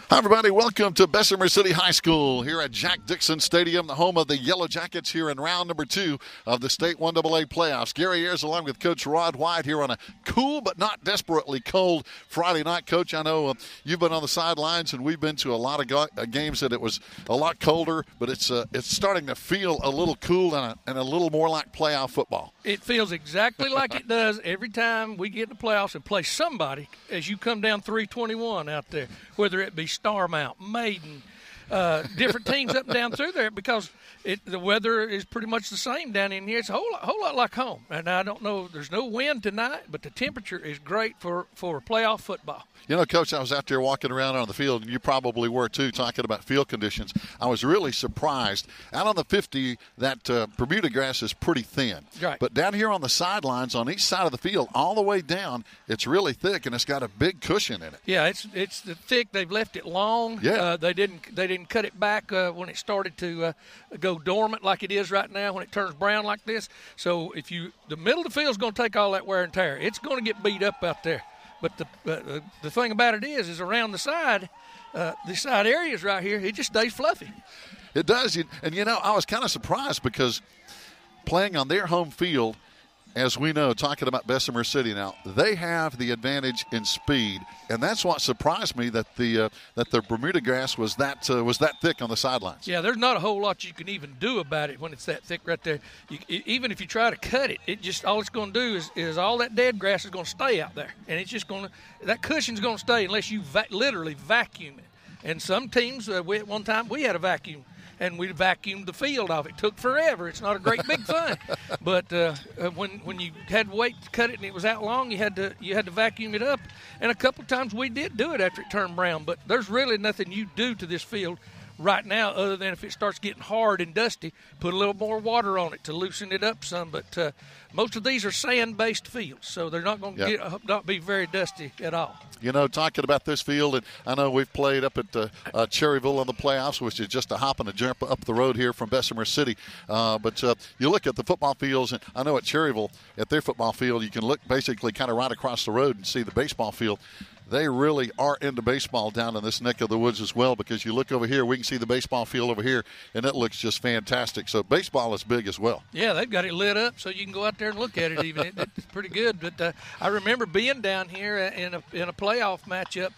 Hi, everybody. Welcome to Bessemer City High School here at Jack Dixon Stadium, the home of the Yellow Jackets here in round number 2 of the State 1AA playoffs. Gary Ayers along with Coach Rod White here on a cool but not desperately cold Friday night. Coach, I know you've been on the sidelines and we've been to a lot of games that it was a lot colder, but it's starting to feel a little cool and a little more like playoff football. It feels exactly like it does every time we get in the playoffs and play somebody as you come down 321 out there, whether it be Starmount, Maiden, different teams up and down through there, because the weather is pretty much the same down in here. It's a whole lot like home. And I don't know, there's no wind tonight, but the temperature is great for playoff football. You know, Coach, I was out there walking around on the field, and you probably were too, talking about field conditions. I was really surprised. Out on the 50, that Bermuda grass is pretty thin. Right. But down here on the sidelines, on each side of the field, all the way down, it's really thick, and it's got a big cushion in it. Yeah, it's thick. They've left it long. Yeah. They didn't cut it back when it started to go dormant like it is right now when it turns brown like this. So the middle of the field is going to take all that wear and tear. It's going to get beat up out there. But the thing about it is around the side areas right here, it just stays fluffy. It does. And, you know, I was kind of surprised because playing on their home field, as we know, talking about Bessemer City now, they have the advantage in speed, and that's what surprised me, that the Bermuda grass was that thick on the sidelines. Yeah, there's not a whole lot you can even do about it when it's that thick right there. Even if you try to cut it, all it's going to do is all that dead grass is going to stay out there, and it's just that cushion's going to stay unless you literally vacuum it. And some teams, at one time we had a vacuum, and we vacuumed the field off. It took forever. It's not a great big thing, but when you had to wait to cut it and it was out long, you had to vacuum it up. And a couple of times we did do it after it turned brown. But there's really nothing you do to this field right now other than if it starts getting hard and dusty, put a little more water on it to loosen it up some. But most of these are sand-based fields, so they're not going to not be very dusty at all. You know, talking about this field, and I know we've played up at Cherryville in the playoffs, which is just a hop and a jump up the road here from Bessemer City. But you look at the football fields, and I know at Cherryville, at their football field, you can look basically kind of right across the road and see the baseball field. They really are into baseball down in this neck of the woods as well, because you look over here, we can see the baseball field over here, and it looks just fantastic. So baseball is big as well. Yeah, they've got it lit up so you can go out there and look at it even. It's pretty good. But I remember being down here in a playoff matchup.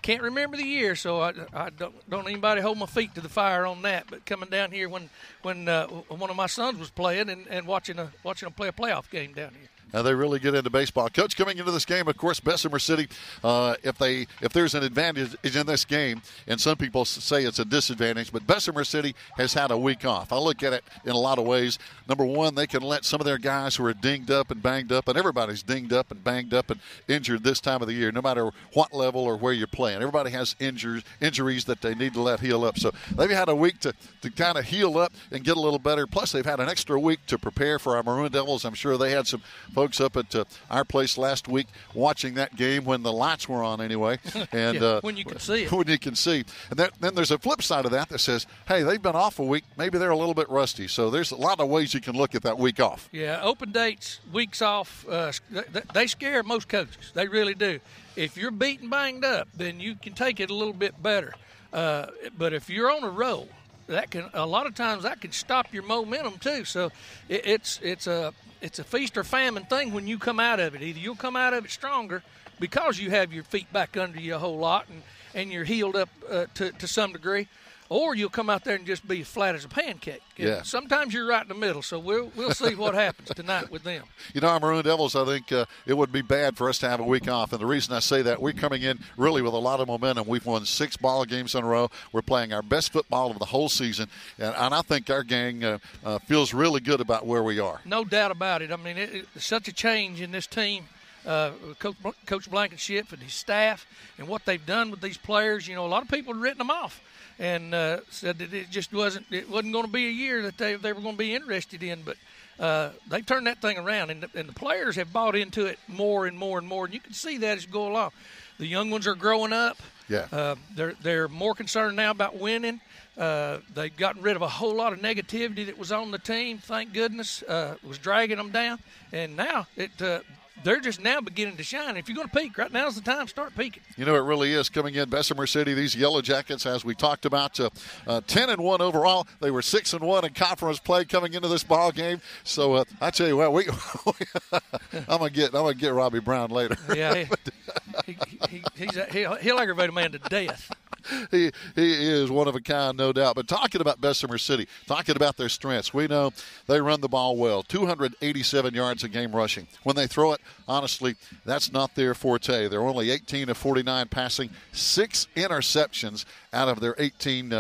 Can't remember the year, so I don't anybody hold my feet to the fire on that. But coming down here when one of my sons was playing and watching them play a playoff game down here. Now they really get into baseball. Coach, coming into this game, of course, Bessemer City, if there's an advantage in this game, and some people say it's a disadvantage, but Bessemer City has had a week off. I look at it in a lot of ways. Number one, they can let some of their guys who are dinged up and banged up, and everybody's dinged up and banged up and injured this time of the year, no matter what level or where you're playing. Everybody has injuries that they need to let heal up. So they've had a week to kind of heal up and get a little better. Plus, they've had an extra week to prepare for our Maroon Devils. I'm sure they had some folks up at our place last week watching that game when the lights were on anyway. And when you can see it. When you can see. And then there's a flip side of that says, hey, they've been off a week. Maybe they're a little bit rusty. So there's a lot of ways you can look at that week off. Yeah, open dates, weeks off, they scare most coaches. They really do. If you're beaten banged up, then you can take it a little bit better. But if you're on a roll, a lot of times that can stop your momentum too. So it's a feast or famine thing when you come out of it. Either you'll come out of it stronger because you have your feet back under you a whole lot and you're healed up to some degree, or you'll come out there and just be flat as a pancake. Yeah. Sometimes you're right in the middle, so we'll see what happens tonight with them. You know, our Maroon Devils, I think it would be bad for us to have a week off. And the reason I say that, we're coming in really with a lot of momentum. We've won 6 ball games in a row. We're playing our best football of the whole season. And I think our gang feels really good about where we are. No doubt about it. I mean, it's such a change in this team. Coach Blankenship and his staff and what they've done with these players. You know, a lot of people had written them off and said that it wasn't going to be a year that they were going to be interested in. But they've turned that thing around, and the players have bought into it more and more and more. And you can see that as you go along. The young ones are growing up. Yeah. They're more concerned now about winning. They've gotten rid of a whole lot of negativity that was on the team. Thank goodness, it was dragging them down, and now they're just now beginning to shine. If you're going to peak, right now's the time to start peaking. You know, it really is. Coming in Bessemer City, these Yellow Jackets, as we talked about, 10-1 overall. They were 6-1 in conference play coming into this ball game. So I tell you what, I'm gonna get Robbie Brown later. Yeah, he'll aggravate a man to death. He is one of a kind, no doubt. But talking about Bessemer City, talking about their strengths, we know they run the ball well. 287 yards a game rushing. When they throw it, honestly, that's not their forte. They're only 18 of 49 passing, 6 interceptions out of their 18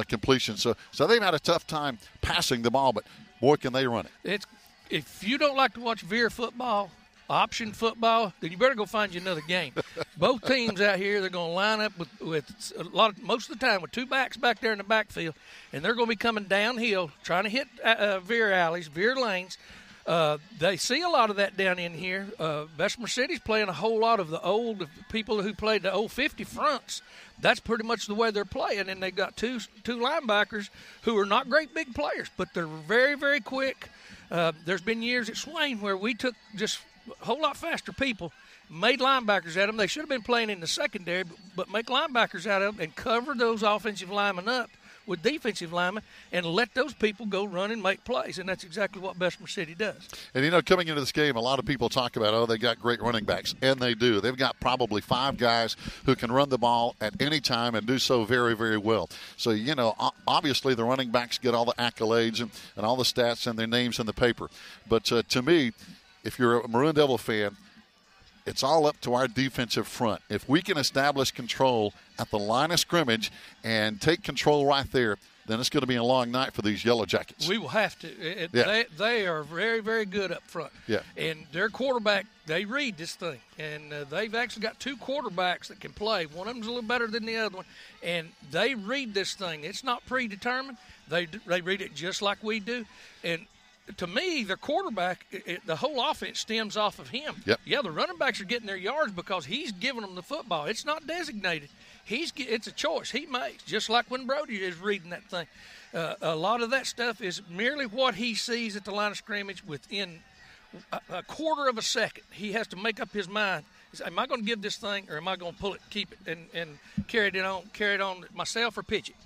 completions. So they've had a tough time passing the ball, but boy, can they run it. If you don't like to watch Veer football, option football, then you better go find you another game. Both teams out here, they're going to line up with most of the time with 2 backs back there in the backfield, and they're going to be coming downhill trying to hit veer alleys, veer lanes. They see a lot of that down in here. Bessemer City's playing a whole lot of the old people who played the old 50 fronts. That's pretty much the way they're playing, and they've got two linebackers who are not great big players, but they're very, very quick. There's been years at Swain where we took just a whole lot faster people, made linebackers at them. They should have been playing in the secondary, but make linebackers out of them and cover those offensive linemen up with defensive linemen and let those people go run and make plays, and that's exactly what Bessemer City does. And, you know, coming into this game, a lot of people talk about, they got great running backs, and they do. They've got probably 5 guys who can run the ball at any time and do so very, very well. So, you know, obviously the running backs get all the accolades and all the stats and their names in the paper. But to me, if you're a Maroon Devil fan, it's all up to our defensive front. If we can establish control at the line of scrimmage and take control right there, then it's going to be a long night for these Yellow Jackets. We will have to. They are very, very good up front. Yeah. And their quarterback, they read this thing. And they've actually got 2 quarterbacks that can play. One of them's a little better than the other one. And they read this thing. It's not predetermined. They read it just like we do. And to me, their quarterback, the whole offense stems off of him. Yep. Yeah, the running backs are getting their yards because he's giving them the football. It's not designated. It's a choice he makes, just like when Brody is reading that thing. A lot of that stuff is merely what he sees at the line of scrimmage within a quarter of a second. He has to make up his mind. Am I going to give this thing, or am I going to pull it, keep it, and carry it on myself, or pitch it?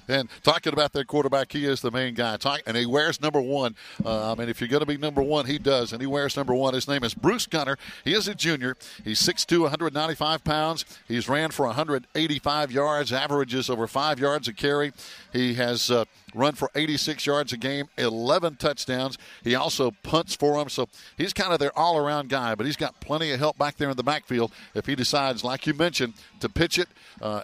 And talking about that quarterback, he is the main guy. And he wears number 1. And if you're going to be number 1, he does. And he wears number 1. His name is Bruce Gunner. He is a junior. He's 6'2", 195 pounds. He's ran for 185 yards, averages over 5 yards a carry. He has run for 86 yards a game, 11 touchdowns. He also punts for them. So he's kind of their all-around guy, but he's got plenty of help back there in the backfield. If he decides, like you mentioned, to pitch it,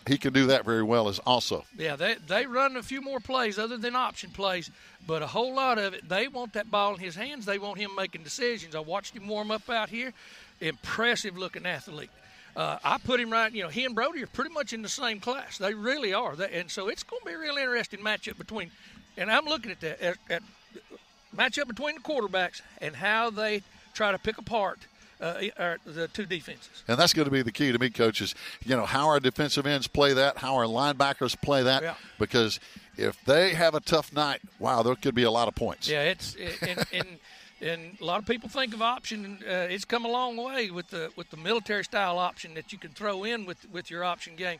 he can do that very well as also. Yeah, they run a few more plays other than option plays, but a whole lot of it, they want that ball in his hands. They want him making decisions. I watched him warm up out here. Impressive-looking athlete. I put him right, he and Brody are pretty much in the same class. They really are. And so it's going to be a real interesting matchup between, and I'm looking at that, at matchup between the quarterbacks and how they try to pick apart the 2 defenses. And that's going to be the key to me, coaches. How our defensive ends play that, how our linebackers play that, yeah. Because if they have a tough night, wow, there could be a lot of points. Yeah, and a lot of people think of option. It's come a long way with the military style option that you can throw in with your option game,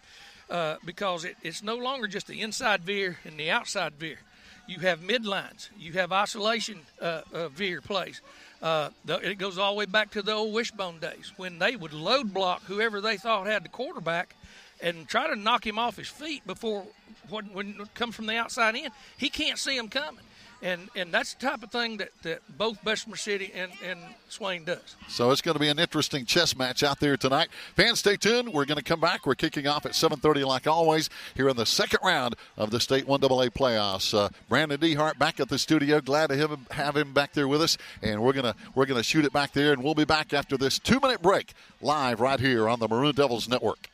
because it's no longer just the inside veer and the outside veer. You have midlines. You have isolation veer plays. It goes all the way back to the old wishbone days when they would load block whoever they thought had the quarterback and try to knock him off his feet before when it comes from the outside in. He can't see him coming. And that's the type of thing that both Bessemer City and Swain does. So it's going to be an interesting chess match out there tonight. Fans, stay tuned. We're going to come back. We're kicking off at 7:30 like always here in the second round of the State 1AA playoffs. Brandon Dehart back at the studio. Glad to have him back there with us. And we're gonna shoot it back there. And we'll be back after this 2-minute break live right here on the Maroon Devils Network.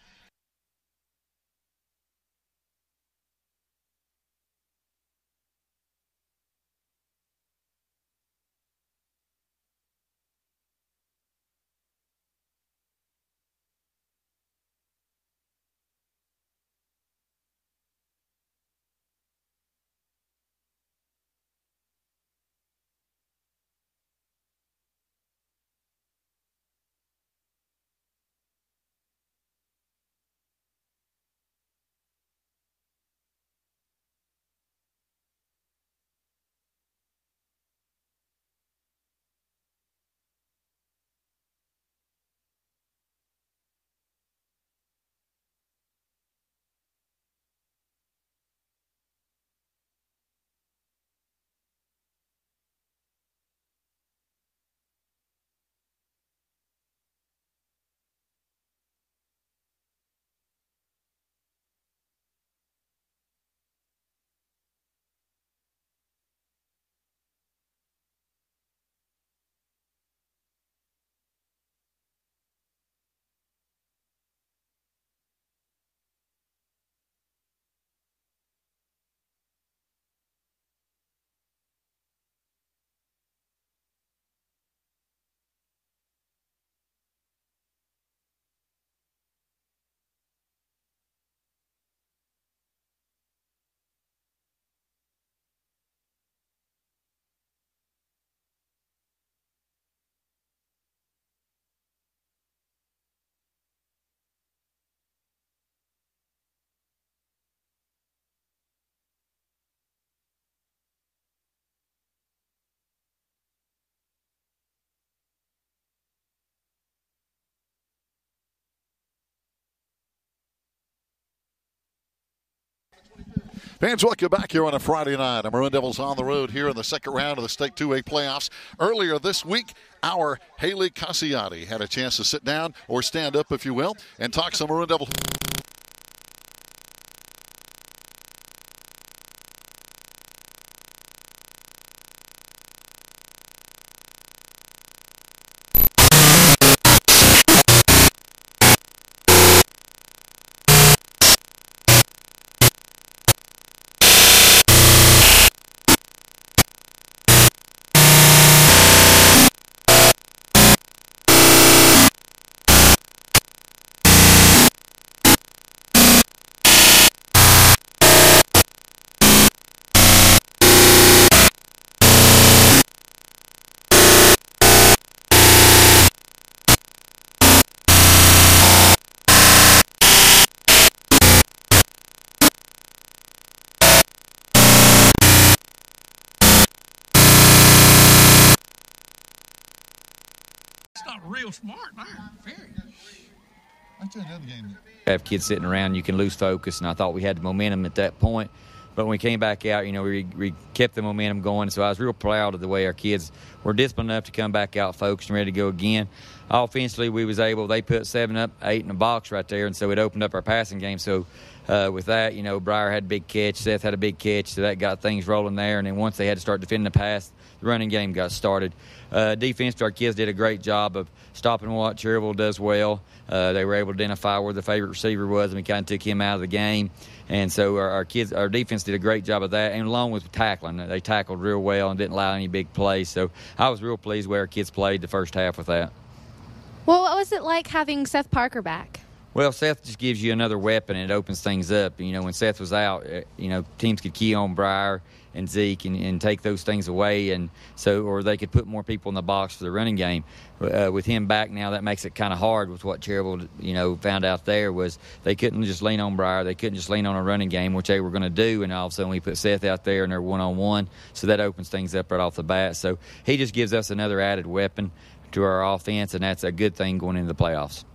Fans, welcome back here on a Friday night. Maroon Devils on the road here in the second round of the State 2A playoffs. Earlier this week, our Haley Cassiati had a chance to sit down, or stand up, if you will, and talk some Maroon Devils. Not real smart, very. Have kids sitting around, you can lose focus, and I thought we had the momentum at that point. But when we came back out, we kept the momentum going. So I was real proud of the way our kids were disciplined enough to come back out focused and ready to go again. Offensively, they put 7 up, 8 in the box right there, and so it opened up our passing game. So with that, Briar had a big catch, Seth had a big catch, so that got things rolling there. And then once they had to start defending the pass, the running game got started. Defense, our kids did a great job of stopping what Cherryville does well. They were able to identify where the favorite receiver was, and we kind of took him out of the game. And so our defense did a great job of that, and along with tackling. They tackled real well and didn't allow any big plays. So I was real pleased where our kids played the first half with that. Well, what was it like having Seth Parker back? Well, Seth just gives you another weapon, and it opens things up. When Seth was out, teams could key on Briar and Zeke and take those things away, and so, or they could put more people in the box for the running game. With him back now, that makes it kind of hard. With what Cherryville, found out there was they couldn't just lean on Briar, they couldn't just lean on a running game, which they were going to do, and all of a sudden we put Seth out there and they're one-on-one, so that opens things up right off the bat. So he just gives us another added weapon to our offense, and that's a good thing going into the playoffs.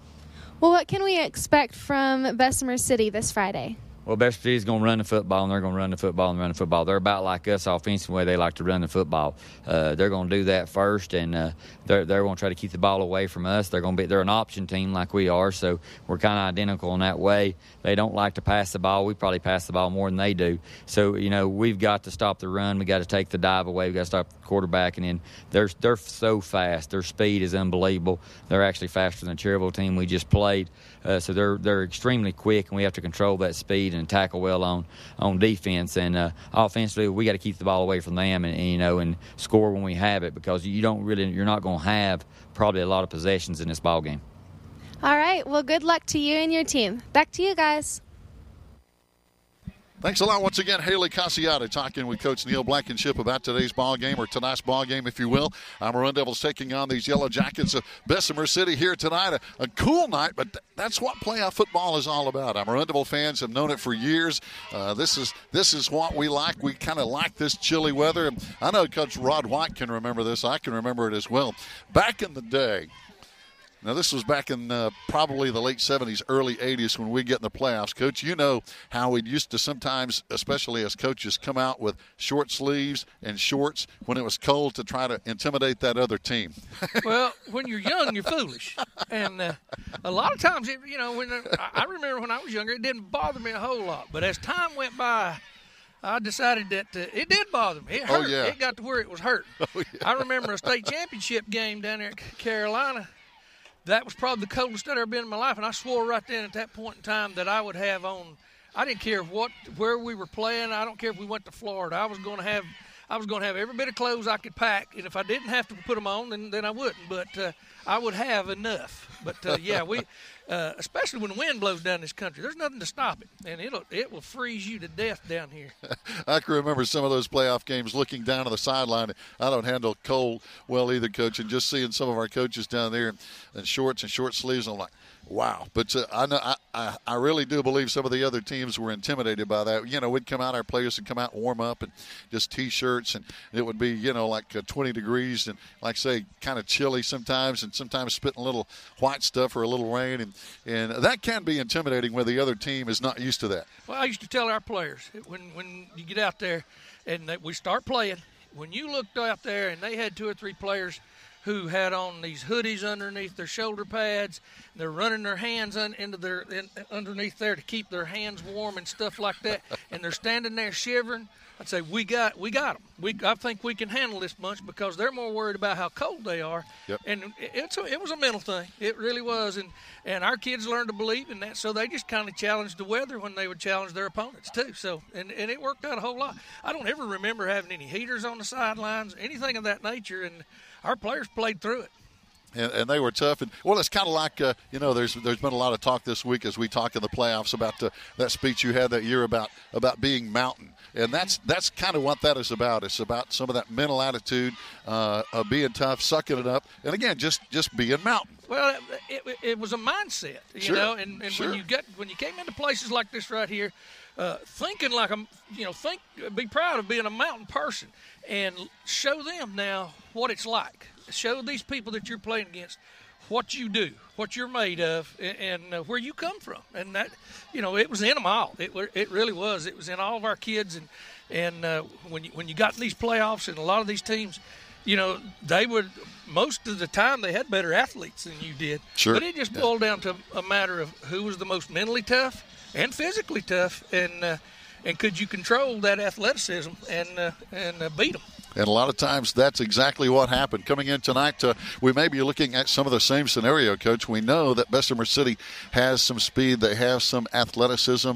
Well, what can we expect from Bessemer City this Friday? Well, Bessemer City's going to run the football, and they're going to run the football and run the football. They're about like us offensively. They like to run the football. They're going to do that first, and they're going to try to keep the ball away from us. They're an option team like we are, so we're kind of identical in that way. They don't like to pass the ball. We probably pass the ball more than they do. So, we've got to stop the run. We got to take the dive away. We got to stop the quarterback, and then they're so fast. Their speed is unbelievable. They're actually faster than the Cherryville team we just played. So they're extremely quick, and we have to control that speed and tackle well on defense. And offensively, we got to keep the ball away from them and score when we have it, because you're not going to have probably a lot of possessions in this ball game. All right. Well, good luck to you and your team. Back to you guys. Thanks a lot once again, Haley Cassiati, talking with Coach Neil Blankenship about today's ball game, or tonight's ball game, if you will. Maroon Devils taking on these Yellow Jackets of Bessemer City here tonight. A cool night, but that's what playoff football is all about. Maroon Devil fans have known it for years. This is what we like. We kind of like this chilly weather. I know Coach Rod White can remember this. I can remember it as well. Back in the day, now, this was back in probably the late 70s, early 80s when we get in the playoffs. Coach, you know how we used to sometimes, especially as coaches, come out with short sleeves and shorts when it was cold to try to intimidate that other team. Well, when you're young, you're foolish. And a lot of times, I remember when I was younger, it didn't bother me a whole lot. But as time went by, I decided that it did bother me. It hurt. Oh, yeah. It got to where it was hurting. Oh, yeah. I remember a state championship game down there in Carolina. That was probably the coldest I'd ever been in my life, and I swore right then at that point in time that I would have on. I didn't care where we were playing. I don't care if we went to Florida. I was going to have every bit of clothes I could pack, and if I didn't have to put them on, then I wouldn't. But I would have enough. But yeah, we especially when the wind blows down this country, there's nothing to stop it, and it will freeze you to death down here. I can remember some of those playoff games looking down on the sideline. I don't handle cold well either, Coach, and just seeing some of our coaches down there in shorts and short sleeves, I'm like, wow. But I know I really do believe some of the other teams were intimidated by that. We'd come out, our players would come out and warm up and just T-shirts, and it would be, like 20 degrees and, like say, kind of chilly sometimes. And sometimes spitting a little white stuff or a little rain, and that can be intimidating when the other team is not used to that. Well, I used to tell our players when you get out there and we start playing, when you looked out there and they had 2 or 3 players who had on these hoodies underneath their shoulder pads, and they're running their hands underneath there to keep their hands warm and stuff like that, and they're standing there shivering, I'd say, we got them. I think we can handle this bunch because they're more worried about how cold they are. Yep. And it was a mental thing. It really was. And our kids learned to believe in that, so they just kind of challenged the weather when they would challenge their opponents too. So and it worked out a whole lot. I don't ever remember having any heaters on the sidelines, anything of that nature, and our players played through it. And they were tough. And, well, it's kind of like, there's been a lot of talk this week as we talk in the playoffs about that speech you had that year about being mountain. And that's kind of what that is about. It's about some of that mental attitude of being tough, sucking it up, and, again, just being mountain. Well, it was a mindset, you know, and sure. when you came into places like this right here, thinking like be proud of being a mountain person and show them now what it's like. Show these people that you're playing against what you do, what you're made of, and where you come from. And that, it was in them all. It really was. It was in all of our kids. And when you got in these playoffs and a lot of these teams, they would most of the time they had better athletes than you did. Sure. But it just boiled down to a matter of who was the most mentally tough and physically tough, and could you control that athleticism and beat them. And a lot of times that's exactly what happened. Coming in tonight, we may be looking at some of the same scenario, Coach. We know that Bessemer City has some speed. They have some athleticism.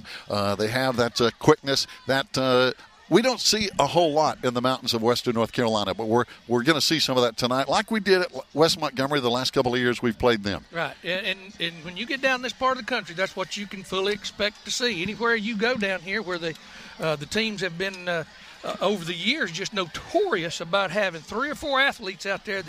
They have that quickness that we don't see a whole lot in the mountains of western North Carolina, but we're going to see some of that tonight, like we did at West Montgomery the last couple of years we've played them. Right, and when you get down this part of the country, that's what you can fully expect to see. Anywhere you go down here where the teams have been over the years just notorious about having 3 or 4 athletes out there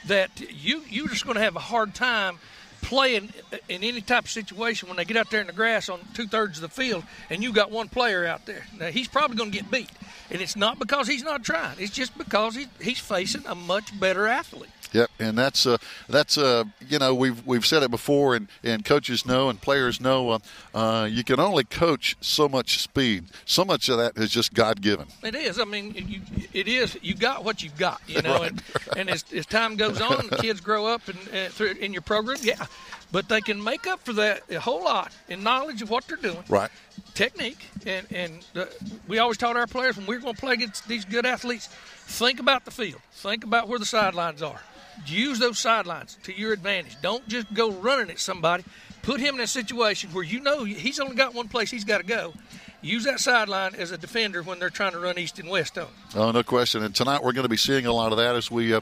that you're just going to have a hard time playing in any type of situation when they get out there in the grass on 2/3 of the field and you got one player out there. Now, he's probably going to get beat. And it's not because he's not trying. It's just because he's facing a much better athlete. Yep, and that's we've said it before, and coaches know and players know. You can only coach so much speed. So much of that is just God-given. It is. I mean, it is. You got what you've got, right. And as time goes on, the kids grow up in your program. Yeah, but they can make up for that a whole lot in knowledge of what they're doing. Right. Technique, and we always taught our players when we're going to play against these good athletes, think about the field. Think about where the sidelines are. Use those sidelines to your advantage. Don't just go running at somebody. Put him in a situation where he's only got one place he's got to go. Use that sideline as a defender when they're trying to run east and west on. Oh, no question. And tonight we're going to be seeing a lot of that as we're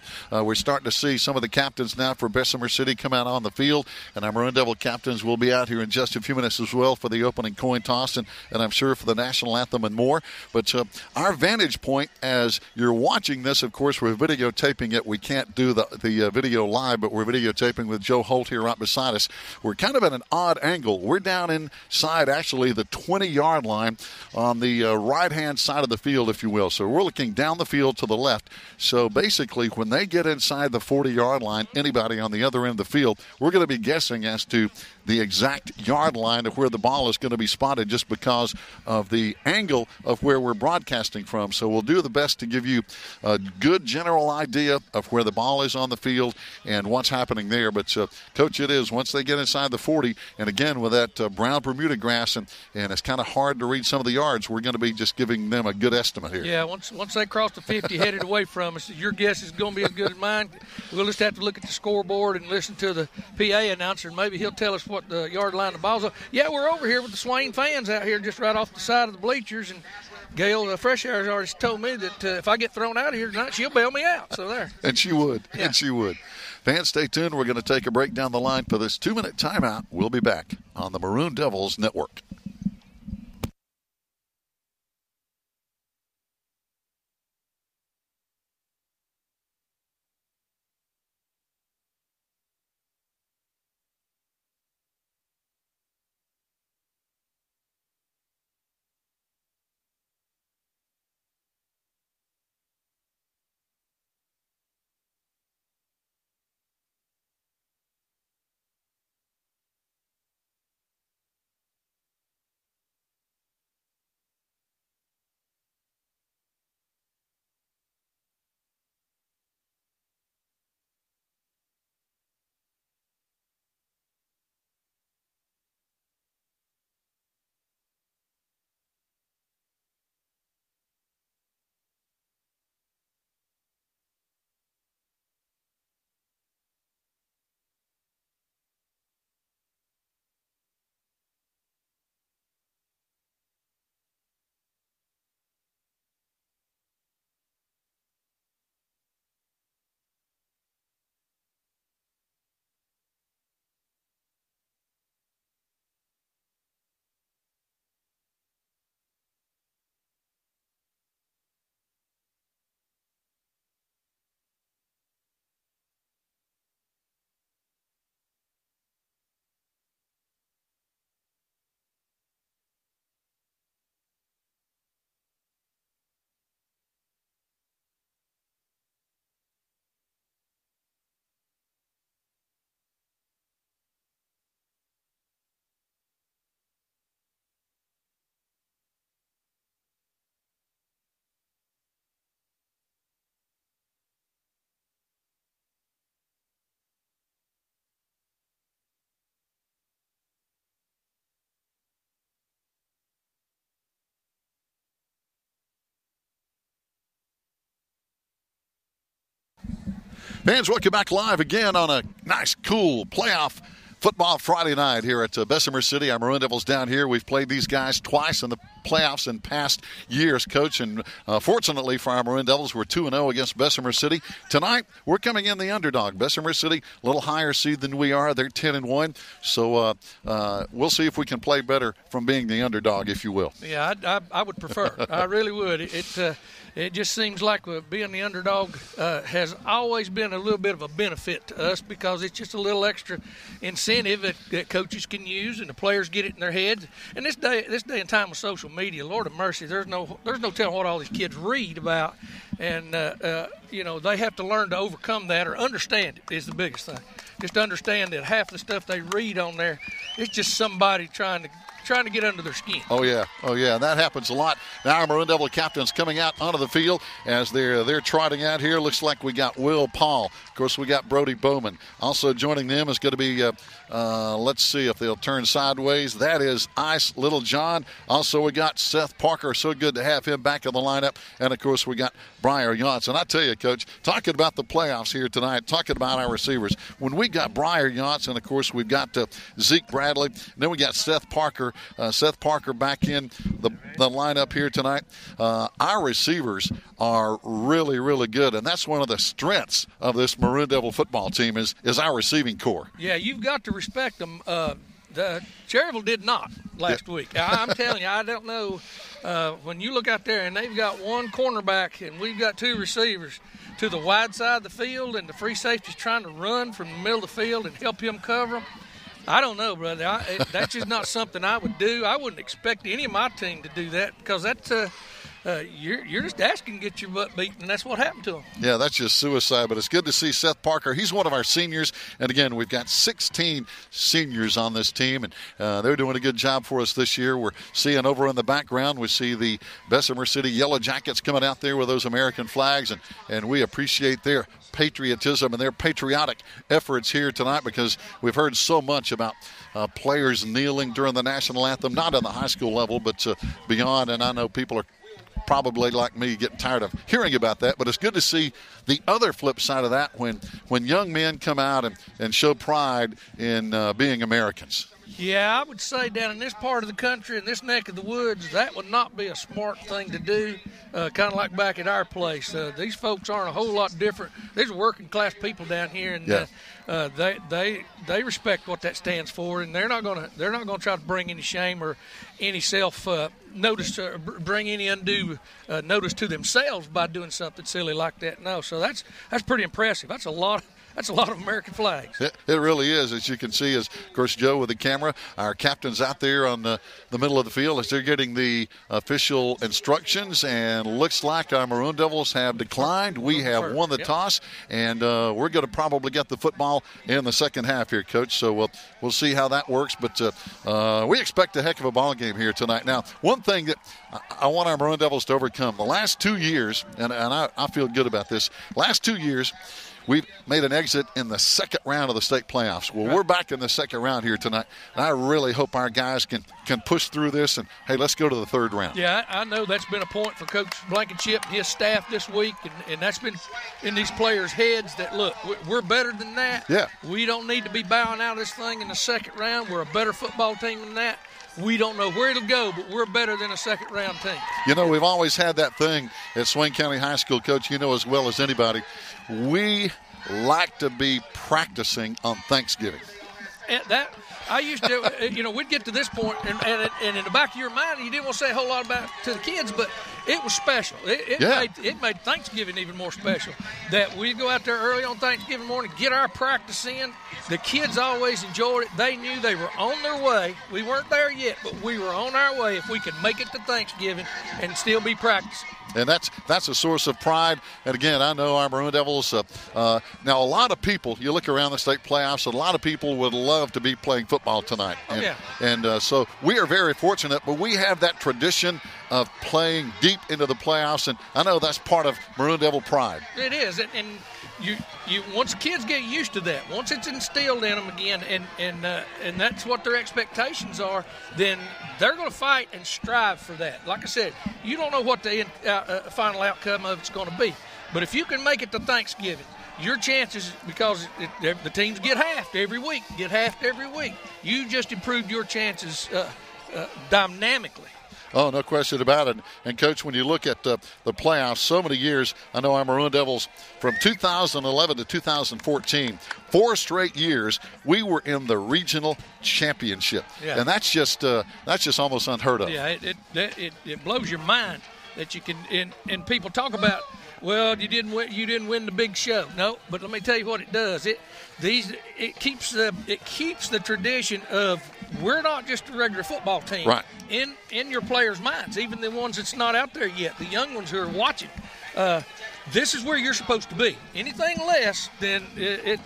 starting to see some of the captains now for Bessemer City come out on the field. And our Maroon Devil captains will be out here in just a few minutes as well for the opening coin toss and I'm sure for the national anthem and more. But our vantage point as you're watching this, of course, we're videotaping it. We can't do the video live, but we're videotaping with Joe Holt here right beside us. We're kind of at an odd angle. We're down inside, actually, the 20-yard line on the right-hand side of the field, if you will. So we're looking down the field to the left. So basically, when they get inside the 40-yard line, anybody on the other end of the field, we're going to be guessing as to the exact yard line of where the ball is going to be spotted just because of the angle of where we're broadcasting from. So we'll do the best to give you a good general idea of where the ball is on the field and what's happening there. But, Coach, it is once they get inside the 40, and again with that brown Bermuda grass, and it's kind of hard to read some of the yards, we're going to be just giving them a good estimate here. Yeah, once they cross the 50 headed away from us, your guess is going to be as good as mine. We'll just have to look at the scoreboard and listen to the PA announcer, and maybe he'll tell us what the yard line the ball's on. Yeah, we're over here with the Swain fans out here just right off the side of the bleachers, and Gail, Fresh Air's already told me that if I get thrown out of here tonight, she'll bail me out. So there. And she would. Yeah. And she would. Fans, stay tuned. We're going to take a break down the line for this 2-minute timeout. We'll be back on the Maroon Devils Network. Fans, welcome back live again on a nice, cool playoff football Friday night here at Bessemer City. Our Maroon Devils down here. We've played these guys twice in the playoffs in past years, Coach. And fortunately for our Maroon Devils, we're 2-0 against Bessemer City. Tonight, we're coming in the underdog. Bessemer City, a little higher seed than we are. They're 10-1. So we'll see if we can play better from being the underdog, if you will. Yeah, I would prefer. I really would. It just seems like being the underdog has always been a little bit of a benefit to us because it's just a little extra incentive that coaches can use and the players get it in their heads. And this day and time with social media, Lord of mercy, there's no telling what all these kids read about, and they have to learn to overcome that or understand it is the biggest thing. Just understand that half the stuff they read on there, it's just somebody trying to get under their skin. Oh yeah, that happens a lot. Now our Maroon Devil captains coming out onto the field as they're trotting out here. Looks like we got Will Paul. Of course, we got Brody Bowman. Also joining them is going to be, let's see if they'll turn sideways. That is Ice Little John. Also, we got Seth Parker. So good to have him back in the lineup. And, of course, we got Briar Yaunce. And I tell you, Coach, talking about the playoffs here tonight, talking about our receivers, when we got Briar Yaunce, and, of course, we've got Zeke Bradley, and then we got Seth Parker back in the lineup here tonight. Our receivers are really, really good, and that's one of the strengths of this Maroon Devil football team is our receiving core. Yeah, you've got to respect them. Cherryville did not last week. I'm telling you, I don't know. When you look out there and they've got one cornerback and we've got two receivers to the wide side of the field and the free safety's trying to run from the middle of the field and help him cover them, I don't know, brother. That's just not something I would do. I wouldn't expect any of my team to do that because that's you're just asking to get your butt beaten, and that's what happened to him. Yeah, that's just suicide, but it's good to see Seth Parker. He's one of our seniors, and again, we've got 16 seniors on this team, and they're doing a good job for us this year. We're seeing over in the background, we see the Bessemer City Yellow Jackets coming out there with those American flags, and we appreciate their patriotism and their patriotic efforts here tonight because we've heard so much about players kneeling during the national anthem, not on the high school level, but beyond, and I know people are probably like me getting tired of hearing about that, but it's good to see the other flip side of that when young men come out and show pride in being Americans. Yeah, I would say down in this part of the country, in this neck of the woods, that would not be a smart thing to do, kind of like back at our place. These folks aren't a whole lot different. These are working-class people down here, and they respect what that stands for, and they're not going to try to bring any shame or any notice or bring any undue notice to themselves by doing something silly like that. No, so that's pretty impressive. That's a lot of American flags. It really is, as you can see, as, of course, Joe with the camera. Our captain's out there on the middle of the field as they're getting the official instructions, and looks like our Maroon Devils have declined. We have won the toss, and we're going to probably get the football in the second half here, Coach. So we'll see how that works, but we expect a heck of a ball game here tonight. Now, one thing that I want our Maroon Devils to overcome, the last 2 years, and I feel good about this, last 2 years, we've made an exit in the second round of the state playoffs. Well, we're back in the second round here tonight, and I really hope our guys can push through this and, hey, let's go to the third round. Yeah, I know that's been a point for Coach Blankenship and his staff this week, and that's been in these players' heads that, look, we're better than that. Yeah. We don't need to be bowing out of this thing in the second round. We're a better football team than that. We don't know where it'll go, but we're better than a second-round team. You know, we've always had that thing at Swain County High School, Coach, you know as well as anybody. We like to be practicing on Thanksgiving. And that I used to, we'd get to this point, and in the back of your mind, you didn't want to say a whole lot about it to the kids, but it was special. It made Thanksgiving even more special. That we'd go out there early on Thanksgiving morning, get our practice in. The kids always enjoyed it. They knew they were on their way. We weren't there yet, but we were on our way if we could make it to Thanksgiving and still be practicing. And that's a source of pride. And, again, I know our Maroon Devils, now a lot of people, you look around the state playoffs, a lot of people would love to be playing football tonight. And so we are very fortunate, but we have that tradition of playing deep into the playoffs, and I know that's part of Maroon Devil pride. It is, and you once kids get used to that, once it's instilled in them again, and that's what their expectations are, then they're going to fight and strive for that. Like I said, you don't know what the final outcome of it's going to be, but if you can make it to Thanksgiving, your chances, because the teams get halved every week, you just improved your chances dynamically. Oh, no question about it. And, Coach, when you look at the playoffs, so many years, I know our Maroon Devils from 2011 to 2014, 4 straight years, we were in the regional championship. Yeah. And that's just almost unheard of. Yeah, it blows your mind that you can, and people talk about, well, you didn't win the big show. No, but let me tell you what it does. It keeps the tradition of, we're not just a regular football team. Right. In your players' minds, even the ones that's not out there yet, the young ones who are watching. This is where you're supposed to be. Anything less, then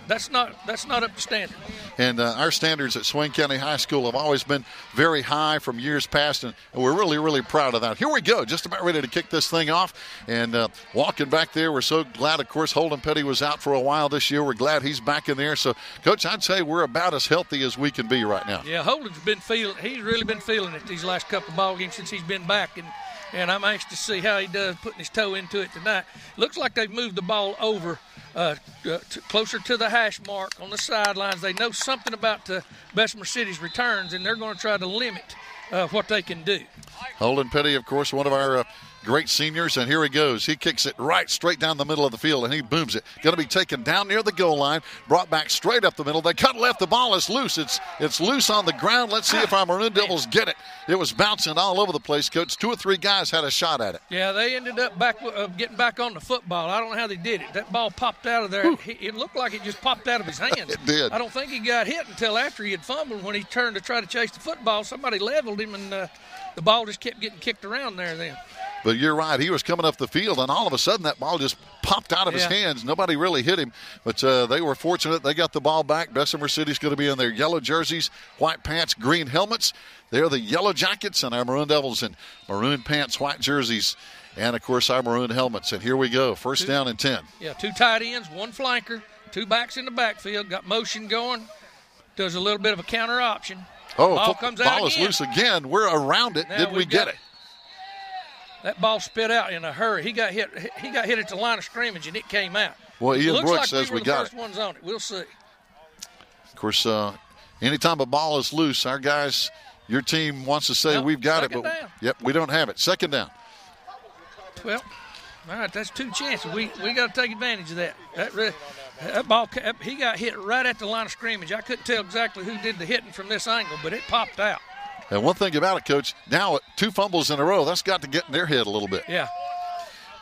that's not up to standard. And our standards at Swain County High School have always been very high from years past, and we're really, really proud of that. Here we go, just about ready to kick this thing off. And walking back there, we're so glad, of course, Holden Petty was out for a while this year. We're glad he's back in there. So, Coach, I'd say we're about as healthy as we can be right now. Yeah, Holden's he's really been feeling it these last couple of ball games since he's been back. And I'm anxious to see how he does putting his toe into it tonight. Looks like they've moved the ball over closer to the hash mark on the sidelines. They know something about Bessemer City's returns, and they're going to try to limit what they can do. Holden Petty, of course, one of our great seniors, and here he goes. He kicks it right straight down the middle of the field, and he booms it. Going to be taken down near the goal line, brought back straight up the middle. They cut left. The ball is loose. It's loose on the ground. Let's see if our Maroon Devils get it. It was bouncing all over the place, Coach. 2 or 3 guys had a shot at it. Yeah, they ended up getting back on the football. I don't know how they did it. That ball popped out of there. It looked like it just popped out of his hands. It did. I don't think he got hit until after he had fumbled. When he turned to try to chase the football, somebody leveled him, and the ball just kept getting kicked around there then. But you're right. He was coming up the field, and all of a sudden that ball just popped out of his hands. Nobody really hit him, but they were fortunate. They got the ball back. Bessemer City's going to be in their yellow jerseys, white pants, green helmets. They're the Yellow Jackets, and our Maroon Devils in maroon pants, white jerseys, and, of course, our maroon helmets. And here we go. First down and 10. Yeah, 2 tight ends, 1 flanker, 2 backs in the backfield. Got motion going. Does a little bit of a counter option. Ball comes out ball again. Is loose again. We're around it. Did we get it? That ball spit out in a hurry. He got hit at the line of scrimmage, and it came out. Well, Ian Brooks like says we got it. First ones on it. We'll see. Of course, anytime a ball is loose, our guys, your team wants to say we've got it, but down. We don't have it. Second down. Well, all right, that's 2 chances. We got to take advantage of that. That ball, he got hit right at the line of scrimmage. I couldn't tell exactly who did the hitting from this angle, but it popped out. And one thing about it, Coach, now 2 fumbles in a row, that's got to get in their head a little bit. Yeah.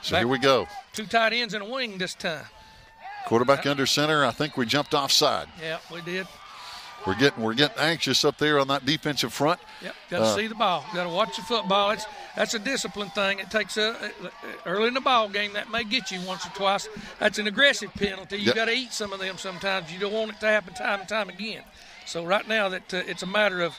So here we go. 2 tight ends and a wing this time. Quarterback under center. I think we jumped offside. Yeah, we did. We're getting anxious up there on that defensive front. Yep, got to see the ball. Got to watch the football. That's a discipline thing. It takes early in the ball game. That may get you once or twice. That's an aggressive penalty. You got to eat some of them sometimes. You don't want it to happen time and time again. So right now that it's a matter of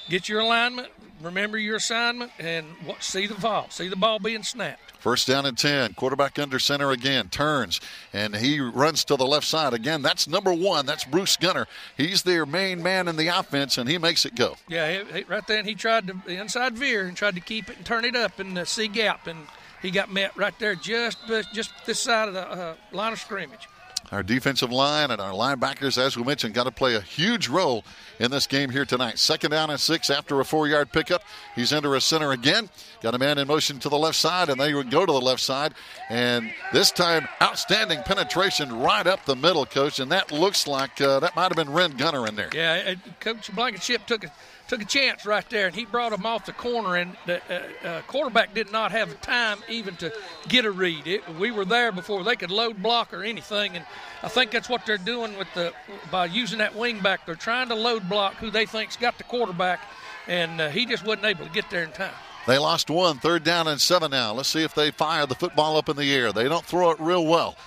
get your alignment, remember your assignment, and see the ball. See the ball being snapped. First down and 10. Quarterback under center again. Turns, and he runs to the left side. Again, that's number 1. That's Bruce Gunner. He's their main man in the offense, and he makes it go. Yeah, right there, and he tried the inside veer and tried to keep it and turn it up and see gap, and he got met right there just this side of the line of scrimmage. Our defensive line and our linebackers, as we mentioned, got to play a huge role in this game here tonight. Second down and 6 after a 4-yard pickup. He's under a center again. Got a man in motion to the left side, and they would go to the left side. And this time, outstanding penetration right up the middle, Coach. And that looks like that might have been Ren Gunner in there. Yeah, Coach Blankenship took a chance right there, and he brought him off the corner, and the quarterback did not have time even to get a read. We were there before they could load block or anything, and I think that's what they're doing by using that wing back. They're trying to load block who they think's got the quarterback, and he just wasn't able to get there in time. They lost 1. Third down and 7 now. Let's see if they fire the football up in the air. They don't throw it real well.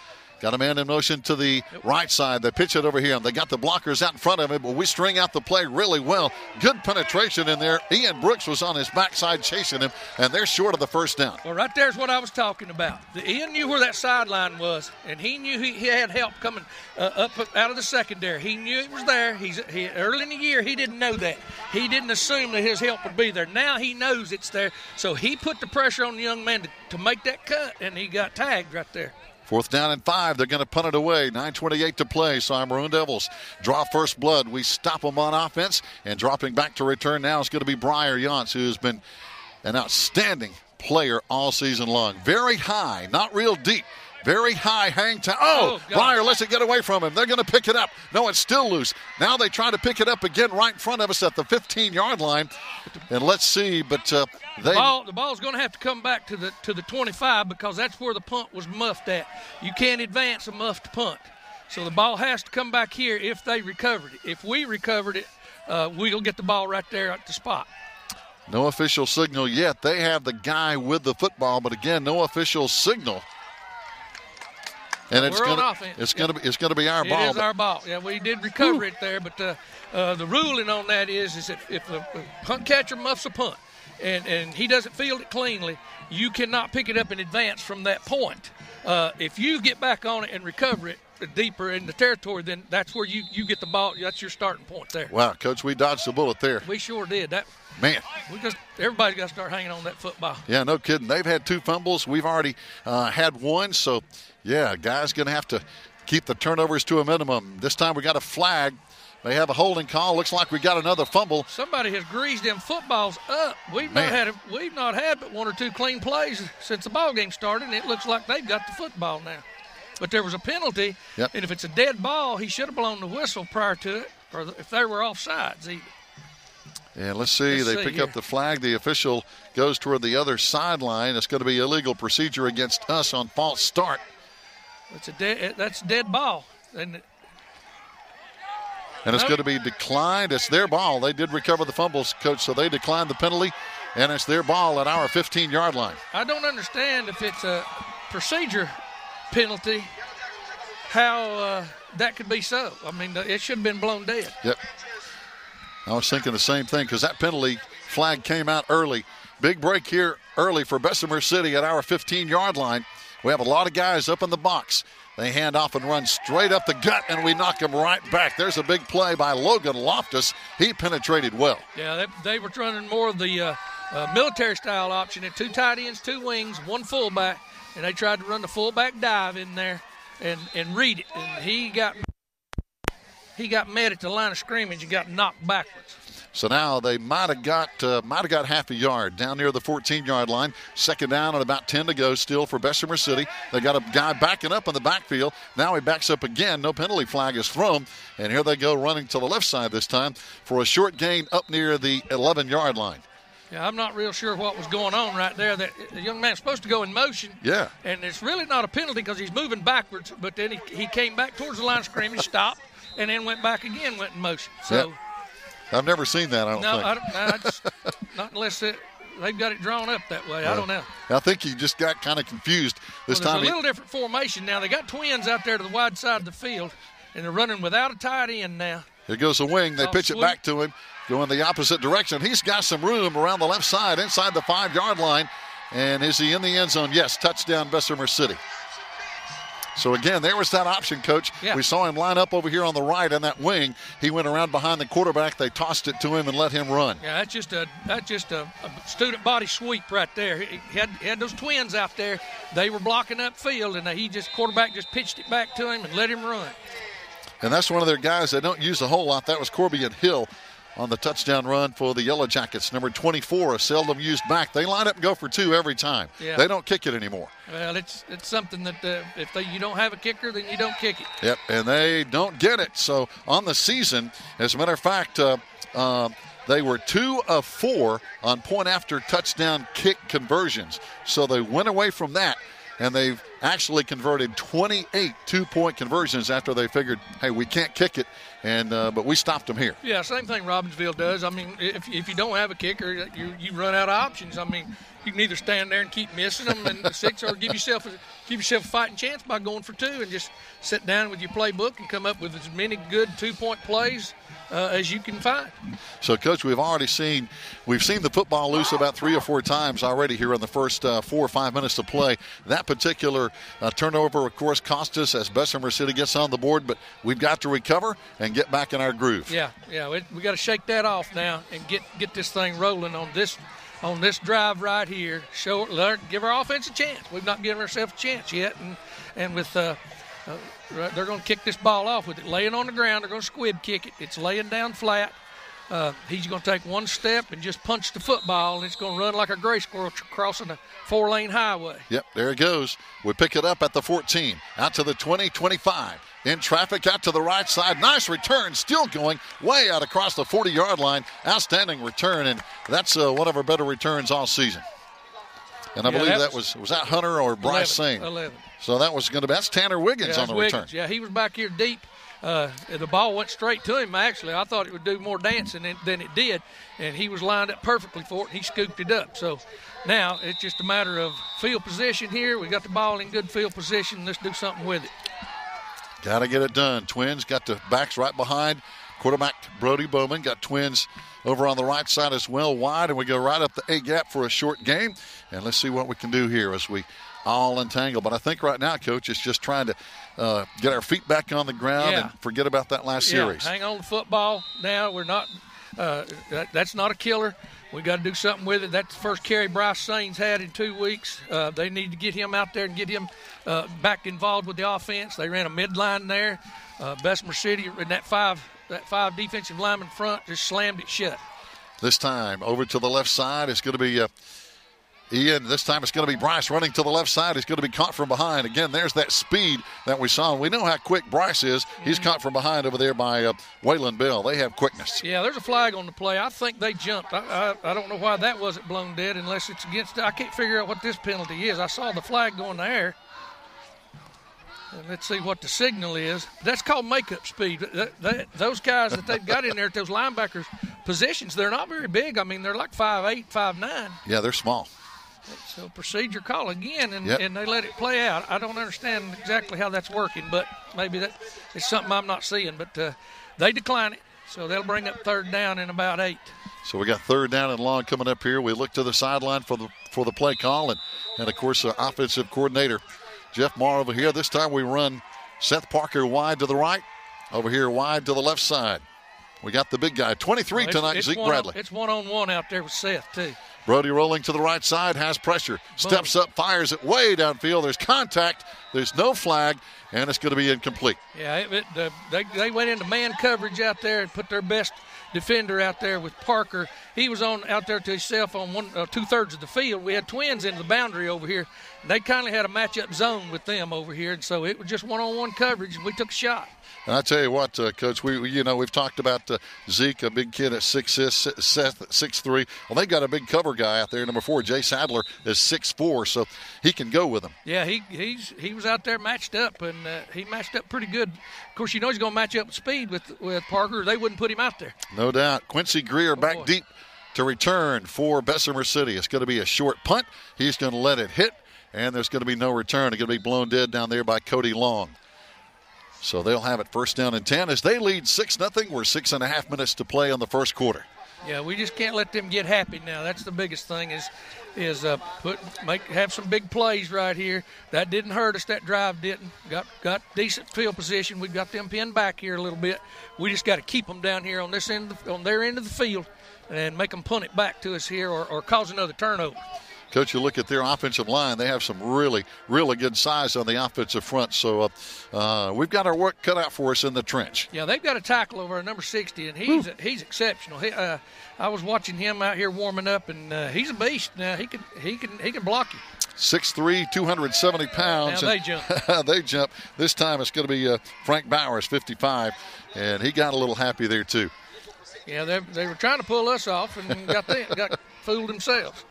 Got a man in motion to the right side. They pitch it over here. They got the blockers out in front of him, but we string out the play really well. Good penetration in there. Ian Brooks was on his backside chasing him, and they're short of the first down. Well, right there's what I was talking about. Ian knew where that sideline was, and he knew he had help coming up out of the secondary. He knew it was there. Early in the year, he didn't know that. He didn't assume that his help would be there. Now he knows it's there, so he put the pressure on the young man to make that cut, and he got tagged right there. 4th down and 5. They're going to punt it away. 9:28 to play. So Maroon Devils draw first blood. We stop them on offense. And dropping back to return now is going to be Briar Yance, who's been an outstanding player all season long. Very high, not real deep. Very high hang time. Oh, Briar lets it get away from him. They're going to pick it up. No, it's still loose. Now they try to pick it up again right in front of us at the 15-yard line. And let's see, but the ball's going to have to come back to the 25 because that's where the punt was muffed at. You can't advance a muffed punt. So the ball has to come back here if they recovered it. If we recovered it, we'll get the ball right there at the spot. No official signal yet. They have the guy with the football, but again, no official signal. And it's going to be our ball. It is our ball. Yeah, we did recover it there, but the ruling on that is that if the punt catcher muffs a punt and he doesn't field it cleanly, you cannot pick it up in advance from that point. If you get back on it and recover it deeper in the territory, then that's where you get the ball. That's your starting point there. Wow, Coach, we dodged the bullet there. We sure did. Man. Everybody's got to start hanging on that football. Yeah, no kidding. They've had 2 fumbles. We've already had 1. So, yeah, guys going to have to keep the turnovers to a minimum. This time we got a flag. They have a holding call. Looks like we got another fumble. Somebody has greased them footballs up. We've not had but 1 or 2 clean plays since the ball game started, and it looks like they've got the football now. But there was a penalty, and if it's a dead ball, he should have blown the whistle prior to it, or if they were offsides either. And let's see, they pick up the flag. The official goes toward the other sideline. It's going to be illegal procedure against us on false start. That's a dead ball. And it's going to be declined. It's their ball. They did recover the fumbles, Coach, so they declined the penalty, and it's their ball at our 15-yard line. I don't understand if it's a procedure penalty, how that could be so. I mean, it should have been blown dead. Yep. I was thinking the same thing because that penalty flag came out early. Big break here early for Bessemer City at our 15-yard line. We have a lot of guys up in the box. They hand off and run straight up the gut, and we knock them right back. There's a big play by Logan Loftus. He penetrated well. Yeah, they were running more of the military-style option. At 2 tight ends, 2 wings, 1 fullback, and they tried to run the fullback dive in there and read it. And he got met at the line of scrimmage and got knocked backwards. So now they might have got half a yard down near the 14-yard line. 2nd down and about 10 to go still for Bessemer City. They got a guy backing up in the backfield. Now he backs up again. No penalty flag is thrown. And here they go running to the left side this time for a short gain up near the 11-yard line. Yeah, I'm not real sure what was going on right there. The young man's supposed to go in motion. Yeah. And it's really not a penalty because he's moving backwards. But then he came back towards the line of scrimmage, stopped, and then went back again, went in motion. So. Yep. I've never seen that, I don't think. Not unless they've got it drawn up that way. I don't know. I think he just got kind of confused this time. It's a little different formation now. They got twins out there to the wide side of the field, and they're running without a tight end now. Here goes a wing. They pitch it back to him, going the opposite direction. He's got some room around the left side inside the 5-yard line. And is he in the end zone? Yes, touchdown Bessemer City. So, again, there was that option, Coach. Yeah. We saw him line up over here on the right on that wing. He went around behind the quarterback. They tossed it to him and let him run. Yeah, that's just a student body sweep right there. He had those twins out there. They were blocking upfield, and quarterback just pitched it back to him and let him run. And that's one of their guys they don't use a whole lot. That was Corbian Hill on the touchdown run for the Yellow Jackets. Number 24, a seldom used back. They line up and go for 2 every time. Yeah. They don't kick it anymore. Well, it's something that if you don't have a kicker, then you don't kick it. Yep, and they don't get it. So on the season, as a matter of fact, they were 2 of 4 on point after touchdown kick conversions. So they went away from that, and they've actually converted 28 2-point conversions after they figured, hey, we can't kick it. But we stopped them here. Yeah, same thing Robbinsville does. I mean, if you don't have a kicker, you run out of options. I mean, you can either stand there and keep missing them and 6, or give yourself a fighting chance by going for 2 and just sit down with your playbook and come up with as many good 2-point plays as you can find. So, Coach, we've seen the football loose about 3 or 4 times already here in the first 4 or 5 minutes of play. That particular turnover, of course, cost us as Bessemer City gets on the board, but we've got to recover and get back in our groove. Yeah, we got to shake that off now and get this thing rolling on this on this drive right here. Give our offense a chance. We've not given ourselves a chance yet, and with they're going to kick this ball off with it laying on the ground. They're going to squib kick it. It's laying down flat. He's going to take one step and just punch the football, and it's going to run like a gray squirrel crossing a 4-lane highway. Yep, there it goes. We pick it up at the 14, out to the 20, 25. In traffic, out to the right side. Nice return, still going way out across the 40-yard line. Outstanding return, and that's one of our better returns all season. And I believe that was that Hunter or Bryce Sane? 11. So that's Tanner Wiggins on the return. Yeah, he was back here deep. The ball went straight to him, actually. I thought it would do more dancing than it did, and he was lined up perfectly for it, and he scooped it up. So now it's just a matter of field position here. We got the ball in good field position. Let's do something with it. Got to get it done. Twins got the backs right behind. Quarterback Brody Bowman got Twins over on the right side as well, wide, and we go right up the A-gap for a short game. And let's see what we can do here as we all entangle. But I think right now, Coach, it's just trying to get our feet back on the ground and forget about that last series. Hang on to the football now. We're not that's not a killer. We got to do something with it. That's the first carry Bryce Sane's had in 2 weeks. They need to get him out there and get him back involved with the offense. They ran a midline there. Bessemer City in that five defensive lineman front just slammed it shut. This time over to the left side, it's going to be Ian. This time it's going to be Bryce running to the left side. He's going to be caught from behind. Again, there's that speed that we saw. We know how quick Bryce is. He's caught from behind over there by Waylon Bell. They have quickness. Yeah, there's a flag on the play. I think they jumped. I don't know why that wasn't blown dead unless it's against – I can't figure out what this penalty is. I saw the flag go in the air. And let's see what the signal is. That's called makeup speed. Those guys that they've got in there at those linebackers positions, they're not very big. I mean, they're like 5'8", 5'9". Yeah, they're small. So procedure call again, and they let it play out. I don't understand exactly how that's working, but maybe that is something I'm not seeing. But they decline it, so they'll bring up third down in about 8. So we got third down and long coming up here. We look to the sideline for the play call, and of course, offensive coordinator Jeff Marr over here. This time we run Seth Parker wide to the right, over here wide to the left side. We got the big guy, 23 tonight, Zeke Bradley. It's one-on-one out there with Seth, too. Brody rolling to the right side, has pressure, steps up, fires it way downfield. There's contact, there's no flag, and it's going to be incomplete. Yeah, they went into man coverage out there and put their best defender out there with Parker. He was out there to himself on 2/3 of the field. We had Twins in the boundary over here. They kindly had a matchup zone with them over here, and so it was just one-on-one coverage, and we took a shot. And I tell you what, Coach, we've talked about Zeke, a big kid at 6'6", Seth at 6'3". Well, they got a big cover guy out there, number 4, Jay Sadler, is 6'4", so he can go with them. Yeah, he was out there matched up, and he matched up pretty good. Of course, he's going to match up with speed with Parker. They wouldn't put him out there. No doubt. Quincy Greer back deep to return for Bessemer City. It's going to be a short punt. He's going to let it hit, and there's going to be no return. It's going to be blown dead down there by Cody Long. So they'll have it first down and 10 as they lead 6-0. We're 6.5 minutes to play on the first quarter. Yeah, we just can't let them get happy now. That's the biggest thing is have some big plays right here. That didn't hurt us. That drive didn't. Got decent field position. We've got them pinned back here a little bit. We just got to keep them down here on this end, on their end of the field, and make them punt it back to us here or cause another turnover. Coach, you look at their offensive line. They have some really, really good size on the offensive front. So we've got our work cut out for us in the trench. Yeah, they've got a tackle over at number 60, and he's exceptional. I was watching him out here warming up, and he's a beast. Now he can block you. 6'3", 270 pounds. Now they jump. They jump. This time it's going to be Frank Bowers, 55, and he got a little happy there too. Yeah, they were trying to pull us off and got fooled themselves.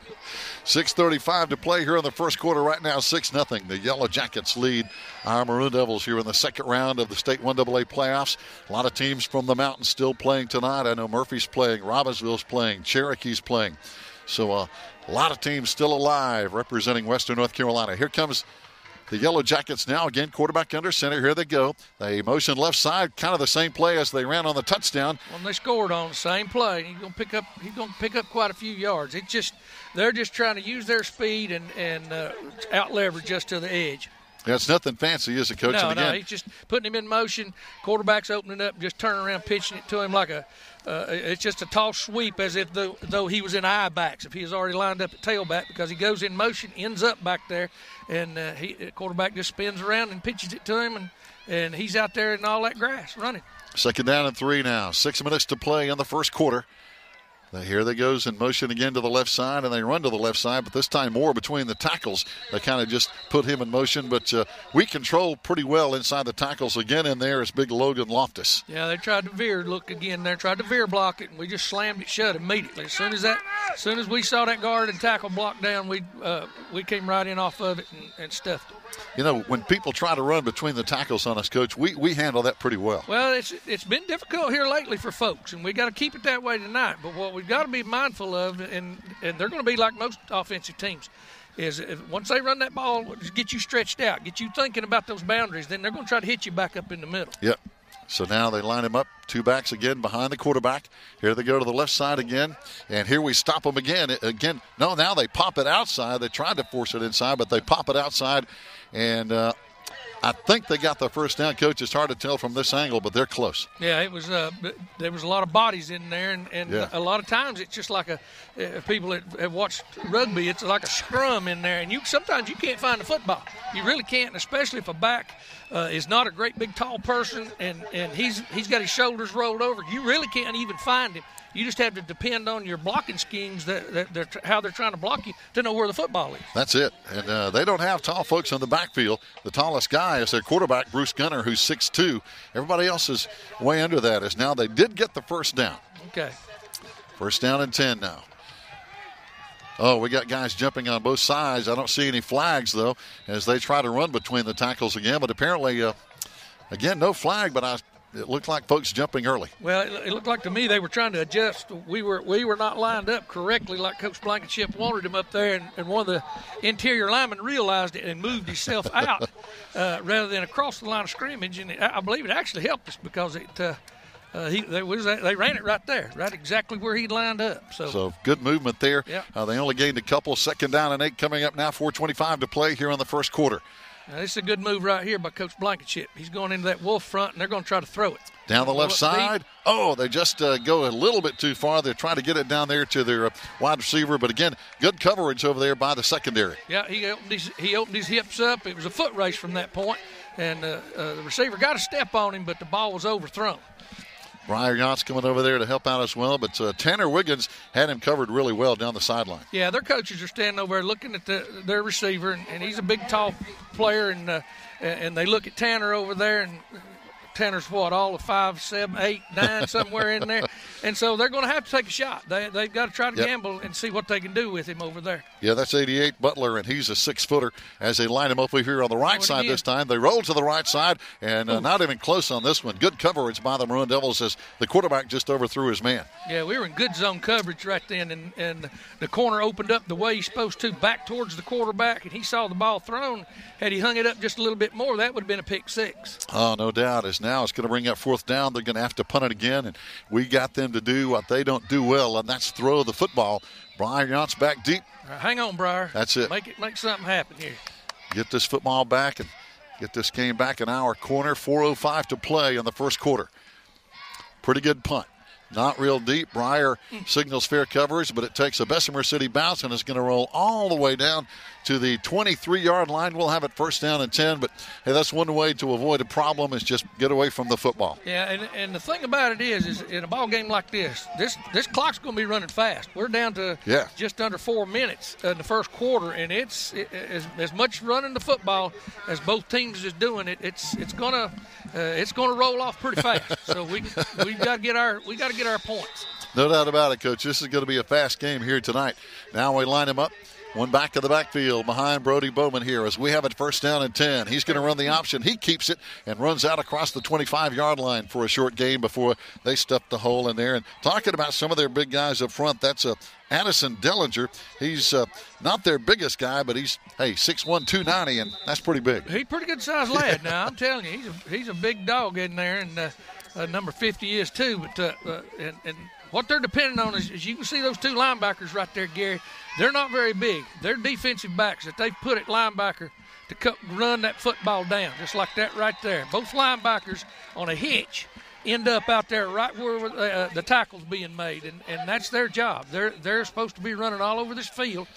6:35 to play here in the first quarter. Right now, 6-0. The Yellow Jackets lead our Maroon Devils here in the second round of the State 1AA playoffs. A lot of teams from the mountains still playing tonight. I know Murphy's playing, Robbinsville's playing, Cherokee's playing. So a lot of teams still alive representing Western North Carolina. Here comes the Yellow Jackets now. Again, quarterback under center. Here they go. They motion left side, kind of the same play as they ran on the touchdown. Well, they scored on the same play. He's going to pick up quite a few yards. They're just trying to use their speed and out leverage us to the edge. Yeah, it's nothing fancy, is it, Coach? No, he's just putting him in motion. Quarterback's opening up, just turning around, pitching it to him like it's just a toss sweep as if though he was in eye backs, if he was already lined up at tailback, because he goes in motion, ends up back there, and the quarterback just spins around and pitches it to him, and he's out there in all that grass running. 2nd down and 3 now. 6 minutes to play in the first quarter. Here they goes in motion again to the left side, and they run to the left side, but this time more between the tackles. They kind of just put him in motion, but we control pretty well inside the tackles. Again in there is big Logan Loftus. Yeah, they tried to veer, look again there, tried to veer block it, and we just slammed it shut immediately. As soon as we saw that guard and tackle block down, we came right in off of it and stuffed it. You know, when people try to run between the tackles on us, Coach, we handle that pretty well. Well, it's been difficult here lately for folks, and we got to keep it that way tonight. But what we've got to be mindful of, and they're going to be like most offensive teams, is once they run that ball, just get you stretched out, get you thinking about those boundaries, then they're going to try to hit you back up in the middle. Yep. So now they line him up, 2 backs again behind the quarterback. Here they go to the left side again, and here we stop them again. No, now they pop it outside. They tried to force it inside, but they pop it outside, and I think they got the first down. Coach, it's hard to tell from this angle, but they're close. Yeah, it was. There was a lot of bodies in there, and Yeah. a lot of times it's just like people that have watched rugby, it's like a scrum in there, and sometimes you can't find the football. You really can't, especially if a back is not a great big tall person, and he's got his shoulders rolled over. You really can't even find him. You just have to depend on your blocking schemes how they're trying to block you to know where the football is. That's it. And they don't have tall folks on the backfield. The tallest guy is their quarterback, Bruce Gunner, who's 6'2". Everybody else is way under that. As now they did get the first down. Okay. 1st down and 10 now. Oh, we got guys jumping on both sides. I don't see any flags, though, as they try to run between the tackles again. But apparently, again, no flag, but it looked like folks jumping early. Well, it looked like to me they were trying to adjust. We were not lined up correctly like Coach Blankenship wanted him up there, and one of the interior linemen realized it and moved himself out rather than across the line of scrimmage. And I believe it actually helped us because they ran it right there, right exactly where he'd lined up. So good movement there. Yep. They only gained a couple. 2nd down and 8 coming up now. 4:25 to play here in the first quarter. Now, this is a good move right here by Coach Blankenship. He's going into that wolf front, and they're going to try to throw it. Down the left side. Oh, they just go a little bit too far. They're trying to get it down there to their wide receiver. But, again, good coverage over there by the secondary. Yeah, he opened his hips up. It was a foot race from that point, and the receiver got a step on him, but the ball was overthrown. Briar Yacht's coming over there to help out as well. But Tanner Wiggins had him covered really well down the sideline. Yeah, their coaches are standing over there looking at their receiver, and he's a big, tall player, and they look at Tanner over there, and Tanner's all of 5, 7, 8, 9, somewhere in there. And so they're going to have to take a shot. They've got to try to gamble and see what they can do with him over there. Yeah, that's 88 Butler, and he's a 6-footer as they line him up over here on the right side this time. They roll to the right side, and not even close on this one. Good coverage by the Maroon Devils as the quarterback just overthrew his man. Yeah, we were in good zone coverage right then, and the corner opened up the way he's supposed to, back towards the quarterback, and he saw the ball thrown. Had he hung it up just a little bit more, that would have been a pick 6. Oh, no doubt. As now it's going to bring up 4th down. They're going to have to punt it again, and we got them to do what they don't do well, and that's throw the football. Briar Yacht's back deep. Hang on, Briar. That's it. Make something happen here. Get this football back and get this game back in our corner. 4:05 to play in the first quarter. Pretty good punt. Not real deep. Briar signals fair coverage, but it takes a Bessemer City bounce and is going to roll all the way down to the 23-yard line. We'll have it 1st down and 10, but hey, that's one way to avoid a problem is just get away from the football. Yeah, and the thing about it is in a ball game like this clock's going to be running fast. We're down to just under 4 minutes in the first quarter, and it's as much running the football as both teams is doing it. It's going to roll off pretty fast. So we got to get our points. No doubt about it, Coach. This is going to be a fast game here tonight. Now we line him up. One back of the backfield behind Brody Bowman here as we have it 1st down and 10. He's going to run the option. He keeps it and runs out across the 25-yard line for a short gain before they stuff the hole in there. And talking about some of their big guys up front, that's Addison Dellinger. He's not their biggest guy, but he's 6'1", 290, and that's pretty big. He's a pretty good sized lad now. I'm telling you, he's a big dog in there, and number 50 is too. But and what they're depending on is you can see those 2 linebackers right there, Gary. They're not very big. They're defensive backs that they've put at linebacker to run that football down, just like that right there. Both linebackers on a hitch end up out there right where the tackle's being made, and that's their job. They're supposed to be running all over this field.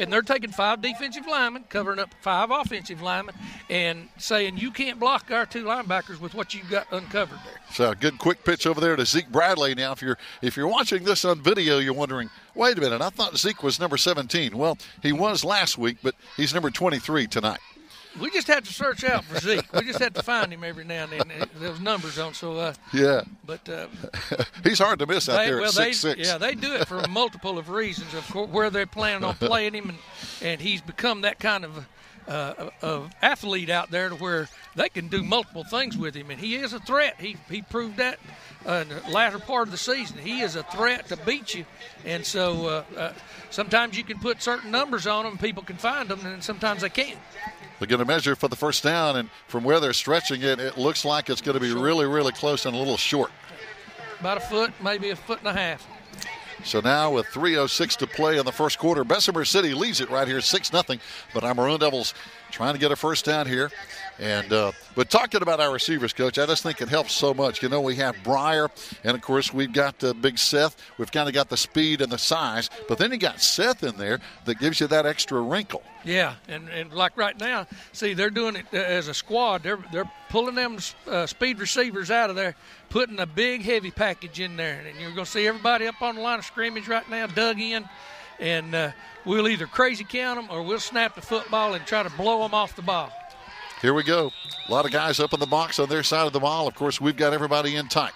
And they're taking 5 defensive linemen, covering up 5 offensive linemen, and saying you can't block our 2 linebackers with what you've got uncovered there. So a good quick pitch over there to Zeke Bradley. Now, if you're watching this on video, you're wondering, wait a minute, I thought Zeke was number 17. Well, he was last week, but he's number 23 tonight. We just have to search out for Zeke. We just have to find him every now and then. Those numbers on. So yeah. But he's hard to miss out there at 6'6". Yeah, they do it for multiple of reasons. Of course, where they're planning on playing him, and he's become that kind of athlete out there to where they can do multiple things with him, and he is a threat. He proved that in the latter part of the season. He is a threat to beat you, and so sometimes you can put certain numbers on them, people can find them, and sometimes they can't. They're going to measure for the first down, and from where they're stretching it, it looks like it's going to be really, really close and a little short. About a foot, maybe a foot and a half. So now with 3:06 to play in the first quarter, Bessemer City leads it right here 6-0. But our Maroon Devils trying to get a first down here. And but talking about our receivers, Coach, I just think it helps so much. You know, we have Breyer, and, of course, we've got Big Seth. We've kind of got the speed and the size. But then you got Seth in there that gives you that extra wrinkle. Yeah, and like right now, see, they're doing it as a squad. They're pulling them speed receivers out of there, putting a big, heavy package in there. And you're going to see everybody up on the line of scrimmage right now dug in. And we'll either crazy count them or we'll snap the football and try to blow them off the ball. Here we go. A lot of guys up in the box on their side of the ball. Of course, we've got everybody in tight.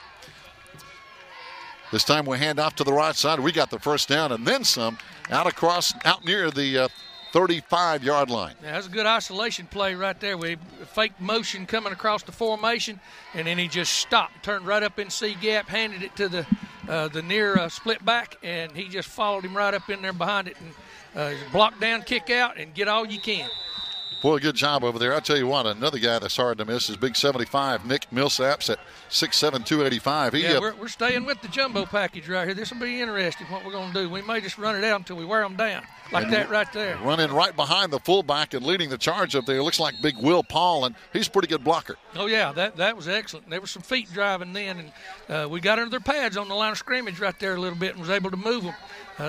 This time we hand off to the right side. We got the first down and then some out near the 35-yard line. Yeah, that's a good isolation play right there. We faked motion coming across the formation, and then he just stopped, turned right up in C gap, handed it to the near split back, and he just followed him right up in there behind it and block down, kick out, and get all you can. Boy, good job over there. I'll tell you what, another guy that's hard to miss is big 75, Nick Millsaps at 6'7", 285. We're staying with the jumbo package right here. This will be interesting what we're going to do. We may just run it out until we wear them down, like that right there. Running right behind the fullback and leading the charge up there. Looks like big Will Paul, and he's a pretty good blocker. Oh, yeah, that was excellent. There were some feet driving then, and we got under their pads on the line of scrimmage right there a little bit and was able to move them.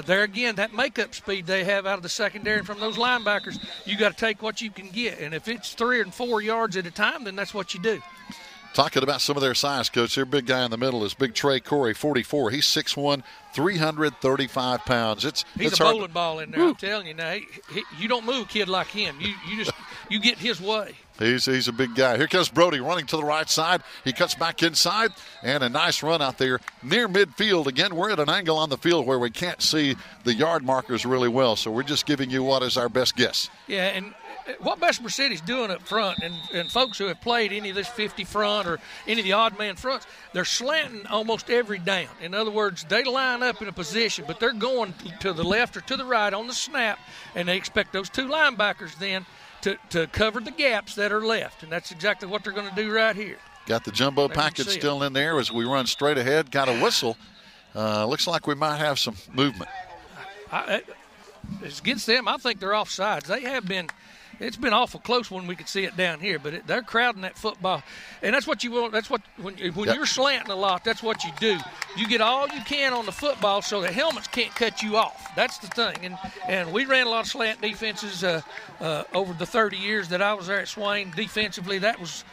There again, that makeup speed they have out of the secondary and from those linebackers, you got to take what you can get. And if it's 3 and 4 yards at a time, then that's what you do. Talking about some of their size, Coach, their big guy in the middle is big Trey Corey, 44. He's 6'1", 335 pounds. He's a bowling ball in there. Woo. I'm telling you now. You don't move a kid like him. You get his way. He's a big guy. Here comes Brody running to the right side. He cuts back inside, and a nice run out there near midfield. Again, we're at an angle on the field where we can't see the yard markers really well, so we're just giving you what is our best guess. Yeah, and what Bessemer City's doing up front, and folks who have played any of this 50 front or any of the odd man fronts, they're slanting almost every down. In other words, they line up in a position, but they're going to the left or to the right on the snap, and they expect those 2 linebackers then to cover the gaps that are left, and that's exactly what they're going to do right here. Got the jumbo package still in there as we run straight ahead. Got a whistle. Looks like we might have some movement. As against them, I think they're offsides. They have been. It's been awful close when we could see it down here, but they're crowding that football, and that's what you want. That's what when you're slanting a lot, that's what you do. You get all you can on the football so the helmets can't cut you off. That's the thing, and we ran a lot of slant defenses over the 30 years that I was there at Swain. Defensively, that was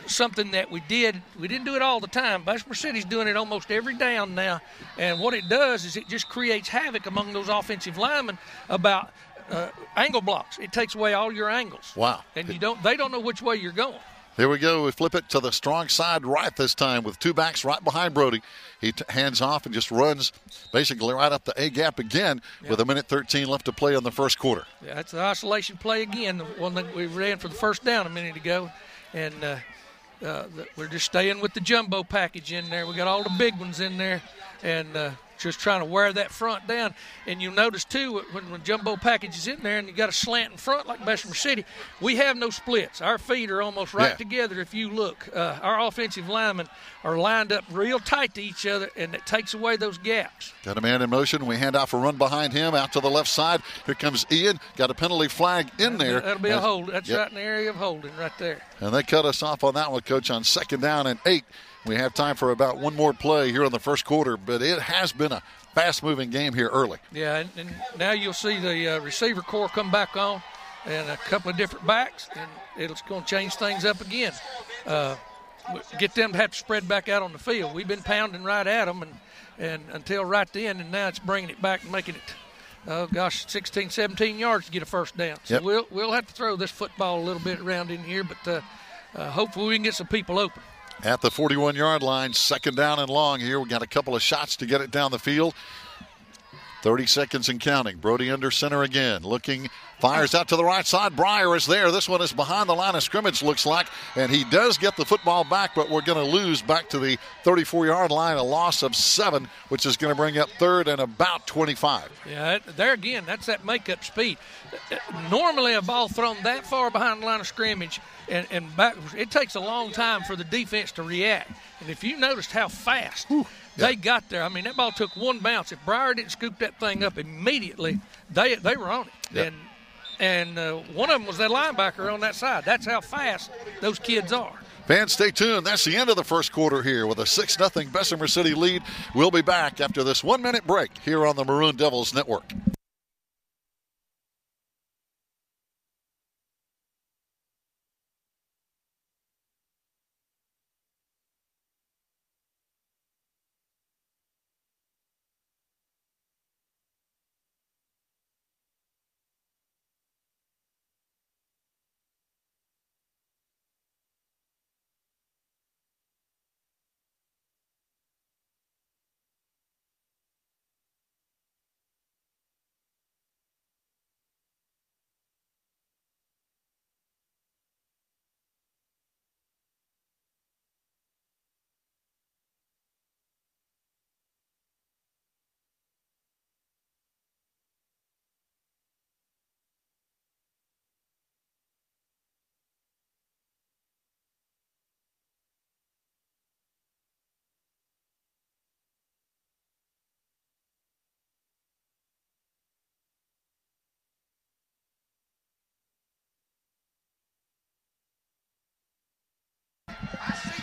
something that we did. We didn't do it all the time. Bessemer City's doing it almost every down now, and what it does is it just creates havoc among those offensive linemen about angle blocks. It takes away all your angles. Wow. And they don't know which way you're going. Here we go. We flip it to the strong side right this time with 2 backs right behind Brody. He hands off and just runs basically right up the A gap again with 1:13 left to play in the first quarter. Yeah, that's an isolation play again, the one that we ran for the first down a minute ago. And we're just staying with the jumbo package in there. We got all the big ones in there. And just trying to wear that front down. And you'll notice, too, when jumbo package is in there and you got a slant in front like Bessemer City, we have no splits. Our feet are almost right together if you look. Our offensive linemen are lined up real tight to each other, and it takes away those gaps. Got a man in motion. We hand off a run behind him out to the left side. Here comes Ian. Got a penalty flag in there. That'll be a hold. That's right in the area of holding right there. And they cut us off on that one, Coach, on 2nd down and 8. We have time for about one more play here in the first quarter, but it has been a fast-moving game here early. Yeah, and now you'll see the receiver core come back on and a couple of different backs, and it's going to change things up again. Get them to have to spread back out on the field. We've been pounding right at them and until right then, and now it's bringing it back and making it, 16, 17 yards to get a first down. So we'll have to throw this football a little bit around in here, but hopefully we can get some people open. At the 41-yard line, 2nd down and long here. We got a couple of shots to get it down the field. 30 seconds and counting. Brody under center again. Looking, fires out to the right side. Breyer is there. This one is behind the line of scrimmage, looks like. And he does get the football back, but we're going to lose back to the 34-yard line, a loss of 7, which is going to bring up 3rd and about 25. Yeah, there again, that's that makeup speed. Normally a ball thrown that far behind the line of scrimmage and backwards, it takes a long time for the defense to react. And if you noticed how fast they got there, I mean, that ball took one bounce. If Breyer didn't scoop that thing up immediately, they were on it. Yep. And one of them was that linebacker on that side. That's how fast those kids are. Fans, stay tuned. That's the end of the first quarter here with a 6-0 Bessemer City lead. We'll be back after this 1-minute break here on the Maroon Devils Network.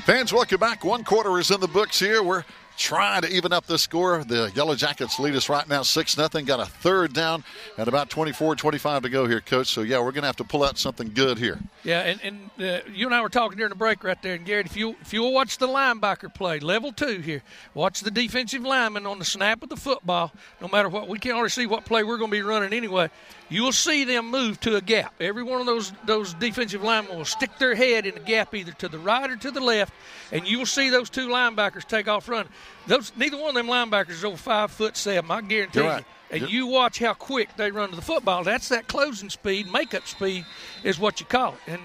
Fans, welcome back. 1 quarter is in the books here. We're trying to even up this score. The Yellow Jackets lead us right now 6-0. Got a 3rd down and about 24-25 to go here, Coach. So, yeah, we're going to have to pull out something good here. Yeah, and you and I were talking during the break right there. And, Garrett, if you'll watch the linebacker play, level 2 here, watch the defensive lineman on the snap of the football, no matter what. We can already see what play we're going to be running anyway. You'll see them move to a gap. Every one of those defensive linemen will stick their head in a gap either to the right or to the left, and you will see those 2 linebackers take off running. Neither one of them linebackers is over 5'7", I guarantee you. And you watch how quick they run to the football. That's that closing speed, makeup speed is what you call it.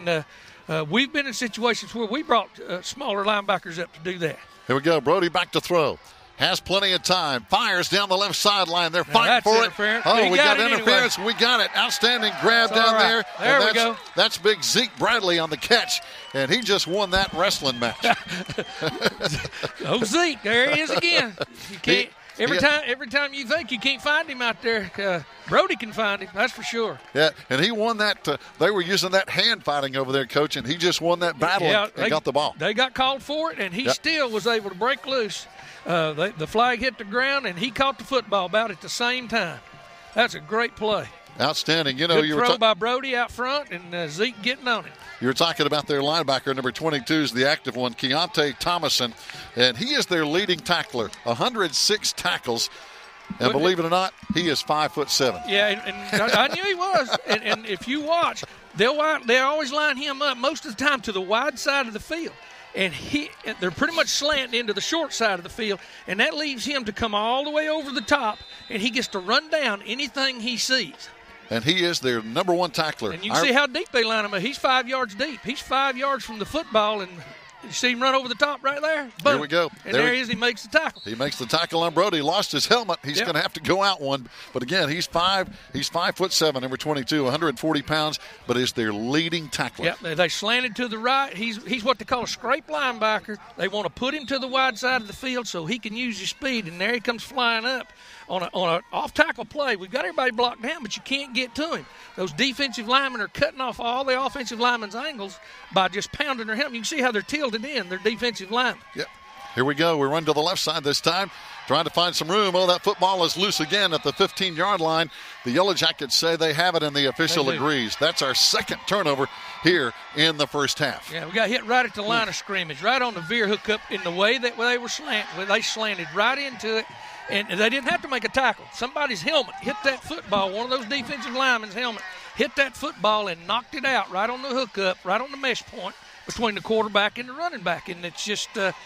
And we've been in situations where we brought smaller linebackers up to do that. Here we go. Brody back to throw. Has plenty of time. Fires down the left sideline. They're fighting for it. Oh, we got interference. Anyway. We got it. Outstanding grab down there. There we go. That's big Zeke Bradley on the catch, and he just won that wrestling match. Oh, Zeke. There he is again. You can't. Every time you think you can't find him out there, Brody can find him. That's for sure. Yeah, and he won that. They were using that hand fighting over there, Coach, and he just won that battle and got the ball. They got called for it, and he still was able to break loose. The flag hit the ground, and he caught the football about at the same time. That's a great play. Outstanding. You know, good throw by Brody out front, and Zeke getting on it. You were talking about their linebacker, number 22 is the active one, Keontae Thomason, and he is their leading tackler, 106 tackles. And believe it or not, he is 5'7". Yeah, and I knew he was. And if you watch, they always line him up most of the time to the wide side of the field. And they're pretty much slanting into the short side of the field, and that leaves him to come all the way over the top, and he gets to run down anything he sees. And he is their number 1 tackler. And you can see how deep they line him up. He's 5 yards deep. He's 5 yards from the football, and You see him run over the top right there? Boom. Here we go. And there he is. He makes the tackle. He makes the tackle on Brody. Lost his helmet. He's going to have to go out one. But again, he's 5'7", number 22, 140 pounds, but is their leading tackler. Yep, they slanted to the right. He's what they call a scrape linebacker. They want to put him to the wide side of the field so he can use his speed, and there he comes flying up on an off-tackle play. We've got everybody blocked down, but you can't get to him. Those defensive linemen are cutting off all the offensive linemen's angles by just pounding their helmet. You can see how they're tilted in, their defensive linemen. Yep. Here we go. We run to the left side this time, trying to find some room. Oh, that football is loose again at the 15-yard line. The Yellow Jackets say they have it, and the official agrees. That's our second turnover here in the first half. Yeah, we got hit right at the line of scrimmage, right on the veer hookup in the way that they were slanted. They slanted right into it, and they didn't have to make a tackle. Somebody's helmet hit that football. One of those defensive linemen's helmet hit that football and knocked it out right on the hookup, right on the mesh point between the quarterback and the running back. And it's just that's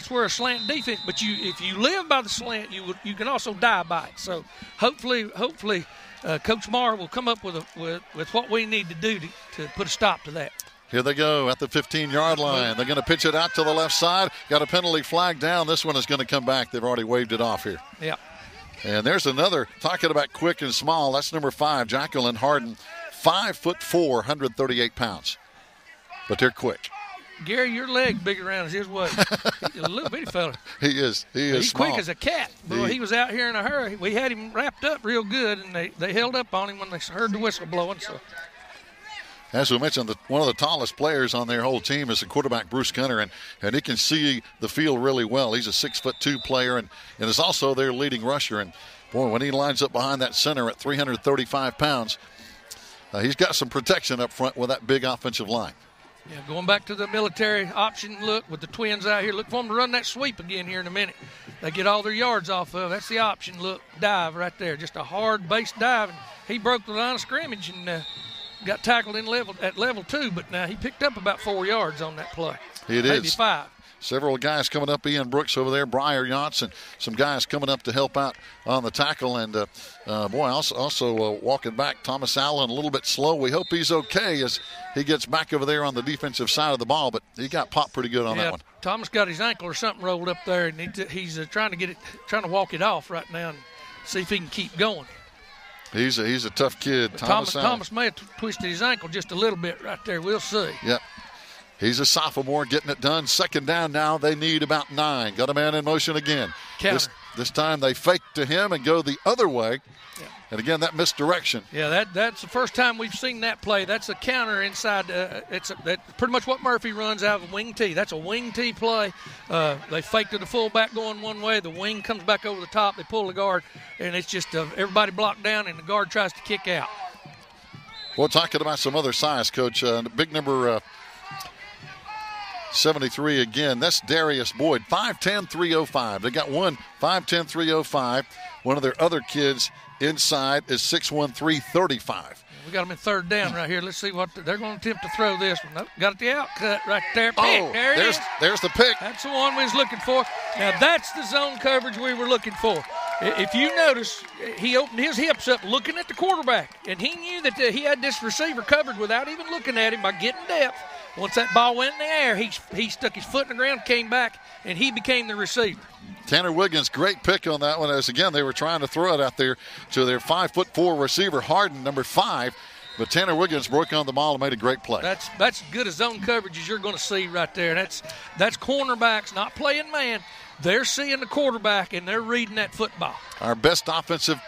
where a slant defense. But if you live by the slant, you can also die by it. So hopefully, Coach Marr will come up with what we need to do to put a stop to that. Here they go at the 15-yard line. They're going to pitch it out to the left side. Got a penalty flag down. This one is going to come back. They've already waved it off here. Yeah. And there's another, talking about quick and small. That's number 5, Jacqueline Harden, 5'4", 138 pounds. But they're quick. Gary, your leg big around as his waist. He's a little bitty fella. He is. He's small. Quick as a cat. Boy, he was out here in a hurry. We had him wrapped up real good, and they held up on him when they heard the whistle blowing. So, as we mentioned, one of the tallest players on their whole team is the quarterback, Bruce Gunner, and he can see the field really well. He's a 6'2" player and is also their leading rusher. And, boy, when he lines up behind that center at 335 pounds, he's got some protection up front with that big offensive line. Yeah, going back to the military option look with the twins out here. Look for them to run that sweep again here in a minute. They get all their yards off of. That's the option look dive right there. Just a hard base dive. And he broke the line of scrimmage and got tackled at level 2, but now he picked up about 4 yards on that play. Maybe 5. Several guys coming up. Ian Brooks over there, Briar Yachts, and some guys coming up to help out on the tackle. And, also walking back, Thomas Allen, a little bit slow. We hope he's okay as he gets back over there on the defensive side of the ball, but he got popped pretty good on that one. Thomas got his ankle or something rolled up there, and he's trying to walk it off right now and see if he can keep going. He's a tough kid, Thomas may have twisted his ankle just a little bit right there. We'll see. Yep. He's a sophomore getting it done. Second down now. They need about 9. Got a man in motion again. This time they fake to him and go the other way. Yeah. And again, that misdirection. Yeah, that's the first time we've seen that play. That's a counter inside. That's pretty much what Murphy runs out of a wing tee. That's a wing tee play. They fake to the fullback going one way. The wing comes back over the top. They pull the guard, and it's just everybody blocked down, and the guard tries to kick out. Well, talking about some other size, Coach, big number 73 again. That's Darius Boyd, 5'10", 305. They got one 5'10", 305. One of their other kids inside is 6'1", 335. We got them in third down right here. Let's see what they're going to attempt to throw this one. Nope, got the outcut right there. Pick. There it is. There's the pick. That's the one we was looking for. Now, that's the zone coverage we were looking for. If you notice, he opened his hips up looking at the quarterback, and he knew that he had this receiver covered without even looking at him by getting depth. Once that ball went in the air, he stuck his foot in the ground, came back, and he became the receiver. Tanner Wiggins, great pick on that one. As again, they were trying to throw it out there to their 5'4" receiver, Harden, number 5. But Tanner Wiggins broke on the ball and made a great play. That's as good a zone coverage as you're going to see right there. That's cornerbacks not playing man. They're seeing the quarterback, and they're reading that football. Our best offensive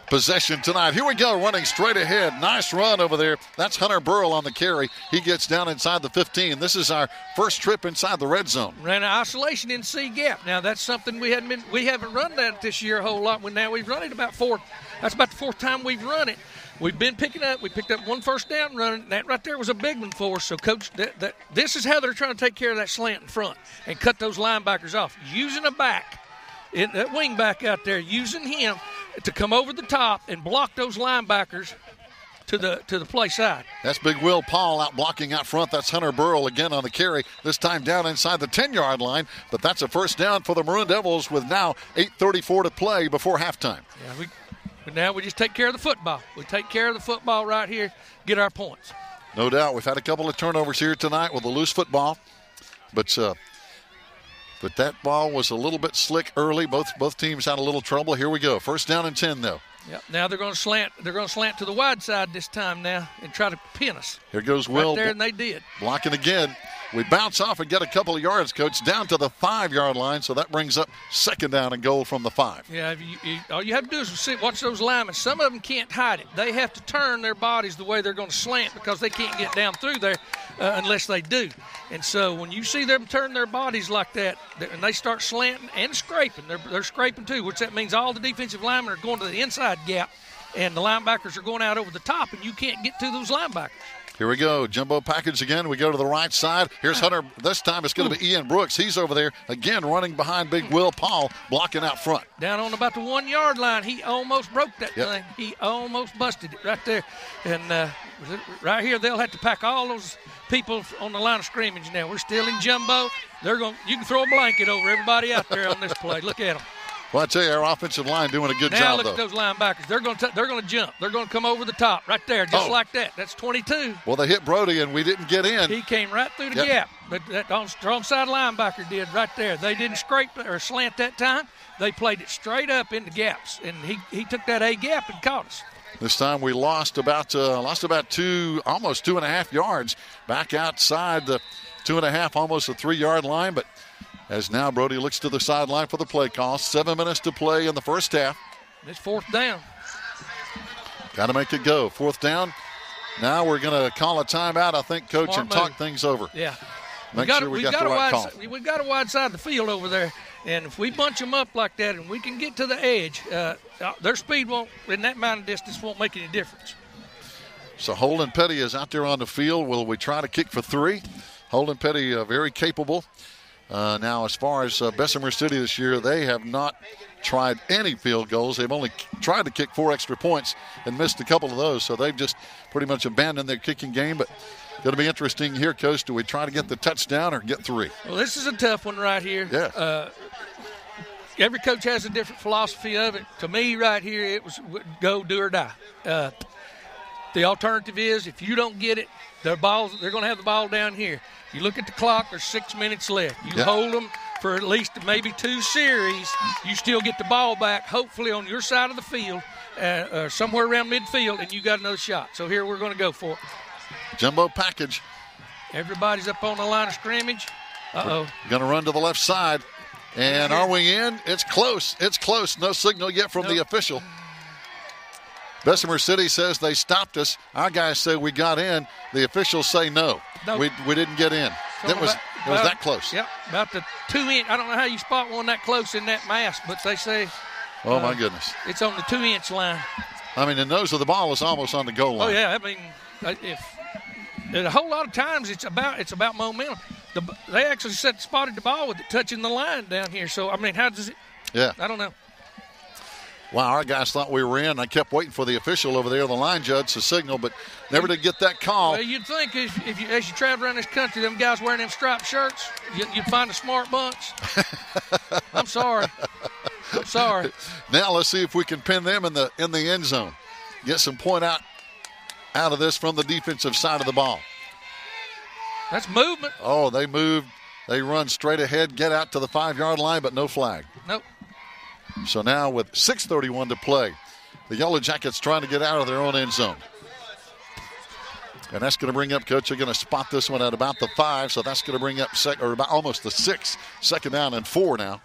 possession tonight. Here we go, running straight ahead. Nice run over there. That's Hunter Burrell on the carry. He gets down inside the 15. This is our first trip inside the red zone. Ran an isolation in C gap. Now that's something we haven't run that this year a whole lot. Now we've run it about 4. That's about the 4th time we've run it. We've been picking up. We picked up one first down running. That right there was a big one for us. So, Coach, this is how they're trying to take care of that slant in front and cut those linebackers off. Using a back, that wing back out there, using him to come over the top and block those linebackers to the play side. That's Big Will Paul out blocking out front. That's Hunter Burrell again on the carry, this time down inside the 10-yard line. But that's a first down for the Maroon Devils with now 8:34 to play before halftime. Yeah, now we just take care of the football. We take care of the football right here, get our points. No doubt. We've had a couple of turnovers here tonight with a loose football. But that ball was a little bit slick early. Both teams had a little trouble. Here we go. First down and 10, though. Yep. Now they're going to slant. They're going to slant to the wide side this time now and try to pin us. Here goes Will. Right there, and they did. Blocking again. We bounce off and get a couple of yards, Coach, down to the 5-yard line. So that brings up second down and goal from the 5. Yeah, all you have to do is watch those linemen. Some of them can't hide it. They have to turn their bodies the way they're going to slant because they can't get down through there unless they do. And so when you see them turn their bodies like that, and they start slanting and scraping, they're scraping too, which that means all the defensive linemen are going to the inside gap, and the linebackers are going out over the top, and you can't get to those linebackers. Here we go. Jumbo package again. We go to the right side. Here's Hunter. This time it's going to be Ian Brooks. He's over there again running behind big Will Paul, blocking out front. Down on about the 1-yard line. He almost broke that thing. He almost busted it right there. And right here they'll have to pack all those people on the line of scrimmage now. We're still in jumbo. You can throw a blanket over everybody out there on this play. Look at them. Well, I tell you, our offensive line doing a good job, Now look though. at those linebackers. They're going to jump. They're going to come over the top right there, just like that. That's 22. Well, they hit Brody, and we didn't get in. He came right through the gap. But that strong side linebacker did right there. They didn't scrape or slant that time. They played it straight up into gaps, and he took that A gap and caught us. This time we lost about almost 2.5 yards back outside the 2.5, almost the 3-yard line, but as now Brody looks to the sideline for the play call. 7 minutes to play in the first half. It's fourth down. Got to make it go. Fourth down. Now we're going to call a timeout, I think, Coach, Smart and move. talk things over. Yeah. Make sure we got the right call. We've got a wide side of the field over there, and if we bunch them up like that and we can get to the edge, their speed won't, in that amount of distance, won't make any difference. So Holden Petty is out there on the field. Will we try to kick for 3? Holden Petty, very capable. Now, as far as Bessemer City this year, they have not tried any field goals. They've only tried to kick 4 extra points and missed a couple of those. So they've just pretty much abandoned their kicking game. But going to be interesting here, Coach. Do we try to get the touchdown or get 3? Well, this is a tough one right here. Yeah. Every coach has a different philosophy of it. To me, right here, it was go, do, or die. The alternative is if you don't get it, they're going to have the ball down here. You look at the clock, there's 6 minutes left. You hold them for at least maybe 2 series. You still get the ball back, hopefully on your side of the field, somewhere around midfield, and you got another shot. So here we're going to go for it. Jumbo package. Everybody's up on the line of scrimmage. Uh-oh. Going to run to the left side. And are we in? It's close. It's close. No signal yet from the official. Bessemer City says they stopped us. Our guys say we got in. The officials say no. We didn't get in. So it was that close. Yep, about the 2-inch. I don't know how you spot one that close in that mass, but they say. Oh, my goodness. It's on the 2-inch line. I mean, the nose of the ball is almost on the goal line. Oh, yeah. I mean, a whole lot of times it's about momentum. They actually spotted the ball with it touching the line down here. So, I mean, how does it? Yeah. I don't know. Wow, our guys thought we were in. I kept waiting for the official over there, the line judge, to signal, but never did get that call. Well, you'd think as you travel around this country, them guys wearing them striped shirts, you'd find a smart bunch. I'm sorry. Now let's see if we can pin them in the end zone. Get some point out of this from the defensive side of the ball. That's movement. Oh, they moved. They run straight ahead, get out to the 5-yard line, but no flag. Nope. So now with 6:31 to play, the Yellow Jackets trying to get out of their own end zone. And that's going to bring up, Coach, they're going to spot this one at about the 5, so that's going to bring up about almost the 6. Second down and 4 now.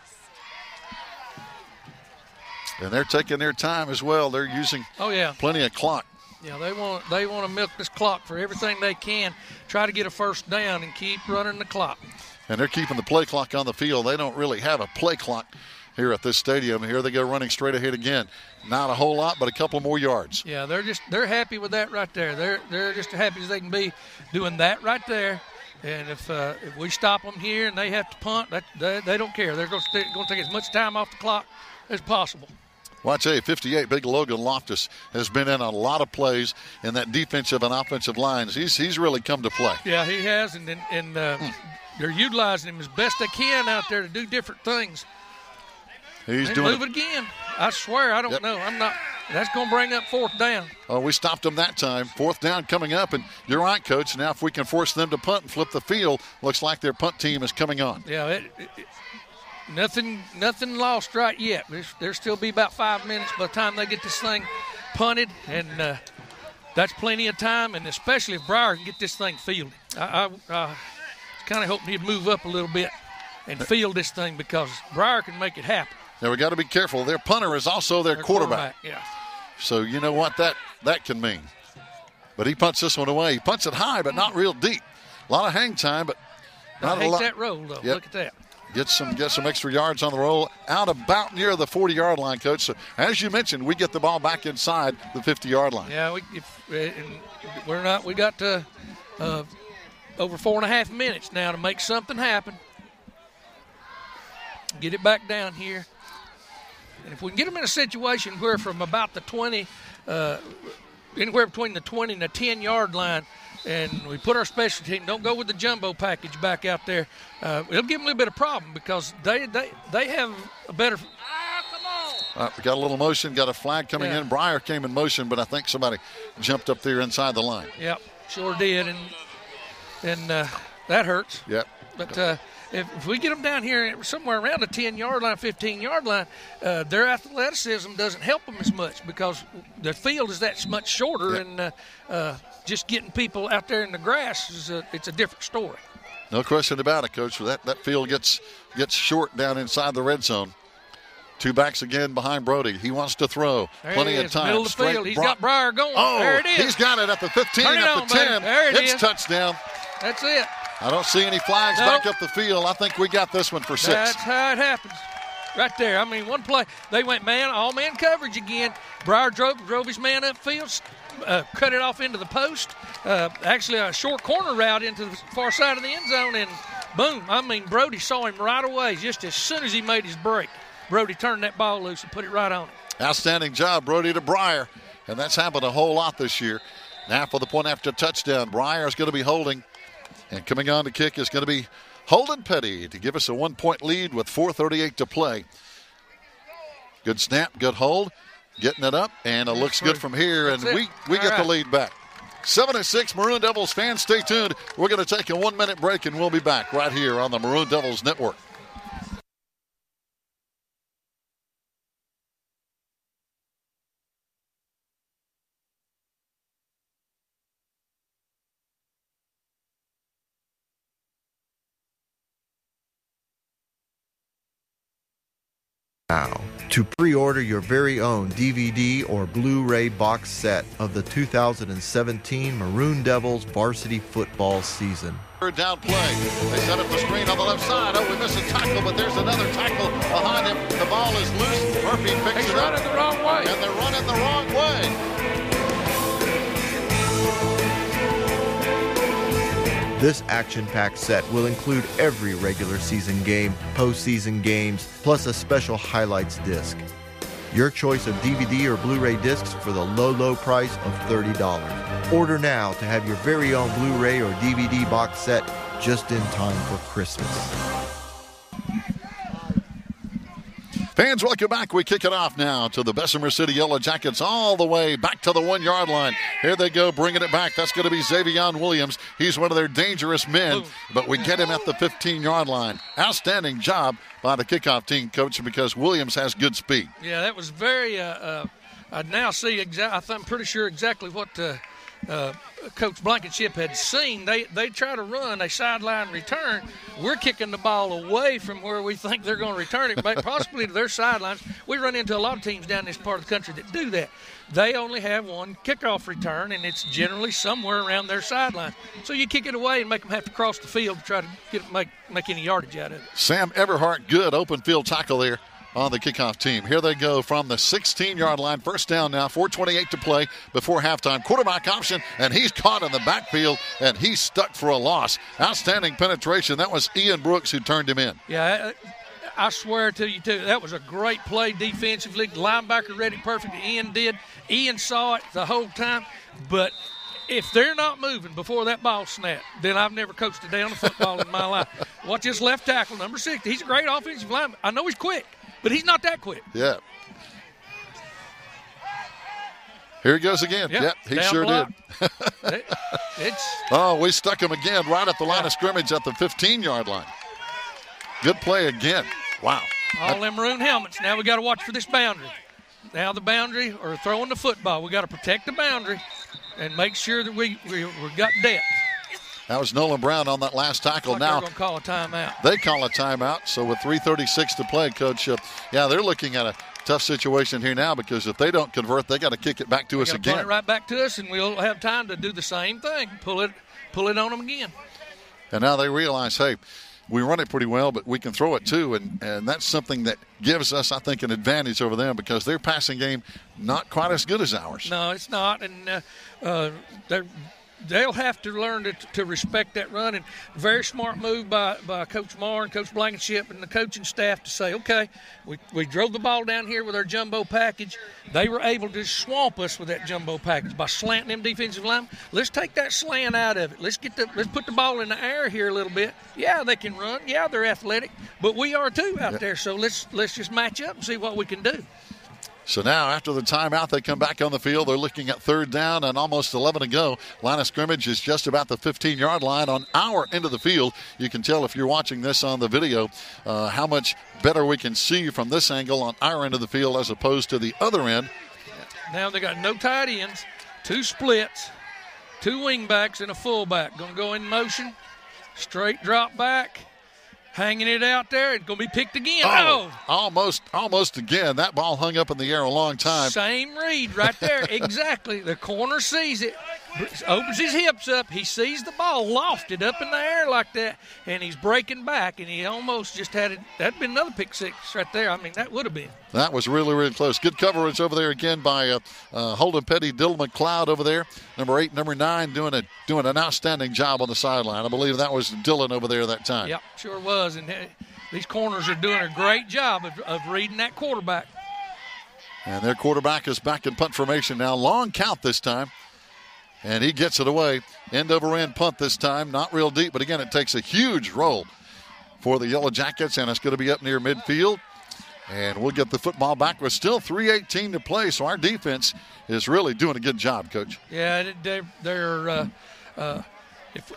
And they're taking their time as well. They're using plenty of clock. Yeah, they want to milk this clock for everything they can, try to get a first down and keep running the clock. And they're keeping the play clock on the field. They don't really have a play clock here at this stadium. Here they go running straight ahead again. Not a whole lot, but a couple more yards. Yeah, they're happy with that right there. They're just as happy as they can be doing that right there. And if we stop them here and they have to punt, they don't care. They're going to take as much time off the clock as possible. Well, I tell you, 58, Big Logan Loftus has been in a lot of plays in that defensive and offensive lines. He's really come to play. Yeah, he has, and they're utilizing him as best they can out there to do different things. He's doing move it again. I swear, I don't know. I'm not. That's going to bring up fourth down. Oh, we stopped them that time. Fourth down coming up, and you're right, Coach. Now if we can force them to punt and flip the field, looks like their punt team is coming on. Yeah, nothing lost right yet. There'll still be about 5 minutes by the time they get this thing punted, and that's plenty of time, and especially if Breyer can get this thing fielded. I kind of hoping he'd move up a little bit and field this thing because Breyer can make it happen. Now we got to be careful. Their punter is also their quarterback. Yeah. So you know what that can mean. But he punts this one away. He punts it high, but not real deep. A lot of hang time, but not a lot. That roll, though. Yep. Look at that. Get some extra yards on the roll, out about near the 40-yard line, Coach. So as you mentioned, we get the ball back inside the 50-yard line. Yeah, we got over 4.5 minutes now to make something happen. Get it back down here. And if we can get them in a situation where from about the 20, anywhere between the 20 and the 10-yard line, and we put our special team, don't go with the jumbo package back out there, it'll give them a little bit of problem because they have a better. We got a little motion, got a flag coming in. Breyer came in motion, but I think somebody jumped up there inside the line. Yep, sure did, and that hurts. Yep. But if we get them down here somewhere around the 10-yard line, 15-yard line, their athleticism doesn't help them as much because the field is that much shorter, and just getting people out there in the grass it's a different story. No question about it, Coach. That field gets short down inside the red zone. Two backs again behind Brody. He wants to throw. Plenty of time. Middle of the field. He's got Breyer going. Oh, there it is. He's got it at the 15, Turn it at on, the 10. buddy. There it's touchdown. That's it. I don't see any flags back up the field. I think we got this one for 6. That's how it happens. Right there. I mean, one play, they went all-man coverage again. Breyer drove his man upfield, cut it off into the post. Actually, a short corner route into the far side of the end zone, and boom. I mean, Brody saw him right away just as soon as he made his break. Brody turned that ball loose and put it right on it. Outstanding job, Brody to Breyer, and that's happened a whole lot this year. Now for the point after touchdown, Breyer is going to be holding, and coming on to kick is going to be Holden Petty to give us a 1-point lead with 4:38 to play. Good snap, good hold, getting it up, and it looks good from here, and we get the lead back. 7-6, Maroon Devils fans, stay tuned. We're going to take a 1-minute break, and we'll be back right here on the Maroon Devils Network. Now, to pre-order your very own DVD or Blu-ray box set of the 2017 Maroon Devils varsity football season. Third down play. They set up the screen on the left side. Oh, we missed a tackle, but there's another tackle behind him. The ball is loose. Murphy picks it up. He's running the wrong way. And they're running the wrong way. This action-packed set will include every regular season game, postseason games, plus a special highlights disc. Your choice of DVD or Blu-ray discs for the low price of $30. Order now to have your very own Blu-ray or DVD box set just in time for Christmas. Fans, welcome back. We kick it off now to the Bessemer City Yellow Jackets all the way back to the 1-yard line. Here they go, bringing it back. That's going to be Xavier Williams. He's one of their dangerous men, but we get him at the 15-yard line. Outstanding job by the kickoff team, Coach, because Williams has good speed. Yeah, that was very I now see, I'm pretty sure exactly what Coach Blankenship had seen. They try to run a sideline return. We're kicking the ball away from where we think they're going to return it, possibly to their sidelines. We run into a lot of teams down this part of the country that do that. They only have one kickoff return, and it's generally somewhere around their sideline. So you kick it away and make them have to cross the field to try to make any yardage out of it. Sam Everhart, good open field tackle there on the kickoff team. Here they go from the 16-yard line. First down now, 4:28 to play before halftime. Quarterback option, and he's caught in the backfield, and he's stuck for a loss. Outstanding penetration. That was Ian Brooks who turned him in. Yeah, I swear to you, too, that was a great play defensively. The linebacker read it perfectly. Ian did. Ian saw it the whole time, but if they're not moving before that ball snapped, then I've never coached a day on the football in my life. Watch this left tackle, number 60. He's a great offensive lineman. I know he's quick, but he's not that quick. Yeah. Here he goes again. Yep, he sure did. We stuck him again right at the line of scrimmage at the 15-yard line. Good play again. Wow. All them Maroon helmets. Now we got to watch for this boundary. Now the boundary or throwing the football. We got to protect the boundary and make sure that we got depth. That was Nolan Brown on that last tackle. Now they're going to call a timeout. They call a timeout. So with 3:36 to play, Coach, they're looking at a tough situation here now because if they don't convert, they got to kick it back to us again. Pull it right back to us, and we'll have time to do the same thing. Pull it on them again. And now they realize, hey, we run it pretty well, but we can throw it too, and that's something that gives us, I think, an advantage over them because their passing game not quite as good as ours. No, it's not, and they'll have to learn to respect that run. And very smart move by Coach Marr and Coach Blankenship and the coaching staff to say, okay, we drove the ball down here with our jumbo package. They were able to swamp us with that jumbo package by slanting them defensive linemen. Let's take that slant out of it. Let's put the ball in the air here a little bit. Yeah, they can run. Yeah, they're athletic, but we are too out there. So let's just match up and see what we can do. So now, after the timeout, they come back on the field. They're looking at 3rd down and almost 11 to go. Line of scrimmage is just about the 15-yard line on our end of the field. You can tell if you're watching this on the video how much better we can see from this angle on our end of the field as opposed to the other end. Now they got no tight ends, 2 splits, 2 wing backs, and a fullback. Going to go in motion, straight drop back. Hanging it out there. It's going to be picked again. Almost again. That ball hung up in the air a long time. Same read right there. Exactly. The corner sees it, opens his hips up. He sees the ball lofted up in the air like that, and he's breaking back, and he almost just had it. That'd been another pick six right there. I mean, that would have been. That was really, really close. Good coverage over there again by Holden Petty, Dylan McLeod over there. Number 8, number 9 doing an outstanding job on the sideline. I believe that was Dylan over there that time. Yep, sure was. And these corners are doing a great job of reading that quarterback. And their quarterback is back in punt formation now. Long count this time. And he gets it away. End over end punt this time. Not real deep, but again, it takes a huge roll for the Yellow Jackets, and it's going to be up near midfield. And we'll get the football back with still 3:18 to play, so our defense is really doing a good job, Coach. Yeah, they're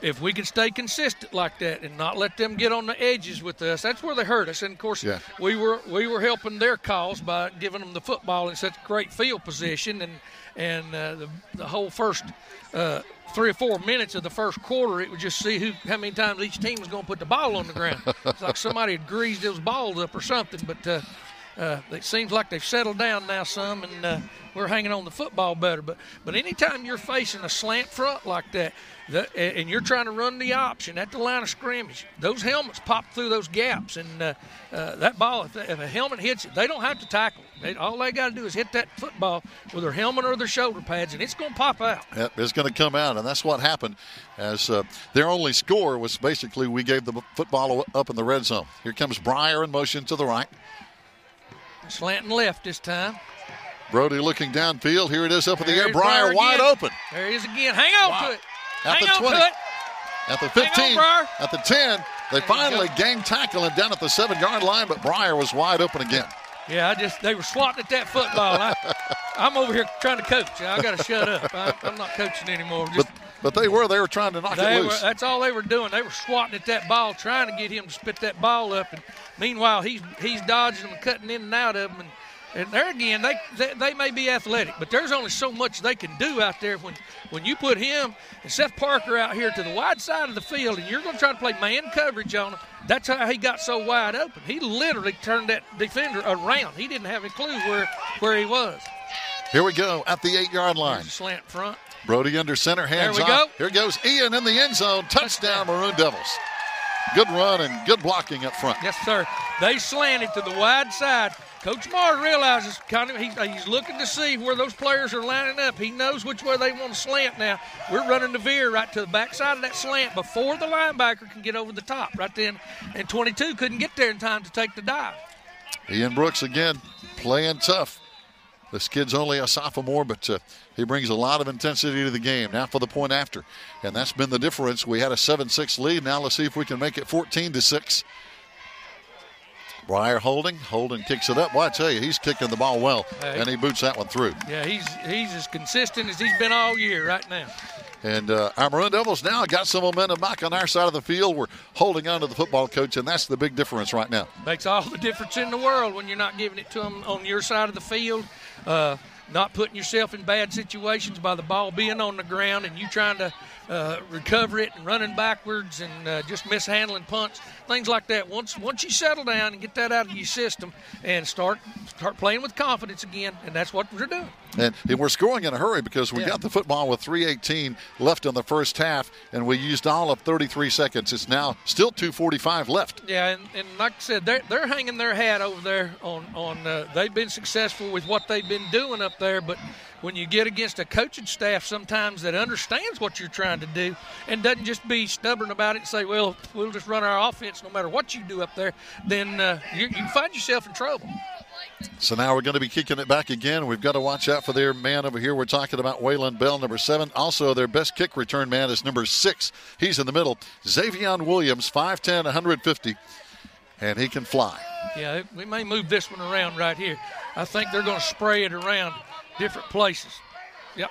if we can stay consistent like that and not let them get on the edges with us, that's where they hurt us. And, of course, we were helping their cause by giving them the football in such great field position. And the whole first 3 or 4 minutes of the first quarter, it would just see how many times each team was going to put the ball on the ground. It's like somebody had greased those balls up or something. But it seems like they've settled down now some, and we're hanging on the football better. But anytime you're facing a slant front like that, and you're trying to run the option at the line of scrimmage, those helmets pop through those gaps. And that ball, if a helmet hits it, they don't have to tackle. All they got to do is hit that football with their helmet or their shoulder pads, and it's going to pop out. Yep, it's going to come out, and that's what happened. As their only score was basically we gave the football up in the red zone. Here comes Breyer in motion to the right. Slanting left this time. Brody looking downfield. Here it is up in the air. Breyer wide open. There he is again. Hang on to it. At the 20. At the 15. At the 10. They finally gained tackle and down at the 7-yard line, but Breyer was wide open again. Yeah, they were swatting at that football. I'm over here trying to coach. I got to shut up. I'm not coaching anymore. But they were trying to knock it loose. That's all they were doing. They were swatting at that ball, trying to get him to spit that ball up. And meanwhile, he's dodging them and cutting in and out of them. And there again, they may be athletic, but there's only so much they can do out there when you put him and Seth Parker out here to the wide side of the field, and you're going to try to play man coverage on him. That's how he got so wide open. He literally turned that defender around. He didn't have a clue where he was. Here we go at the 8-yard line. There's a slant front. Brody under center, hands off. There we go. Here goes Ian in the end zone. Touchdown, Maroon Devils. Good run and good blocking up front. Yes, sir. They slanted to the wide side. Coach Marr realizes he's looking to see where those players are lining up. He knows which way they want to slant now. We're running the veer right to the backside of that slant before the linebacker can get over the top right then. And 22 couldn't get there in time to take the dive. Ian Brooks again playing tough. This kid's only a sophomore, but he brings a lot of intensity to the game. Now for the point after. And that's been the difference. We had a 7-6 lead. Now let's see if we can make it 14-6. Breyer holding. Holden kicks it up. Well, I tell you, he's kicking the ball well, and he boots that one through. Yeah, he's as consistent as he's been all year right now. And our Maroon Devils now got some momentum back on our side of the field. We're holding on to the football, Coach, and that's the big difference right now. Makes all the difference in the world when you're not giving it to them on your side of the field, not putting yourself in bad situations by the ball being on the ground and you trying to recover it and running backwards and just mishandling punts, things like that. Once you settle down and get that out of your system and start playing with confidence again, and that's what we're doing. And we're scoring in a hurry because we got the football with 3:18 left in the first half, and we used all of 33 seconds. It's now still 2:45 left. Yeah, and like I said, they're hanging their hat over there on they've been successful with what they've been doing up there, but when you get against a coaching staff sometimes that understands what you're trying to do and doesn't just be stubborn about it and say, well, we'll just run our offense no matter what you do up there, then you can find yourself in trouble. So now we're going to be kicking it back again. We've got to watch out for their man over here. We're talking about Waylon Bell, number 7. Also, their best kick return man is number 6. He's in the middle. Xavion Williams, 5'10", 150, and he can fly. Yeah, we may move this one around right here. I think they're going to spray it around different places. Yep.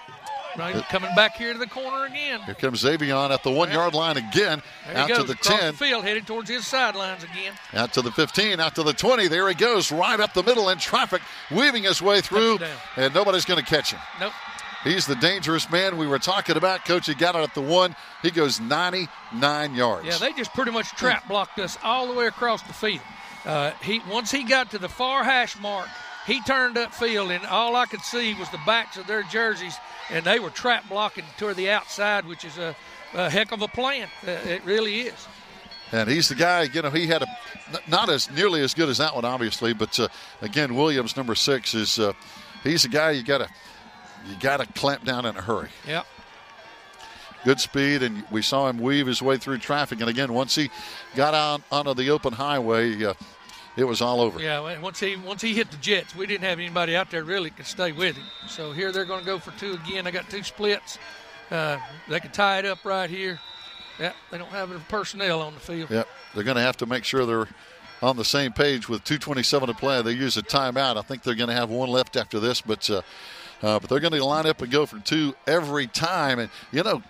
Right, coming back here to the corner again. Here comes Xavion at the 1-yard line again. Out to the 10. The field, headed towards his sidelines again. Out to the 15, out to the 20. There he goes, right up the middle in traffic, weaving his way through, and nobody's going to catch him. Nope. He's the dangerous man we were talking about. Coach, he got it at the 1. He goes 99 yards. Yeah, they just pretty much trap blocked us all the way across the field. Once he got to the far hash mark, he turned upfield, and all I could see was the backs of their jerseys, and they were trap blocking toward the outside, which is a heck of a plan. It really is. And he's the guy, he had not as nearly as good as that one, obviously, but again, Williams, number 6, is he's the guy you got to clamp down in a hurry. Yeah. Good speed, and we saw him weave his way through traffic. And again, once he got out onto the open highway, it was all over. Yeah, once he hit the jets, we didn't have anybody out there really could stay with him. So here they're going to go for 2 again. They got 2 splits. They can tie it up right here. Yeah, they don't have enough personnel on the field. Yeah, they're going to have to make sure they're on the same page with 2:27 to play. They use a timeout. I think they're going to have 1 left after this, but they're going to line up and go for 2 every time. And,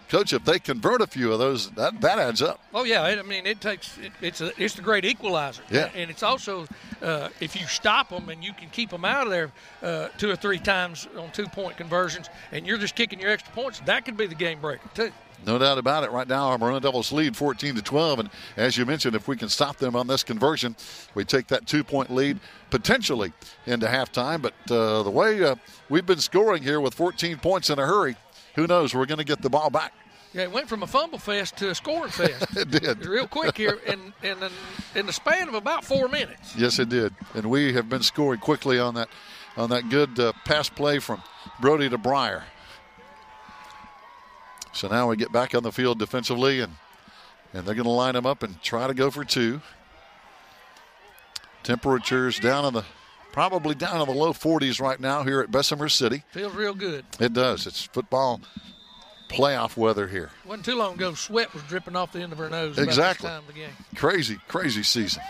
Coach, if they convert a few of those, that adds up. Oh, yeah. It's the great equalizer. Yeah. And it's also, if you stop them and you can keep them out of there 2 or 3 times on 2-point conversions and you're just kicking your extra points, that could be the game breaker, too. No doubt about it. Right now, our Maroon Devils lead 14-12. And as you mentioned, if we can stop them on this conversion, we take that 2-point lead potentially into halftime. But the way we've been scoring here with 14 points in a hurry, who knows? We're going to get the ball back. Yeah, it went from a fumble fest to a scoring fest. It did. Real quick here in the span of about 4 minutes. Yes, it did. And we have been scoring quickly on that good pass play from Brody to Breyer. So now we get back on the field defensively, and they're going to line them up and try to go for 2. Temperatures probably down in the low 40s right now here at Bessemer City. Feels real good. It does. It's football playoff weather here. Wasn't too long ago, sweat was dripping off the end of her nose. Exactly. About this time of the game. Crazy, crazy season.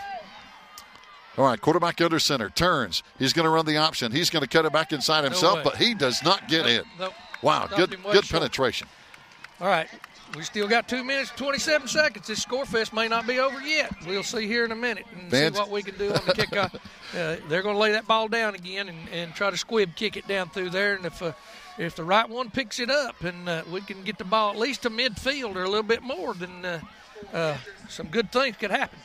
All right, quarterback under center, turns. He's going to run the option. He's going to cut it back inside himself, but he does not get in. Nope. Wow, good penetration. All right, we still got 2 minutes, 27 seconds. This score fest may not be over yet. We'll see here in a minute and see what we can do on the kickoff. They're going to lay that ball down again and try to squib kick it down through there. And if the right one picks it up and we can get the ball at least to midfield or a little bit more, then some good things could happen.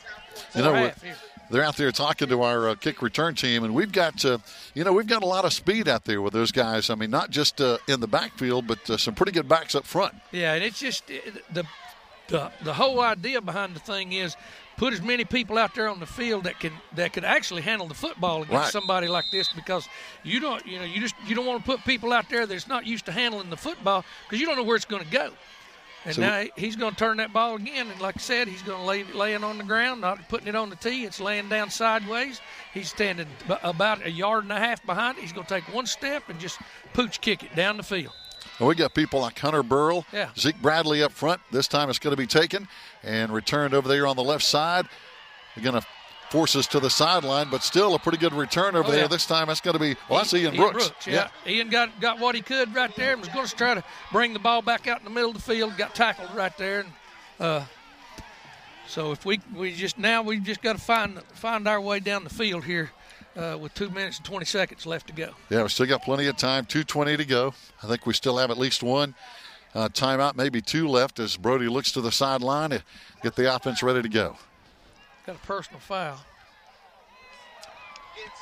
They're out there talking to our kick return team, and we've got a lot of speed out there with those guys. I mean, not just in the backfield, but some pretty good backs up front. Yeah, and it's just the whole idea behind the thing is put as many people out there on the field that could actually handle the football against somebody like this, because you don't want to put people out there that's not used to handling the football because you don't know where it's going to go. And now he's going to turn that ball again, and like I said, he's going to lay it on the ground, not putting it on the tee. It's laying down sideways. He's standing about 1.5 yards behind it. He's going to take 1 step and just pooch kick it down the field. Well, we got people like Hunter Burrell, Zeke Bradley up front. This time it's going to be taken and returned over there on the left side. They're going to forces to the sideline, but still a pretty good return over there. This time that's going to be, that's Ian Brooks. Yeah. Ian got what he could right there and was going to try to bring the ball back out in the middle of the field, got tackled right there. And, so if we just got to find our way down the field here with 2 minutes and 20 seconds left to go. Yeah, we still got plenty of time, 2:20 to go. I think we still have at least one timeout, maybe two left as Brody looks to the sideline to get the offense ready to go. Got a personal foul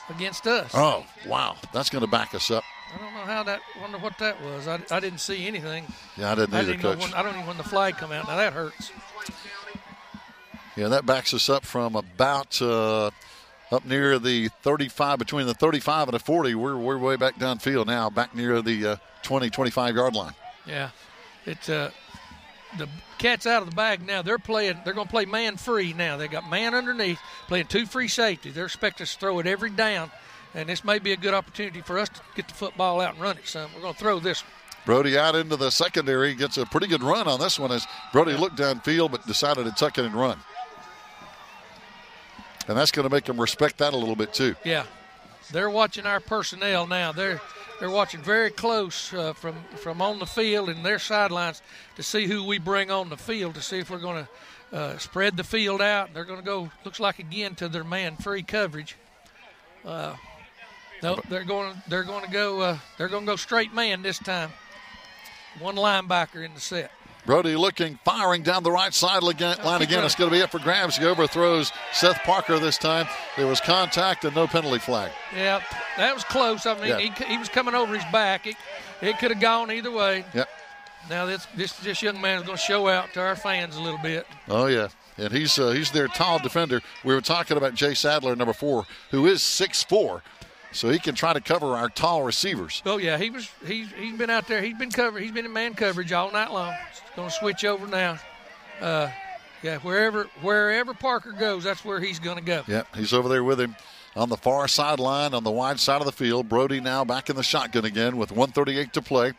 against us. Oh, wow. That's going to back us up. I don't know wonder what that was. I didn't see anything. Yeah, I didn't either, Coach. I don't even when the flag come out. Now that hurts. Yeah, that backs us up from about up near the 35, between the 35 and the 40. We're way back downfield now, back near the 20, 25-yard line. Yeah. It's the cat's out of the bag now. They're going to play man free now. They got man underneath, playing two free safeties. They're expecting us to throw it every down, and this may be a good opportunity for us to get the football out and run it some. We're going to throw this one. Brody out into the secondary, gets a pretty good run on this one as Brody looked downfield but decided to tuck it and run. And that's going to make them respect that a little bit too. Yeah. They're watching our personnel now. They're watching very close from on the field and their sidelines to see who we bring on the field to see if we're going to spread the field out. They're going to go, looks like again, to their man-free coverage. No, they're going to go straight man this time. One linebacker in the set. Brody looking, firing down the right side line again. It's going to be up for grabs. He overthrows Seth Parker this time. There was contact and no penalty flag. Yeah, that was close. I mean, he was coming over his back. It could have gone either way. Yep. Now this young man is going to show out to our fans a little bit. Oh, yeah. And he's their tall defender. We were talking about Jay Sadler, number 4, who is 6'4", so he can try to cover our tall receivers. Oh yeah, he's been out there. He's been in man coverage all night long. He's going to switch over now. Yeah, wherever Parker goes, that's where he's going to go. Yeah, he's over there with him on the far sideline on the wide side of the field. Brody now back in the shotgun again with 1:38 to play.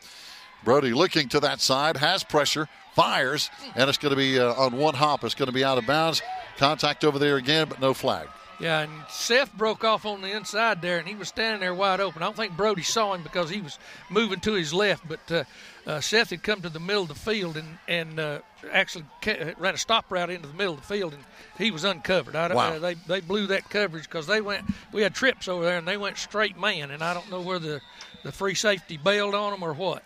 Brody looking to that side, has pressure, fires, and it's going to be on one hop. It's going to be out of bounds. Contact over there again, but no flag. Yeah, and Seth broke off on the inside there, and he was standing there wide open. I don't think Brody saw him because he was moving to his left, but Seth had come to the middle of the field and actually ran a stop route into the middle of the field, and he was uncovered. Wow. They blew that coverage because we had trips over there, and they went straight man, and I don't know where the free safety bailed on them or what.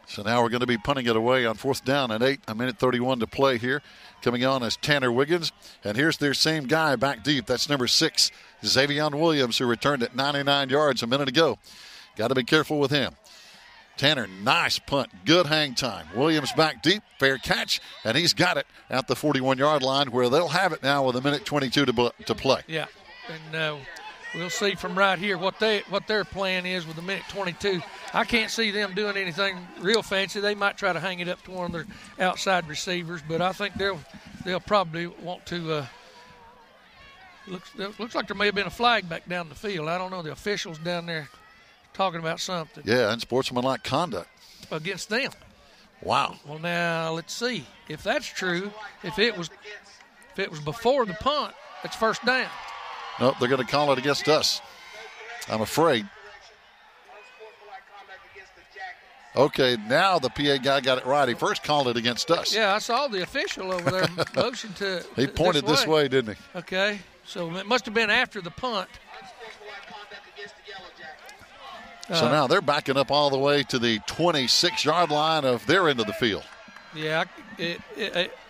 So now we're going to be punting it away on 4th down and 8, a minute 31 to play here. Coming on as Tanner Wiggins. And here's their same guy back deep. That's number 6, Xavion Williams, who returned at 99 yards a minute ago. Got to be careful with him. Tanner, nice punt. Good hang time. Williams back deep. Fair catch. And he's got it at the 41-yard line where they'll have it now with a minute 22 to play. Yeah. And we'll see from right here what their plan is with a minute 22. I can't see them doing anything real fancy. They might try to hang it up to one of their outside receivers, but I think they'll probably want to. Looks like there may have been a flag back down the field. I don't know. The officials down there talking about something. Yeah, and sportsmanlike conduct against them. Wow. Well, now let's see if that's true. If it was before the punt, it's first down. Nope, they're going to call it against us, I'm afraid. Okay, now the PA guy got it right. He first called it against us. Yeah, I saw the official over there motion to. He pointed this way, didn't he? Okay, so it must have been after the punt. So now they're backing up all the way to the 26-yard line of their end of the field. Yeah, it's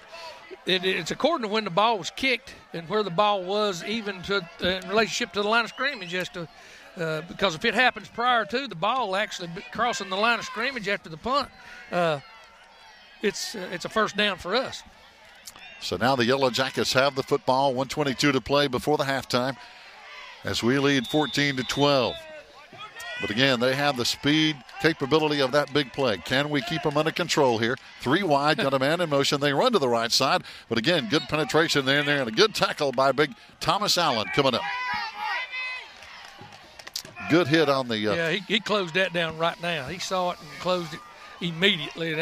according to when the ball was kicked and where the ball was, even to in relationship to the line of scrimmage, as to because if it happens prior to the ball actually crossing the line of scrimmage after the punt, it's a first down for us. So now the Yellow Jackets have the football, 1:22 to play before the halftime, as we lead 14-12. But again, they have the speed, capability of that big play. Can we keep them under control here? 3 wide, got a man in motion. They run to the right side. But again, good penetration there and a good tackle by big Thomas Allen coming up. Good hit on the... yeah, he closed that down right now. He saw it and closed it immediately.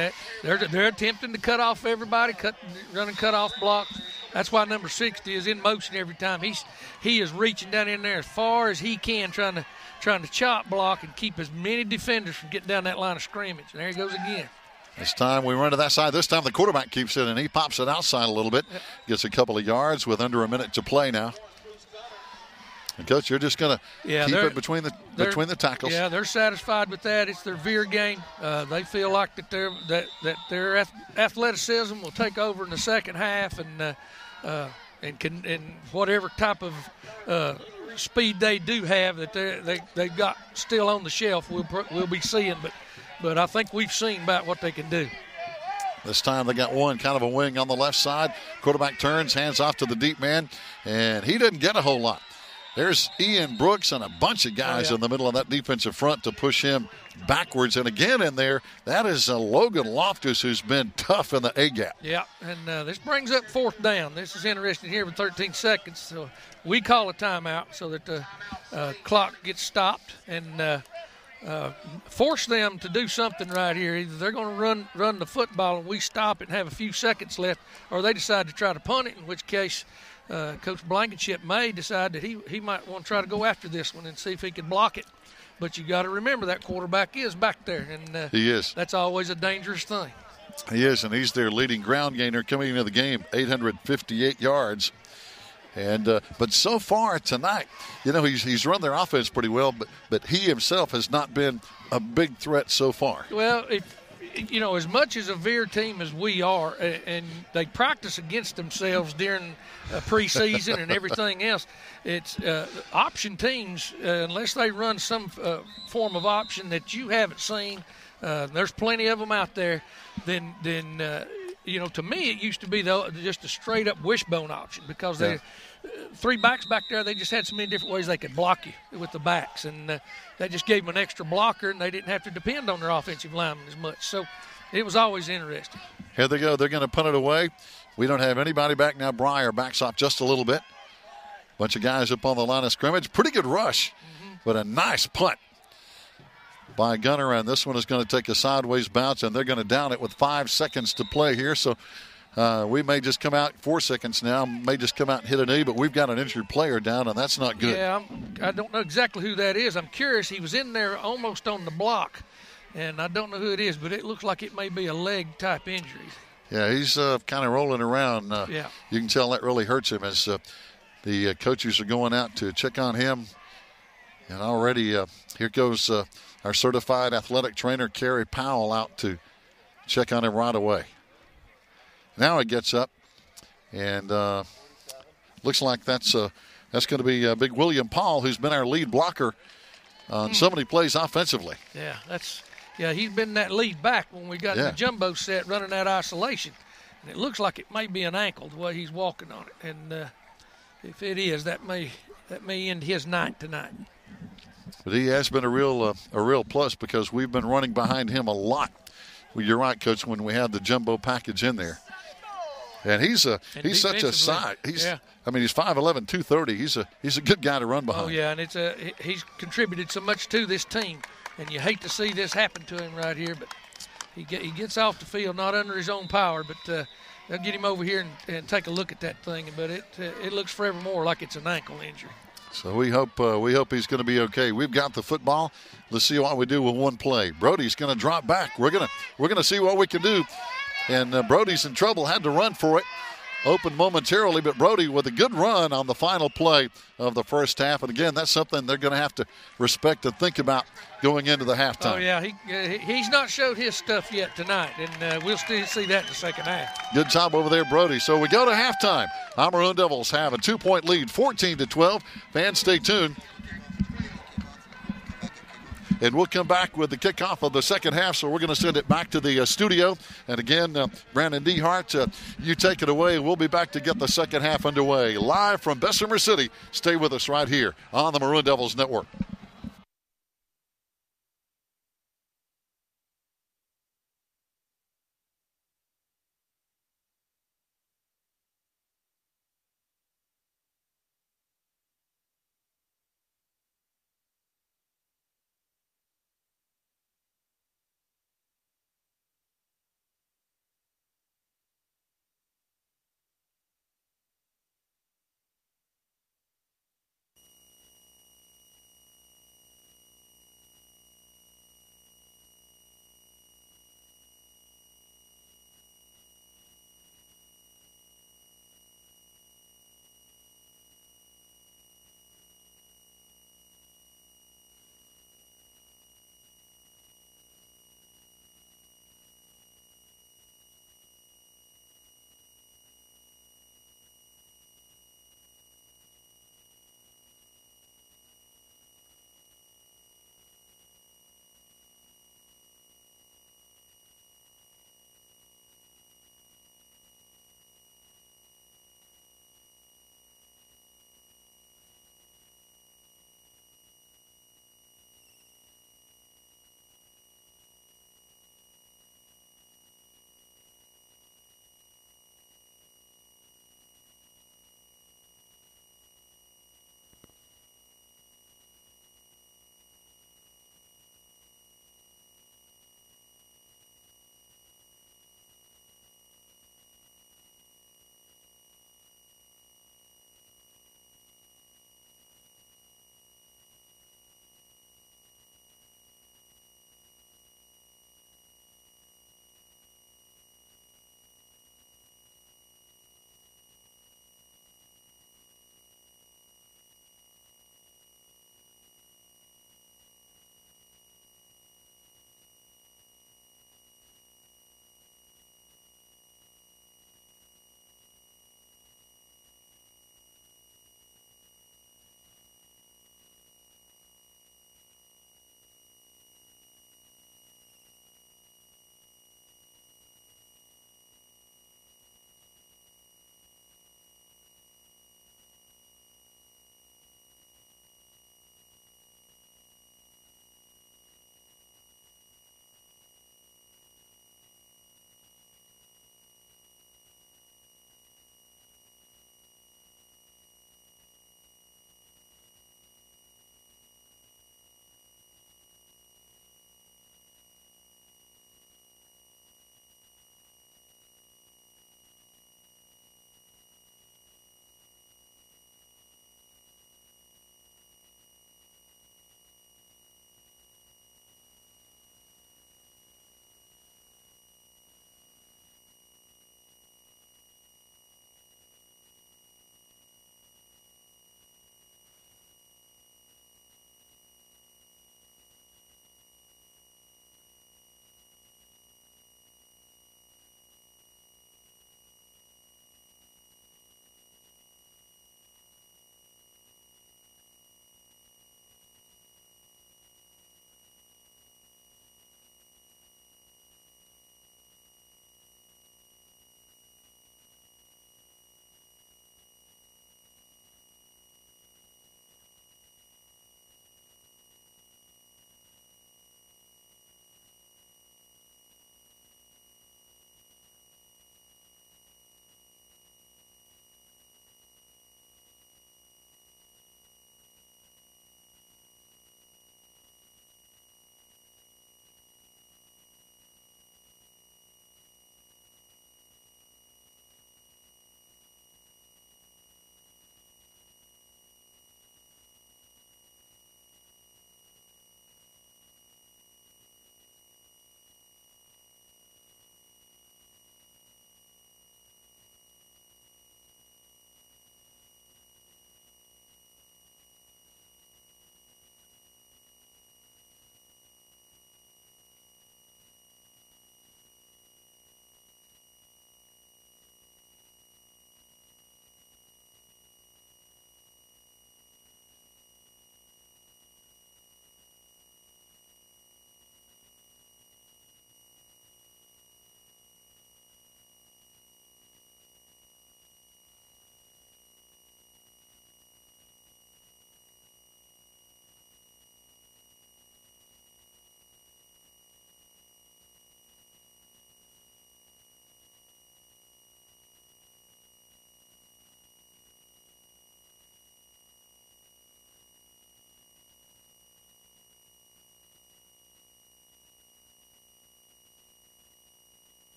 They're attempting to cut off everybody, running cut off blocks. That's why number 60 is in motion every time. He is reaching down in there as far as he can, trying to chop block and keep as many defenders from getting down that line of scrimmage. And there he goes again. This time we run to that side. This time the quarterback keeps it, and he pops it outside a little bit. Gets a couple of yards with under a minute to play now. And Coach, you're just going to keep it between the tackles. Yeah, they're satisfied with that. It's their veer game. They feel like that their athleticism will take over in the second half, and whatever type of speed they do have that they've got still on the shelf, we'll be seeing. But I think we've seen about what they can do. This time they got one kind of a wing on the left side. Quarterback turns, hands off to the deep man, and he didn't get a whole lot. There's Ian Brooks and a bunch of guys in the middle of that defensive front to push him backwards. And again in there, that is Logan Loftus, who's been tough in the A-gap. Yeah, and this brings up fourth down. This is interesting here with 13 seconds. So we call a timeout so that the clock gets stopped and force them to do something right here. Either they're going to run the football and we stop it and have a few seconds left, or they decide to try to punt it, in which case Coach Blankenship may decide that he might want to try to go after this one and see if he can block it. But you got to remember that quarterback is back there, and he is. That's always a dangerous thing. He is, and he's their leading ground gainer coming into the game, 858 yards. And but so far tonight, he's run their offense pretty well, but he himself has not been a big threat so far. Well, as much as a veer team as we are, and they practice against themselves during preseason and everything else, it's option teams, unless they run some form of option that you haven't seen, there's plenty of them out there, then to me it used to be just a straight-up wishbone option because they three backs back there, they just had so many different ways they could block you with the backs, and that just gave them an extra blocker, and they didn't have to depend on their offensive linemen as much. So it was always interesting. Here they go. They're going to punt it away. We don't have anybody back now. Breyer backs off just a little bit. Bunch of guys up on the line of scrimmage. Pretty good rush, but a nice punt by Gunner, and this one is going to take a sideways bounce, and they're going to down it with 5 seconds to play here. So we may just come out 4 seconds now, may just come out and hit a knee, but we've got an injured player down, and that's not good. Yeah, I don't know exactly who that is. I'm curious. He was in there almost on the block, and I don't know who it is, but it looks like it may be a leg-type injury. Yeah, he's kind of rolling around. You can tell that really hurts him as the coaches are going out to check on him. And already here goes our certified athletic trainer, Kerry Powell, out to check on him right away. Now he gets up, and looks like that's going to be Big William Paul, who's been our lead blocker on so many plays offensively. Yeah, he's been that lead back when we got in the jumbo set running that isolation. And it looks like it may be an ankle the way he's walking on it. And if it is, that may end his night tonight. But he has been a real plus because we've been running behind him a lot. Well, you're right, Coach, when we had the jumbo package in there. And he's such a size. He's 5'11", 230. He's a good guy to run behind. Oh yeah, and he's contributed so much to this team, and you hate to see this happen to him right here. But he gets off the field not under his own power, but they'll get him over here and take a look at that thing. But it looks forevermore like it's an ankle injury. So we hope he's going to be okay. We've got the football. Let's see what we do with one play. Brody's going to drop back. We're gonna see what we can do. And Brody's in trouble. Had to run for it. Open momentarily, but Brody with a good run on the final play of the first half. And again, that's something they're going to have to respect and think about going into the halftime. Oh yeah, he's not showed his stuff yet tonight, and we'll still see that in the second half. Good job over there, Brody. So we go to halftime. Our Maroon Devils have a 2-point lead, 14-12. Fans, stay tuned. And we'll come back with the kickoff of the second half, so we're going to send it back to the studio. And again, Brandon Dehart, you take it away. We'll be back to get the second half underway. Live from Bessemer City. Stay with us right here on the Maroon Devils Network.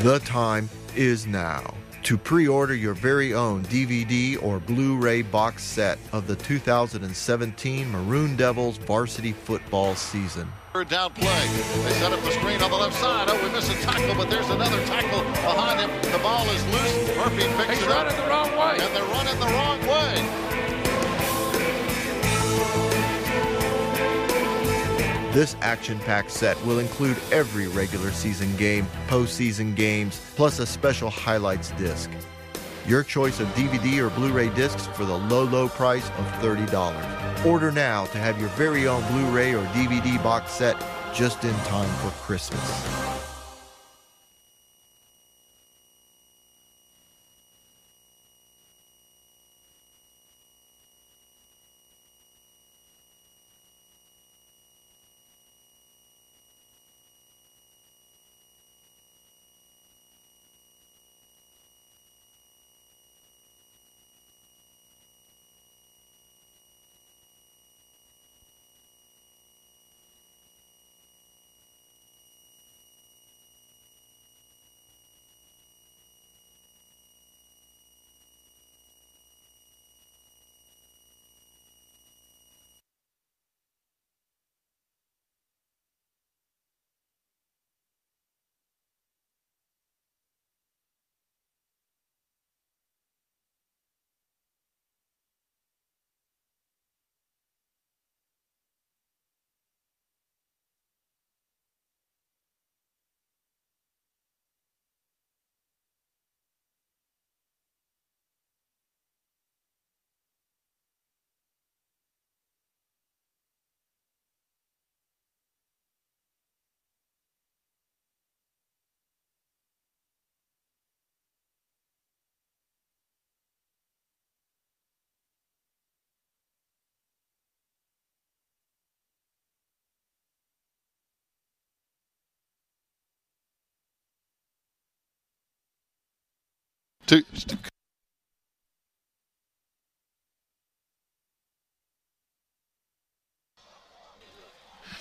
The time is now to pre-order your very own DVD or Blu-ray box set of the 2017 Maroon Devils varsity football season. Third down play. They set up the screen on the left side. Oh, we missed a tackle, but there's another tackle behind him. The ball is loose. Murphy picks it up. He's running the wrong way. And they're running the wrong way. This action-packed set will include every regular season game, postseason games, plus a special highlights disc. Your choice of DVD or Blu-ray discs for the low, low price of $30. Order now to have your very own Blu-ray or DVD box set just in time for Christmas.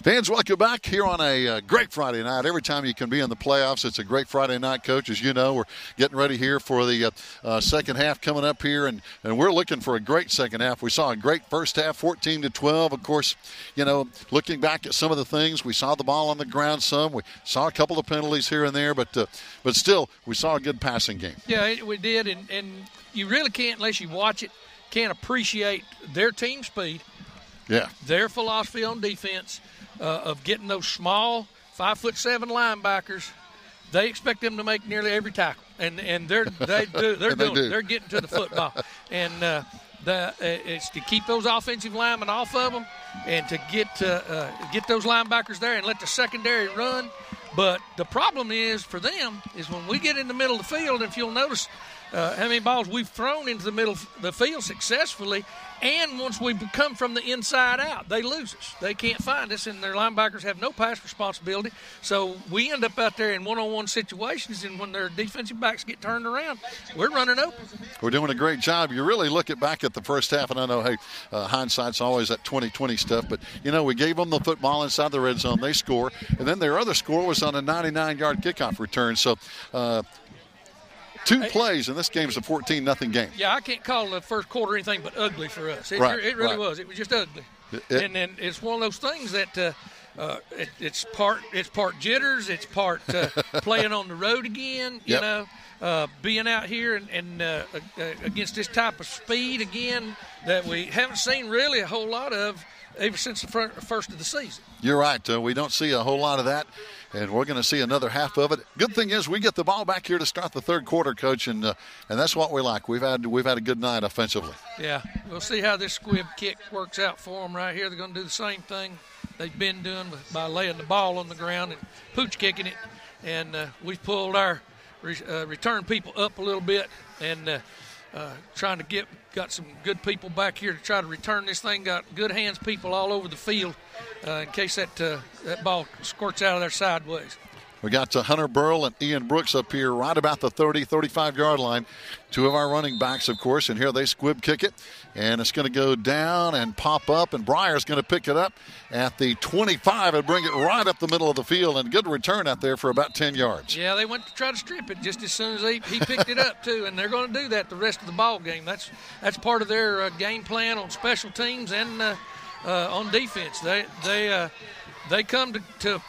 Fans, welcome back here on a great Friday night. Every time you can be in the playoffs, it's a great Friday night, Coach. As you know, we're getting ready here for the second half coming up here, and we're looking for a great second half. We saw a great first half, 14-12. Of course, you know, looking back at some of the things, we saw the ball on the ground some. We saw a couple of penalties here and there, but still, we saw a good passing game. Yeah, we did, and you really can't, unless you watch it, can't appreciate their team speed, their philosophy on defense, of getting those small 5'7" linebackers. They expect them to make nearly every tackle, and they're getting to the football, and it's to keep those offensive linemen off of them, and to get those linebackers there and let the secondary run. But the problem is for them is when we get in the middle of the field, if you'll notice how many balls we've thrown into the middle of the field successfully, and once we come from the inside out, they lose us. They can't find us, and their linebackers have no pass responsibility. So we end up out there in one-on-one situations, and when their defensive backs get turned around, we're running open. We're doing a great job. You really look back at the first half, and I know, hindsight's always that 20/20 stuff, but, you know, we gave them the football inside the red zone. They score, and then their other score was on a 99-yard kickoff return. So, two plays, and this game is a 14-0 game. Yeah, I can't call the first quarter anything but ugly for us. It really was. It was just ugly. And then it's one of those things that it's part jitters, it's part playing on the road again, you know, being out here and against this type of speed again that we haven't seen really a whole lot of ever since the first of the season. You're right. We don't see a whole lot of that, and we're going to see another half of it. Good thing is we get the ball back here to start the third quarter, Coach, and that's what we like. We've had a good night offensively. Yeah, we'll see how this squib kick works out for them right here. They're going to do the same thing they've been doing by laying the ball on the ground and pooch kicking it, and we've pulled our return people up a little bit and trying to got some good people back here to try to return this thing. Got good hands people all over the field in case that ball squirts out of there sideways. We got Hunter Burl and Ian Brooks up here right about the 30, 35-yard line. Two of our running backs, of course, and here they squib kick it. And it's going to go down and pop up, and Breyer's going to pick it up at the 25 and bring it right up the middle of the field. And good return out there for about 10 yards. Yeah, they went to try to strip it just as soon as he picked it up, too. And they're going to do that the rest of the ball game. That's part of their game plan on special teams and on defense. They come to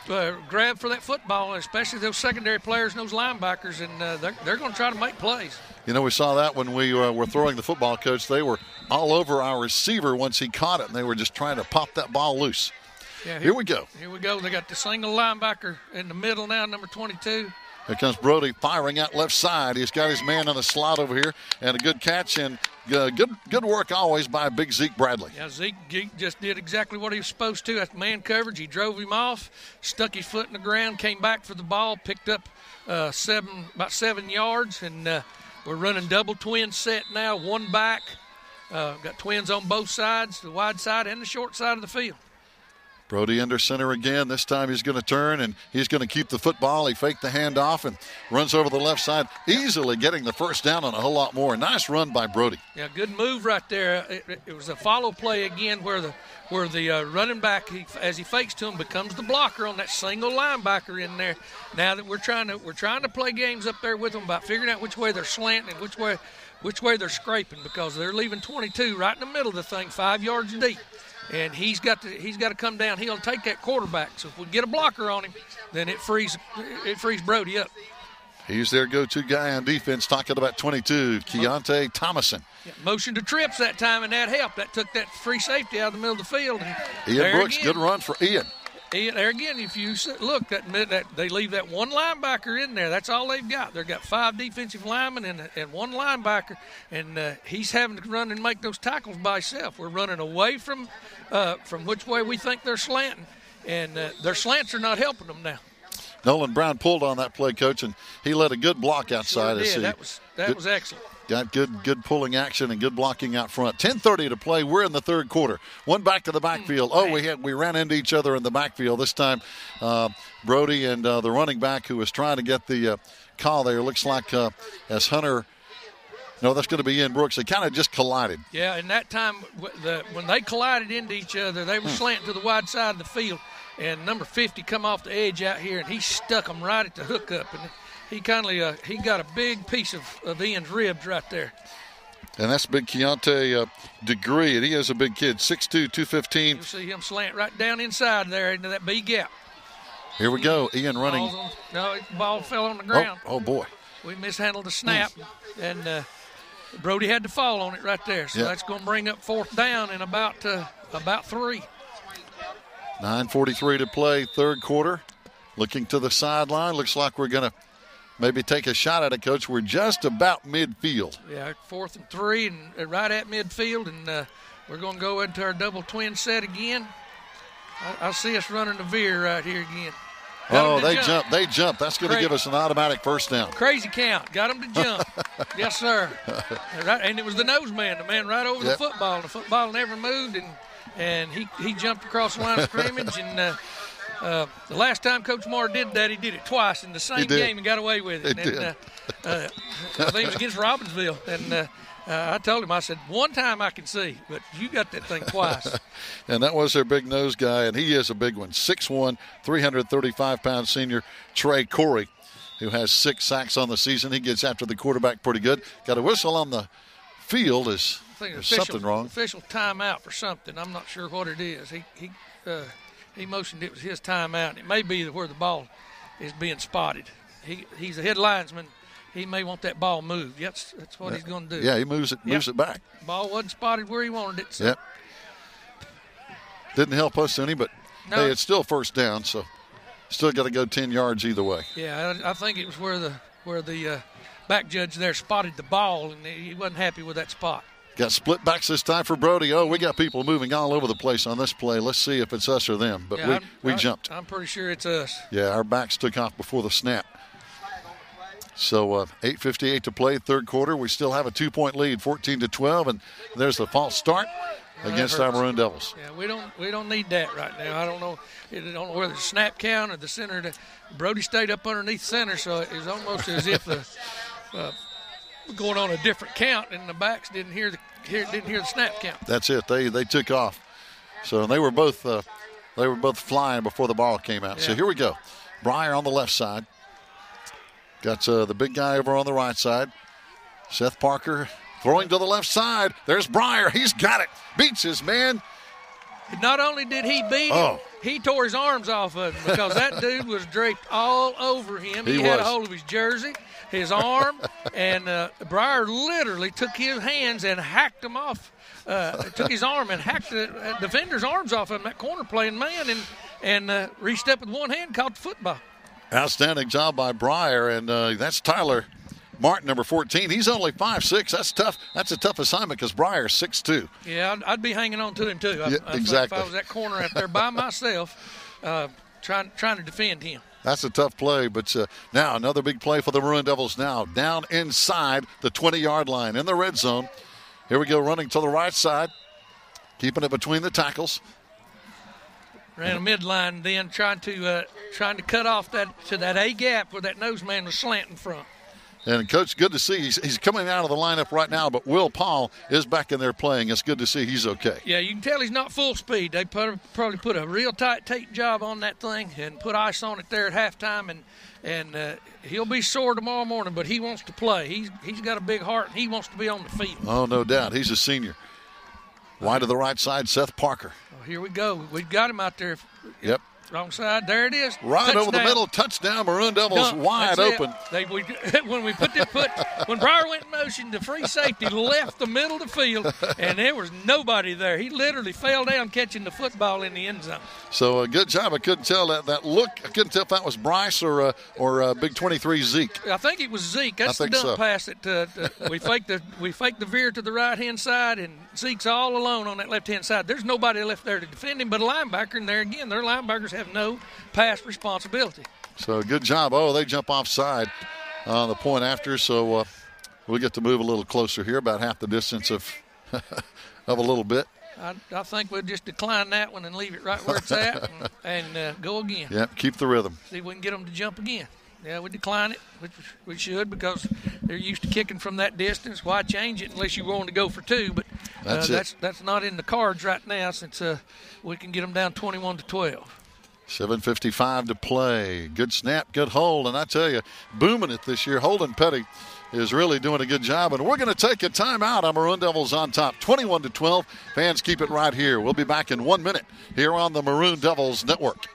grab for that football, especially those secondary players and those linebackers, and they're going to try to make plays. You know, we saw that when we were throwing the football, Coach. They were all over our receiver once he caught it, and they were just trying to pop that ball loose. Yeah, here we go. Here we go. They got the single linebacker in the middle now, number 22. Here comes Brody firing out left side. He's got his man in the slot over here, and a good catch, and good work always by big Zeke Bradley. Yeah, Zeke just did exactly what he was supposed to. That's man coverage. He drove him off, stuck his foot in the ground, came back for the ball, picked up about 7 yards, and we're running double twin set now, one back. Got twins on both sides, the wide side and the short side of the field. Brody under center again. This time he's going to turn, and he's going to keep the football. He faked the handoff and runs over the left side, easily getting the first down on a whole lot more. Nice run by Brody. Yeah, good move right there. It was a follow play again where the running back, as he fakes to him, becomes the blocker on that single linebacker in there. Now that we're trying to play games up there with them about figuring out which way they're slanting and which way they're scraping, because they're leaving 22 right in the middle of the thing, 5 yards deep. And he's got to come down. He'll take that quarterback. So if we get a blocker on him, then it frees Brody up. He's their go-to guy on defense, talking about 22, Keontae Thomason. Yeah, motion to trips that time, and that helped. That took that free safety out of the middle of the field. And Ian Brooks, good run for Ian. There again, if you look, that they leave that one linebacker in there. That's all they've got. They've got 5 defensive linemen and one linebacker, and he's having to run and make those tackles by himself. We're running away from which way we think they're slanting, and their slants are not helping them now. Nolan Brown pulled on that play, Coach, and he led a good block outside. Sure did. That was excellent. Got good pulling action and good blocking out front. 10:30 to play. We're in the third quarter. One back to the backfield. We ran into each other in the backfield. This time Brody and the running back who was trying to get the call there. Looks like as Hunter. No, that's going to be Ian Brooks. They kind of just collided. Yeah, and that time when they collided into each other, they were slanting to the wide side of the field. And number 50 come off the edge out here, and he stuck them right at the hookup. And he got a big piece of Ian's ribs right there. And that's big Keontae Degree, and he is a big kid, 6'2", 215. You'll see him slant right down inside there into that B gap. Here we go. Ian running. The ball fell on the ground. Oh boy. We mishandled the snap, and Brody had to fall on it right there. So that's going to bring up 4th down in about 3. 9:43 to play, third quarter. Looking to the sideline. Looks like we're going to maybe take a shot at it, Coach. We're just about midfield. Yeah, 4th and 3, and right at midfield, and we're going to go into our double twin set again. I see us running the veer right here again. They jump. That's going to give us an automatic first down. Crazy count. Got them to jump. Yes, sir. Right, and it was the nose man, the man right over the football. The football never moved, and he jumped across the line of scrimmage. And the last time Coach Moore did that, he did it twice in the same game and got away with it. I think it was against Robbinsville. And I told him, I said, one time I can see, but you got that thing twice. And that was their big nose guy, and he is a big one. 6'1", 335-pound senior Trey Corey, who has 6 sacks on the season. He gets after the quarterback pretty good. Got a whistle on the field. There's something wrong. Official timeout for something. I'm not sure what it is. He motioned it was his timeout. It may be where the ball is being spotted. He's a head linesman. He may want that ball moved. That's what he's going to do. Yeah, he moves it back. Ball wasn't spotted where he wanted it. So. Yep. Didn't help us any, but hey, it's still first down, so still got to go 10 yards either way. Yeah, I think it was where the back judge there spotted the ball, and he wasn't happy with that spot. Got split backs this time for Brody. We got people moving all over the place on this play. Let's see if it's us or them. But we jumped. I'm pretty sure it's us. Yeah, our backs took off before the snap. So 8:58 to play, third quarter. We still have a 2-point lead, 14-12, and there's the false start. against our Maroon Devils. Yeah, we don't need that right now. I don't know whether it's snap count or the center. Brody stayed up underneath center, so it was almost as if going on a different count, and the backs didn't hear the snap count. That's it. They took off. So they were both flying before the ball came out. Yeah. So here we go. Breyer on the left side. Got the big guy over on the right side. Seth Parker throwing to the left side. There's Breyer. He's got it. Beats his man. Not only did he beat him, he tore his arms off of him because that dude was draped all over him. He had a hold of his jersey, his arm, and Breyer literally took his hands and hacked them off. Took his arm and hacked the defender's arms off him, that corner playing man, and reached up with one hand, caught the football. Outstanding job by Breyer, and that's Tyler Martin, number 14. He's only 5'6". That's tough. That's a tough assignment because Breyer's 6'2". Yeah, I'd be hanging on to him too. Exactly. If I was that corner out there by myself, trying to defend him. That's a tough play, but now another big play for the Maroon Devils now. Down inside the 20-yard line in the red zone. Here we go, running to the right side, keeping it between the tackles. Ran a midline then, trying to cut off that A gap where that nose man was slanting from. And, Coach, good to see. He's coming out of the lineup right now, but Will Paul is back in there playing. It's good to see he's okay. Yeah, you can tell he's not full speed. They probably put a real tight job on that thing and put ice on it there at halftime, and he'll be sore tomorrow morning, but he wants to play. He's got a big heart, and he wants to be on the field. Oh, no doubt. He's a senior. Wide to the right side, Seth Parker. Oh, here we go. We've got him out there. Yep. Wrong side. There it is. Right touchdown. Over the middle. Touchdown. Maroon Devils wide open. When Breyer went in motion, the free safety left the middle of the field, and there was nobody there. He literally fell down catching the football in the end zone. So a good job. I couldn't tell that look. I couldn't tell if that was Bryce or Big 23 Zeke. I think it was Zeke. That's the dump pass that we faked the veer to the right hand side, and Zeke's all alone on that left hand side. There's nobody left there to defend him but a linebacker, and there again, their linebackers have no pass responsibility. So good job. Oh, they jump offside on the point after, so we'll get to move a little closer here, about half the distance of a little bit. I think we'll just decline that one and leave it right where it's at and go again. Yep, keep the rhythm. See if we can get them to jump again. Yeah, we decline it, which we should because they're used to kicking from that distance. Why change it unless you want to go for two? But that's not in the cards right now since we can get them down 21-12. 7:55 to play. Good snap, good hold, and I tell you, booming it this year. Holden Petty is really doing a good job, and we're going to take a timeout on Maroon Devils on top, 21-12. Fans, keep it right here. We'll be back in 1 minute here on the Maroon Devils Network.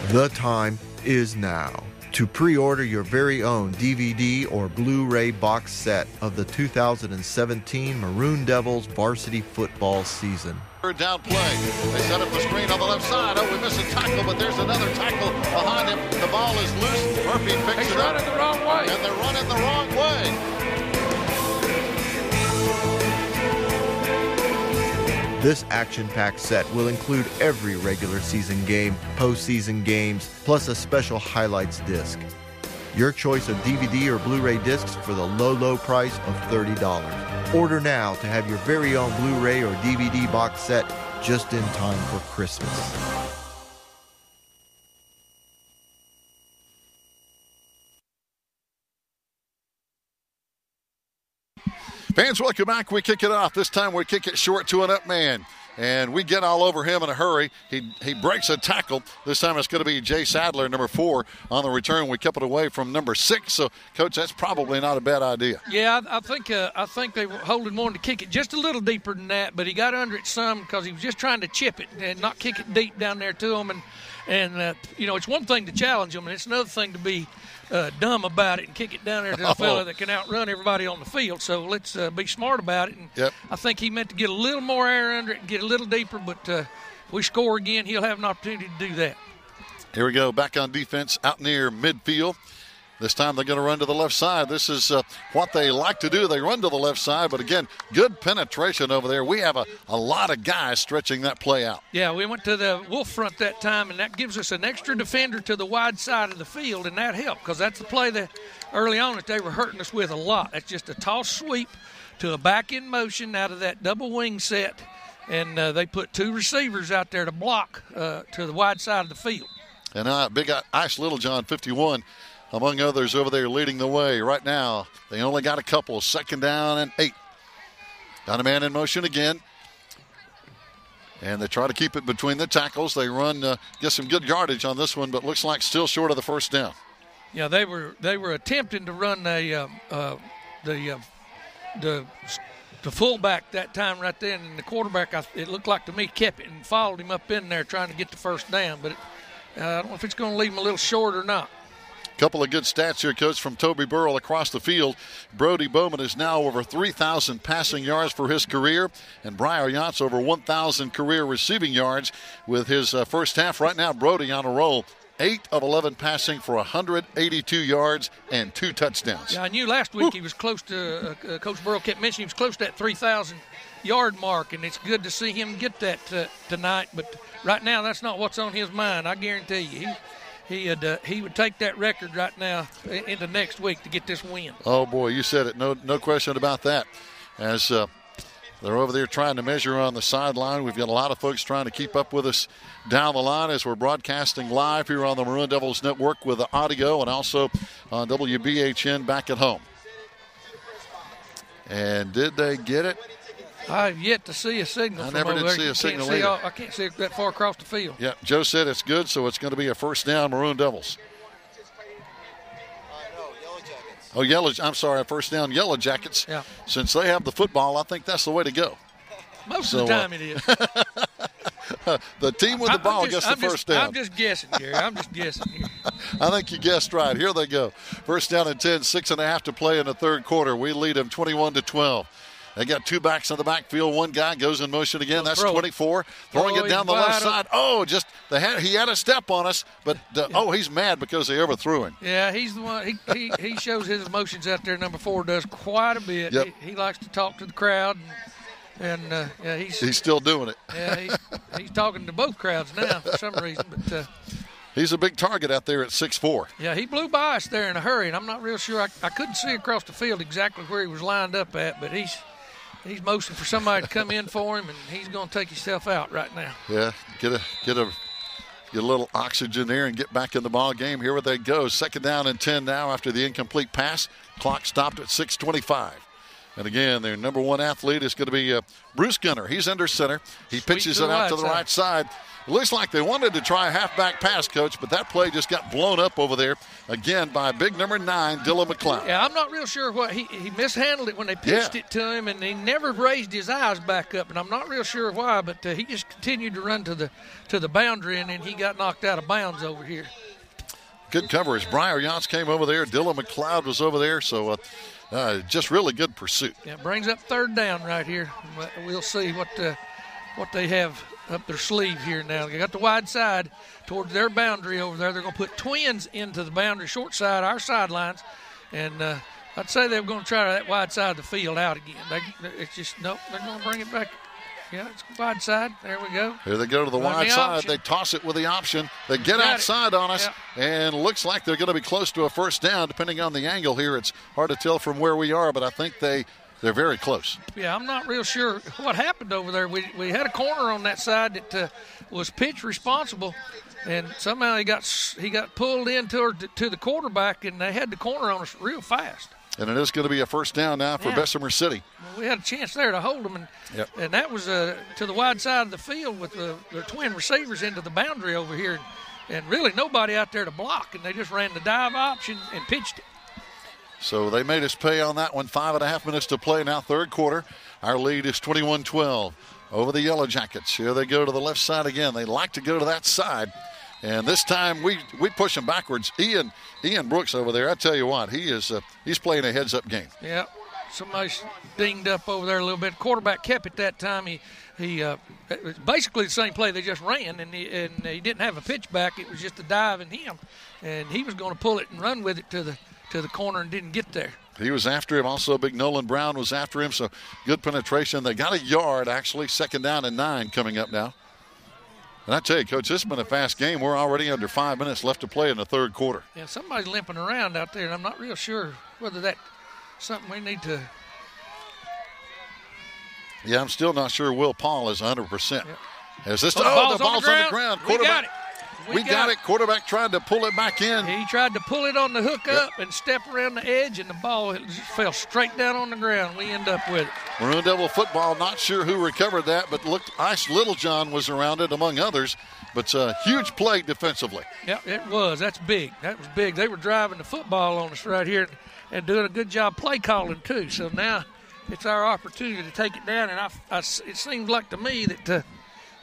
The time is now to pre-order your very own DVD or Blu-ray box set of the 2017 Maroon Devils varsity football season. Third down play. They set up the screen on the left side. Oh, we missed a tackle, but there's another tackle behind him. The ball is loose. Murphy picks it up. He's running the wrong way. And they're running the wrong way. This action-packed set will include every regular season game, postseason games, plus a special highlights disc. Your choice of DVD or Blu-ray discs for the low price of $30. Order now to have your very own Blu-ray or DVD box set just in time for Christmas. Fans, welcome back. We kick it off. This time we kick it short to an up man. And we get all over him in a hurry. He breaks a tackle. This time it's going to be Jay Sadler, number 4, on the return. We kept it away from number 6. So, Coach, that's probably not a bad idea. Yeah, I think they were holding more to kick it just a little deeper than that. But he got under it some because he was just trying to chip it and not kick it deep down there to him. And it's one thing to challenge him, and it's another thing to be dumb about it and kick it down there to the fella that can outrun everybody on the field. So let's be smart about it. And yep. I think he meant to get a little more air under it and get a little deeper, but if we score again, he'll have an opportunity to do that. Here we go, back on defense out near midfield. This time they're going to run to the left side. This is what they like to do. They run to the left side, but again, good penetration over there. We have a lot of guys stretching that play out. Yeah, we went to the wolf front that time, and that gives us an extra defender to the wide side of the field, and that helped because that's the play that early on that they were hurting us with a lot. That's just a toss sweep to a back in motion out of that double wing set, and they put 2 receivers out there to block to the wide side of the field. And Big Ice Littlejohn, 51, among others over there leading the way. Right now, they only got a couple. 2nd down and 8. Got a man in motion again. And they try to keep it between the tackles. They run, get some good yardage on this one, but looks like still short of the first down. Yeah, they were attempting to run the fullback that time right there, and the quarterback, it looked like to me, kept it and followed him up in there trying to get the first down. But I don't know if it's going to leave him a little short or not. Couple of good stats here, Coach, from Toby Burrell across the field. Brody Bowman is now over 3,000 passing yards for his career, and Briar Yachts over 1,000 career receiving yards with his first half. Right now, Brody on a roll. 8 of 11 passing for 182 yards and 2 touchdowns. Yeah, I knew last week he was close to, Coach Burrell kept mentioning he was close to that 3,000-yard mark, and it's good to see him get that tonight. But right now, that's not what's on his mind. I guarantee you. He would take that record right now into next week to get this win. Oh, boy, you said it. No question about that. As they're over there trying to measure on the sideline. We've got a lot of folks trying to keep up with us down the line as we're broadcasting live here on the Maroon Devils Network with the audio and also on WBHN back at home. And did they get it? I've yet to see a signal. I never did see a signal either. I can't see it that far across the field. Yeah, Joe said it's good, so it's going to be a first down, Maroon Devils. I'm sorry, first down, Yellow Jackets. Yeah. Since they have the football, I think that's the way to go. Most of the time it is. The team with the ball gets the first down. I'm just guessing, Gary. I'm just guessing here. I think you guessed right. Here they go. First down and 10, 6.5 to play in the third quarter. We lead them 21-12. They got 2 backs in the backfield. One guy goes in motion again. That's 24. Throwing it down the left side. Oh, he had a step on us, but he's mad because they overthrew him. Yeah, he's the one. He shows his emotions out there. Number 4 does quite a bit. Yep. He likes to talk to the crowd, and he's still doing it. Yeah, he's talking to both crowds now for some reason, but. He's a big target out there at 6'4". Yeah, he blew by us there in a hurry, and I'm not real sure. I couldn't see across the field exactly where he was lined up at, but he's motioning for somebody to come in for him, and he's going to take himself out right now. Yeah, get a little oxygen there and get back in the ball game. Here they go. 2nd down and 10 now after the incomplete pass. Clock stopped at 6:25. And again, their number 1 athlete is going to be Bruce Gunner. He's under center. He pitches it out to the right side. It looks like they wanted to try a halfback pass, Coach, but that play just got blown up over there again by big number 9, Dylan McLeod. Yeah, I'm not real sure what he mishandled it when they pitched it to him, and he never raised his eyes back up, and I'm not real sure why, but he just continued to run to the boundary, and then he got knocked out of bounds over here. Good coverage. Briar Yachts came over there. Dylan McLeod was over there, so just really good pursuit. Yeah, brings up 3rd down right here. We'll see what they have up their sleeve here now. They got the wide side towards their boundary over there. They're going to put twins into the boundary, short side, our sidelines. And I'd say they were going to try that wide side of the field out again. It's just, nope, they're going to bring it back. Yeah, it's wide side. There we go. Here they go to the wide side. They toss it with the option. They get outside on us, and looks like they're going to be close to a first down, depending on the angle here. It's hard to tell from where we are, but I think they're very close. Yeah, I'm not real sure what happened over there. We had a corner on that side that was pitch responsible, and somehow he got pulled in to the quarterback, and they had the corner on us real fast. And it is going to be a first down now for Bessemer City. Well, we had a chance there to hold them, and that was to the wide side of the field with their twin receivers into the boundary over here, and really nobody out there to block, and they just ran the dive option and pitched it. So they made us pay on that one. 5.5 minutes to play now, third quarter. Our lead is 21-12 over the Yellow Jackets. Here they go to the left side again. They like to go to that side. And this time we push them backwards. Ian Brooks over there, I tell you what, he's playing a heads-up game. Yeah, somebody's dinged up over there a little bit. Quarterback kept it that time. He it was basically the same play they just ran, and he didn't have a pitch back. It was just a dive in him, and he was going to pull it and run with it to the corner and didn't get there. He was after him. Also, big Nolan Brown was after him, so good penetration. They got a yard, actually. 2nd down and 9 coming up now. And I tell you, Coach, this has been a fast game. We're already under 5 minutes left to play in the third quarter. Yeah, somebody's limping around out there, and I'm not real sure whether that's something we need to. Yeah, I'm still not sure Will Paul is 100%. Yep. Is this the ball's on the ground. We got it. We got it. Quarterback tried to pull it back in. He tried to pull it on the hook up and step around the edge, and the ball just fell straight down on the ground. We end up with it. Maroon Devil football, not sure who recovered that, but looked Ice Littlejohn was around it, among others. But it's a huge play defensively. Yeah, it was. That's big. That was big. They were driving the football on us right here and doing a good job play calling, too. So now it's our opportunity to take it down, and it seems like to me that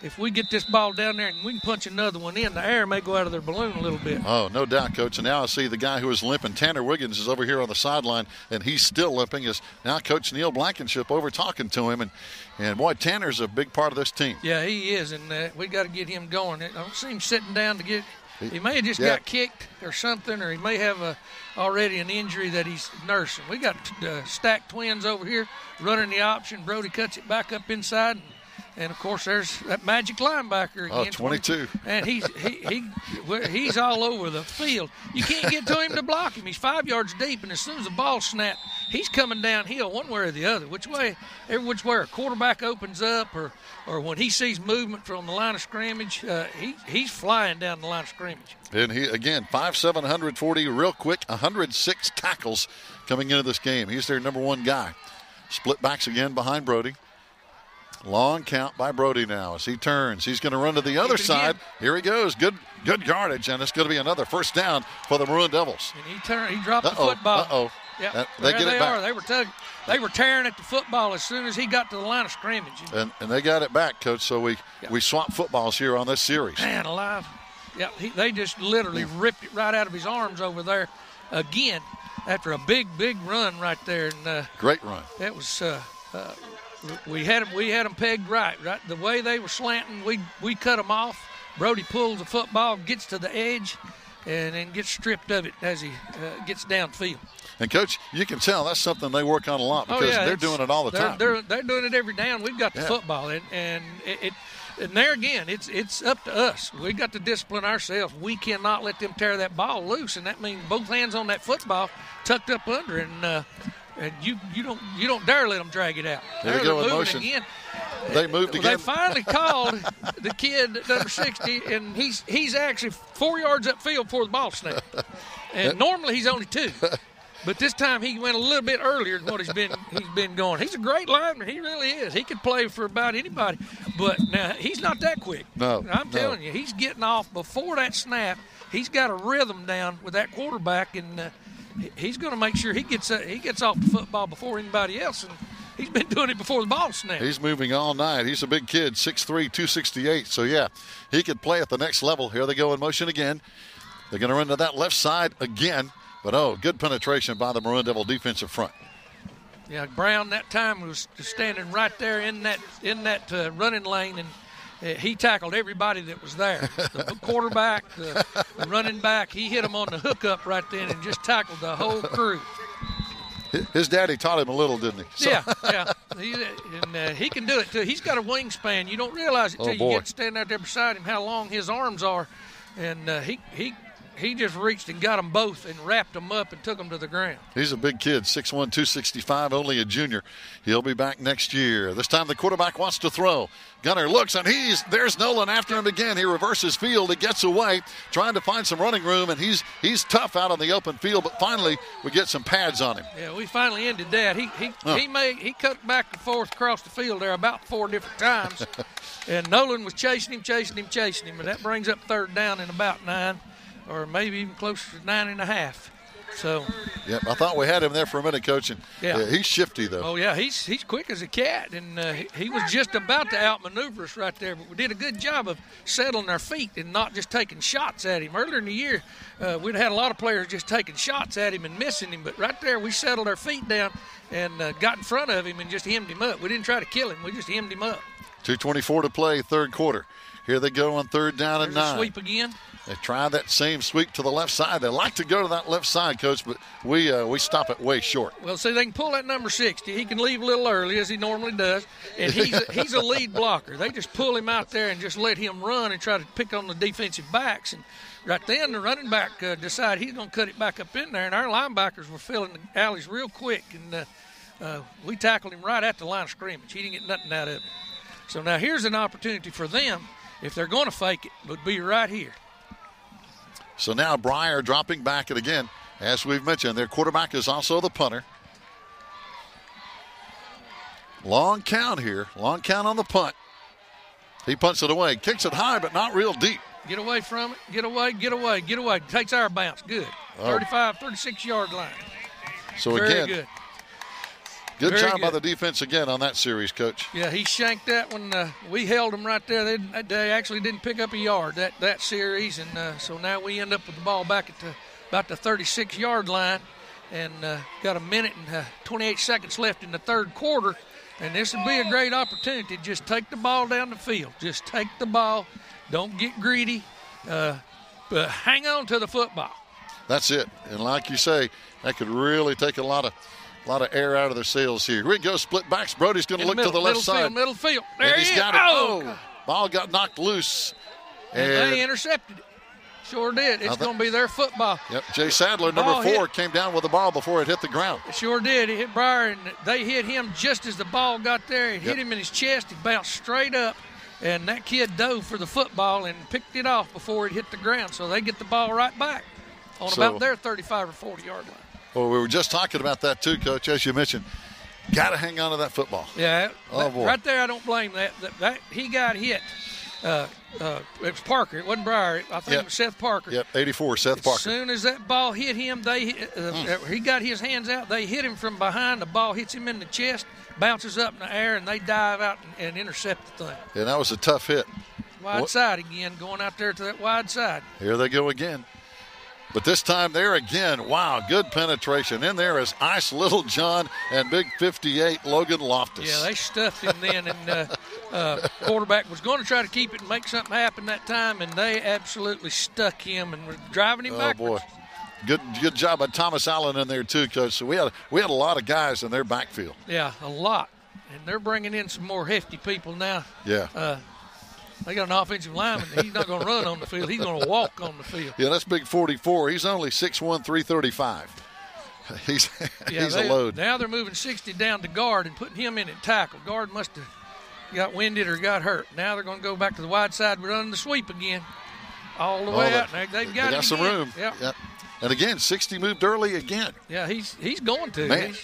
if we get this ball down there and we can punch another one in, the air may go out of their balloon a little bit. Oh, no doubt, Coach. And now I see the guy who was limping, Tanner Wiggins, is over here on the sideline, and he's still limping. Is now Coach Neil Blankenship over talking to him. And boy, Tanner's a big part of this team. Yeah, he is, and we got to get him going. I don't see him sitting down to get – he may have just got kicked or something, or he may have already an injury that he's nursing. We got stacked twins over here running the option. Brody cuts it back up inside, and of course, there's that magic linebacker again. Oh, 22. And he's all over the field. You can't get to him to block him. He's 5 yards deep, and as soon as the ball snapped, he's coming downhill one way or the other. Every which way a quarterback opens up or when he sees movement from the line of scrimmage, he's flying down the line of scrimmage. And he, again, 5'7", 140, real quick, 106 tackles coming into this game. He's their number one guy. Split backs again behind Brody. Long count by Brody now as he turns. He's going to run to the other side. Here he goes. Good yardage, and it's going to be another first down for the Maroon Devils. And he dropped the football. Yep. They get it back. They were tearing at the football as soon as he got to the line of scrimmage. And they got it back, Coach, so we swap footballs here on this series. Man alive. Yeah, they just literally ripped it right out of his arms over there again after a big run right there. And great run. That was we had them pegged right. The way they were slanting, we cut them off. Brody pulls the football, gets to the edge, and then gets stripped of it as he gets downfield. And, Coach, you can tell that's something they work on a lot because they're doing it all the time. They're doing it every down. We've got the football, and there again, it's up to us. We got to discipline ourselves. We cannot let them tear that ball loose, and that means both hands on that football tucked up under, and you don't dare let them drag it out. There they go in motion. Again. They moved again. They finally called the kid, number 60, and he's actually 4 yards upfield before the ball snapped. And normally he's only 2. But this time he went a little bit earlier than what he's been going. He's a great lineman. He really is. He could play for about anybody. But now he's not that quick. No. I'm telling you, he's getting off before that snap. He's got a rhythm down with that quarterback, and he's going to make sure he gets off the football before anybody else. And he's been doing it before the ball snapped. He's moving all night. He's a big kid, 6'3", 268. So, yeah, he could play at the next level. Here they go in motion again. They're going to run to that left side again. But, good penetration by the Maroon Devil defensive front. Yeah, Brown that time was standing right there in that running lane, and he tackled everybody that was there. The quarterback, the running back, he hit him on the hookup right then and just tackled the whole crew. His daddy taught him a little, didn't he? So. Yeah. He can do it, too. He's got a wingspan. You don't realize it until you get to stand out there beside him how long his arms are. And he just reached and got them both and wrapped them up and took them to the ground. He's a big kid, 6'1", 265, only a junior. He'll be back next year. This time the quarterback wants to throw. Gunner looks, and there's Nolan after him again. He reverses field. He gets away, trying to find some running room, and he's tough out on the open field, but finally we get some pads on him. Yeah, we finally ended that. He cut back and forth across the field there about 4 different times, and Nolan was chasing him, and that brings up third down in about 9. Or maybe even closer to 9.5. So. Yep, I thought we had him there for a minute, Coach. And he's shifty though. Oh yeah, he's quick as a cat, and he was just about to outmaneuver us right there. But we did a good job of settling our feet and not just taking shots at him. Earlier in the year, we'd had a lot of players just taking shots at him and missing him. But right there, we settled our feet down and got in front of him and just hemmed him up. We didn't try to kill him. We just hemmed him up. 2:24 to play, third quarter. Here they go on third down and 9. Sweep again. They try that same sweep to the left side. They like to go to that left side, Coach, but we stop it way short. Well, see, they can pull that number 60. He can leave a little early, as he normally does, and he's a lead blocker. They just pull him out there and just let him run and try to pick on the defensive backs. And right then, the running back decided he's going to cut it back up in there, and our linebackers were filling the alleys real quick, and we tackled him right at the line of scrimmage. He didn't get nothing out of it. So now here's an opportunity for them, if they're going to fake it, would be right here. So now Breyer dropping back, and again, as we've mentioned, their quarterback is also the punter. Long count here. Long count on the punt. He punts it away. Kicks it high, but not real deep. Get away from it. Get away, get away, get away. Takes our bounce. Good. 35, 36-yard line. So Very again, good. Good Very job by good. the defense again on that series, Coach. Yeah, he shanked that one. We held them right there. They actually didn't pick up a yard that series, and so now we end up with the ball back at about the 36-yard line, and got a minute and 28 seconds left in the third quarter, and this would be a great opportunity. Just take the ball down the field. Just take the ball. Don't get greedy, but hang on to the football. That's it. And like you say, that could really take a lot of air out of their sails here. Here we go, split backs. Brody's going to look to the left side. Middle field. There and he he's is. got it. Oh, ball got knocked loose. And they intercepted it. Sure did. It's going to be their football. Yep, Jay Sadler, number 4, came down with the ball before it hit the ground. It sure did. It hit Breyer, and they hit him just as the ball got there. It hit him in his chest. He bounced straight up, and that kid dove for the football and picked it off before it hit the ground. So they get the ball right back on about their 35 or 40-yard line. Well, we were just talking about that too, Coach, as you mentioned. Got to hang on to that football. Yeah. Oh, boy. Right there, I don't blame that. He got hit. It was Parker. It wasn't Breyer. I think it was Seth Parker. Yep, 84, Seth Parker. As soon as that ball hit him, he got his hands out. They hit him from behind. The ball hits him in the chest, bounces up in the air, and they dive out and intercept the thing. Yeah, that was a tough hit. Wide side again, going out there to that wide side. Here they go again. But this time there again, wow, good penetration. In there is Ice Little John and big 58 Logan Loftus. Yeah, they stuffed him then, and quarterback was going to try to keep it and make something happen that time, and they absolutely stuck him and were driving him backwards. Boy. Good job by Thomas Allen in there too, Coach. So we had a lot of guys in their backfield. Yeah, a lot. And they're bringing in some more hefty people now. Yeah. They got an offensive lineman. He's not going to run on the field. He's going to walk on the field. Yeah, that's big 44. He's only 6'1", 335. He's a load. Now they're moving 60 down to guard and putting him in at tackle. Guard must have got winded or got hurt. Now they're going to go back to the wide side, running the sweep again. All the way out. They've got some room. Yep. And again, 60 moved early again. Yeah, he's going to. Man.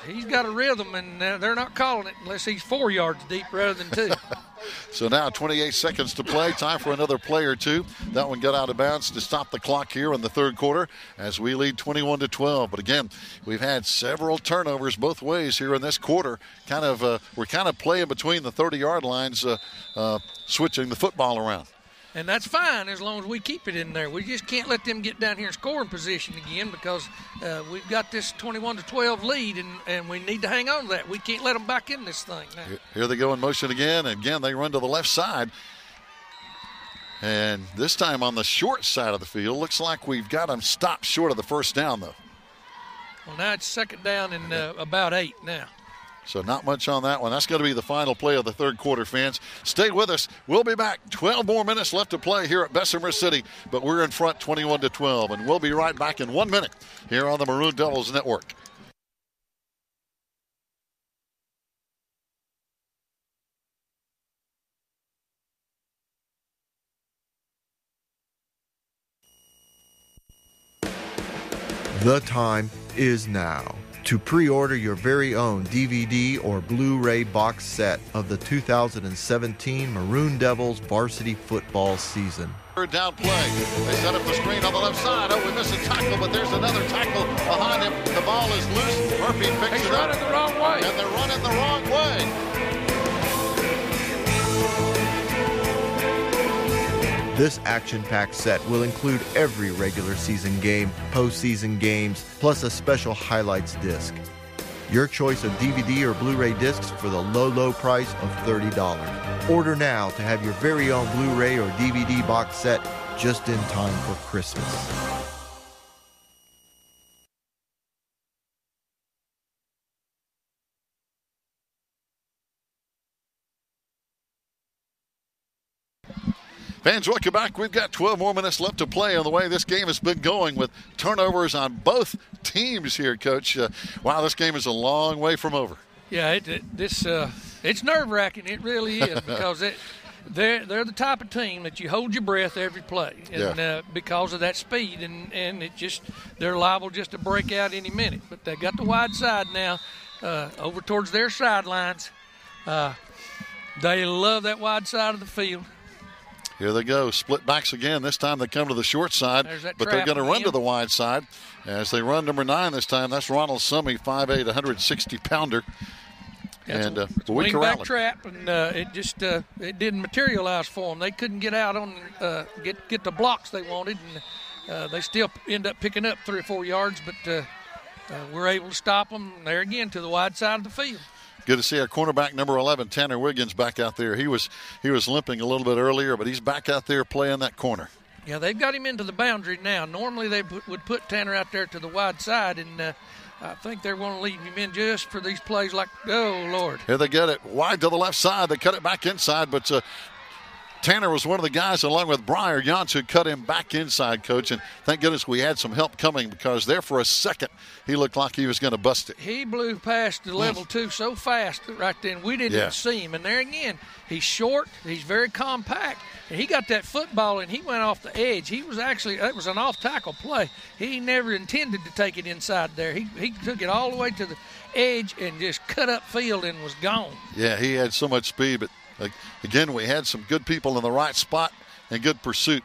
He's got a rhythm, and they're not calling it unless he's 4 yards deep rather than 2. So now 28 seconds to play. Time for another play or two. That one got out of bounds to stop the clock here in the third quarter as we lead 21-12. But again, we've had several turnovers both ways here in this quarter. We're kind of playing between the 30-yard lines, switching the football around. And that's fine as long as we keep it in there. We just can't let them get down here in scoring position again because we've got this 21-12 lead, and we need to hang on to that. We can't let them back in this thing now. Here they go in motion again. Again, they run to the left side. And this time on the short side of the field. Looks like we've got them stopped short of the first down, though. Well, now it's second down and about 8 now. So not much on that one. That's going to be the final play of the third quarter, fans. Stay with us. We'll be back. 12 more minutes left to play here at Bessemer City, but we're in front 21-12, and we'll be right back in 1 minute here on the Maroon Devils Network. The time is now to pre-order your very own DVD or Blu-ray box set of the 2017 Maroon Devils varsity football season. Third down play. They set up the screen on the left side. Oh, we missed a tackle, but there's another tackle behind him. The ball is loose. Murphy picks it up. He's running the wrong way. And they're running the wrong way. This action-packed set will include every regular season game, postseason games, plus a special highlights disc. Your choice of DVD or Blu-ray discs for the low, low price of $30. Order now to have your very own Blu-ray or DVD box set just in time for Christmas. Fans, welcome back. We've got 12 more minutes left to play on the way this game has been going with turnovers on both teams here, Coach. Wow, this game is a long way from over. Yeah, it's nerve-wracking. It really is because they're the type of team that you hold your breath every play, and because of that speed, and they're liable just to break out any minute. But they got the wide side now over towards their sidelines. They love that wide side of the field. Here they go, split backs again. This time they come to the short side, but they're going to run to the wide side. As they run number 9 this time, that's Ronald Summey, 5'8", 160-pounder. And we corral back trap, and it didn't materialize for them. They couldn't get out on get the blocks they wanted, and they still end up picking up 3 or 4 yards, but we're able to stop them there again to the wide side of the field. Good to see our cornerback number 11, Tanner Wiggins, back out there. He was limping a little bit earlier, but he's back out there playing that corner. Yeah, they've got him into the boundary now. Normally they would put Tanner out there to the wide side, and I think they're going to leave him in just for these plays like, oh, Lord. Here they get it wide to the left side. They cut it back inside, but Tanner was one of the guys, along with Briar Yance, who cut him back inside, Coach. And thank goodness we had some help coming, because there for a second he looked like he was going to bust it. He blew past the level 2 so fast right then we didn't even see him. And there again, he's short, he's very compact, and he got that football and he went off the edge. He was that was an off-tackle play. He never intended to take it inside there. He took it all the way to the edge and just cut up field and was gone. Yeah, he had so much speed, but again, we had some good people in the right spot and good pursuit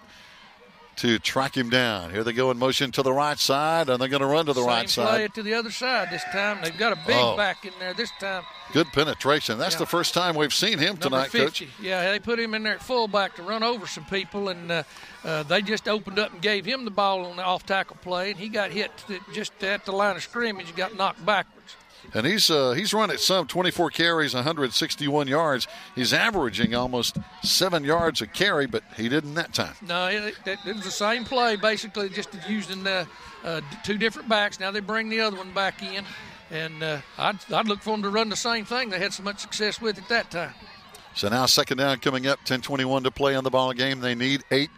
to track him down. Here they go in motion to the right side, and they're going to run to the right side. Play it to the other side this time. They've got a big back in there this time. Good penetration. That's the first time we've seen him tonight, Coach. Yeah, they put him in there at fullback to run over some people, and they just opened up and gave him the ball on the off-tackle play, and he got hit just at the line of scrimmage and got knocked backwards. And he's run at some 24 carries, 161 yards. He's averaging almost 7 yards a carry, but he didn't that time. No, it was the same play, basically, just using 2 different backs. Now they bring the other one back in, and I'd look for them to run the same thing. They had so much success with it that time. So now second down coming up, 10:21 to play on the ball game. They need 8.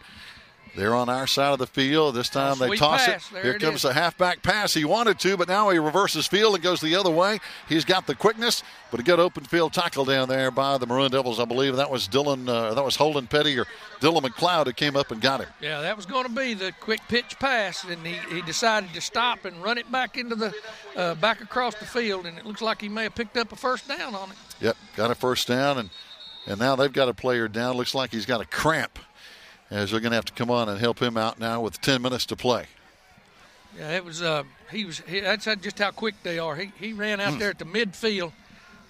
They're on our side of the field. This time they toss it. Here comes a halfback pass. He wanted to, but now he reverses field and goes the other way. He's got the quickness, but a good open field tackle down there by the Maroon Devils, I believe. That was Holden Petty or Dylan McLeod who came up and got him. Yeah, that was going to be the quick pitch pass, and he decided to stop and run it back into the back across the field, and it looks like he may have picked up a first down on it. Yep, got a first down, and now they've got a player down. Looks like he's got a cramp, as they're going to have to come on and help him out now with 10 minutes to play. Yeah, it was. That's just how quick they are. He ran out there at the midfield,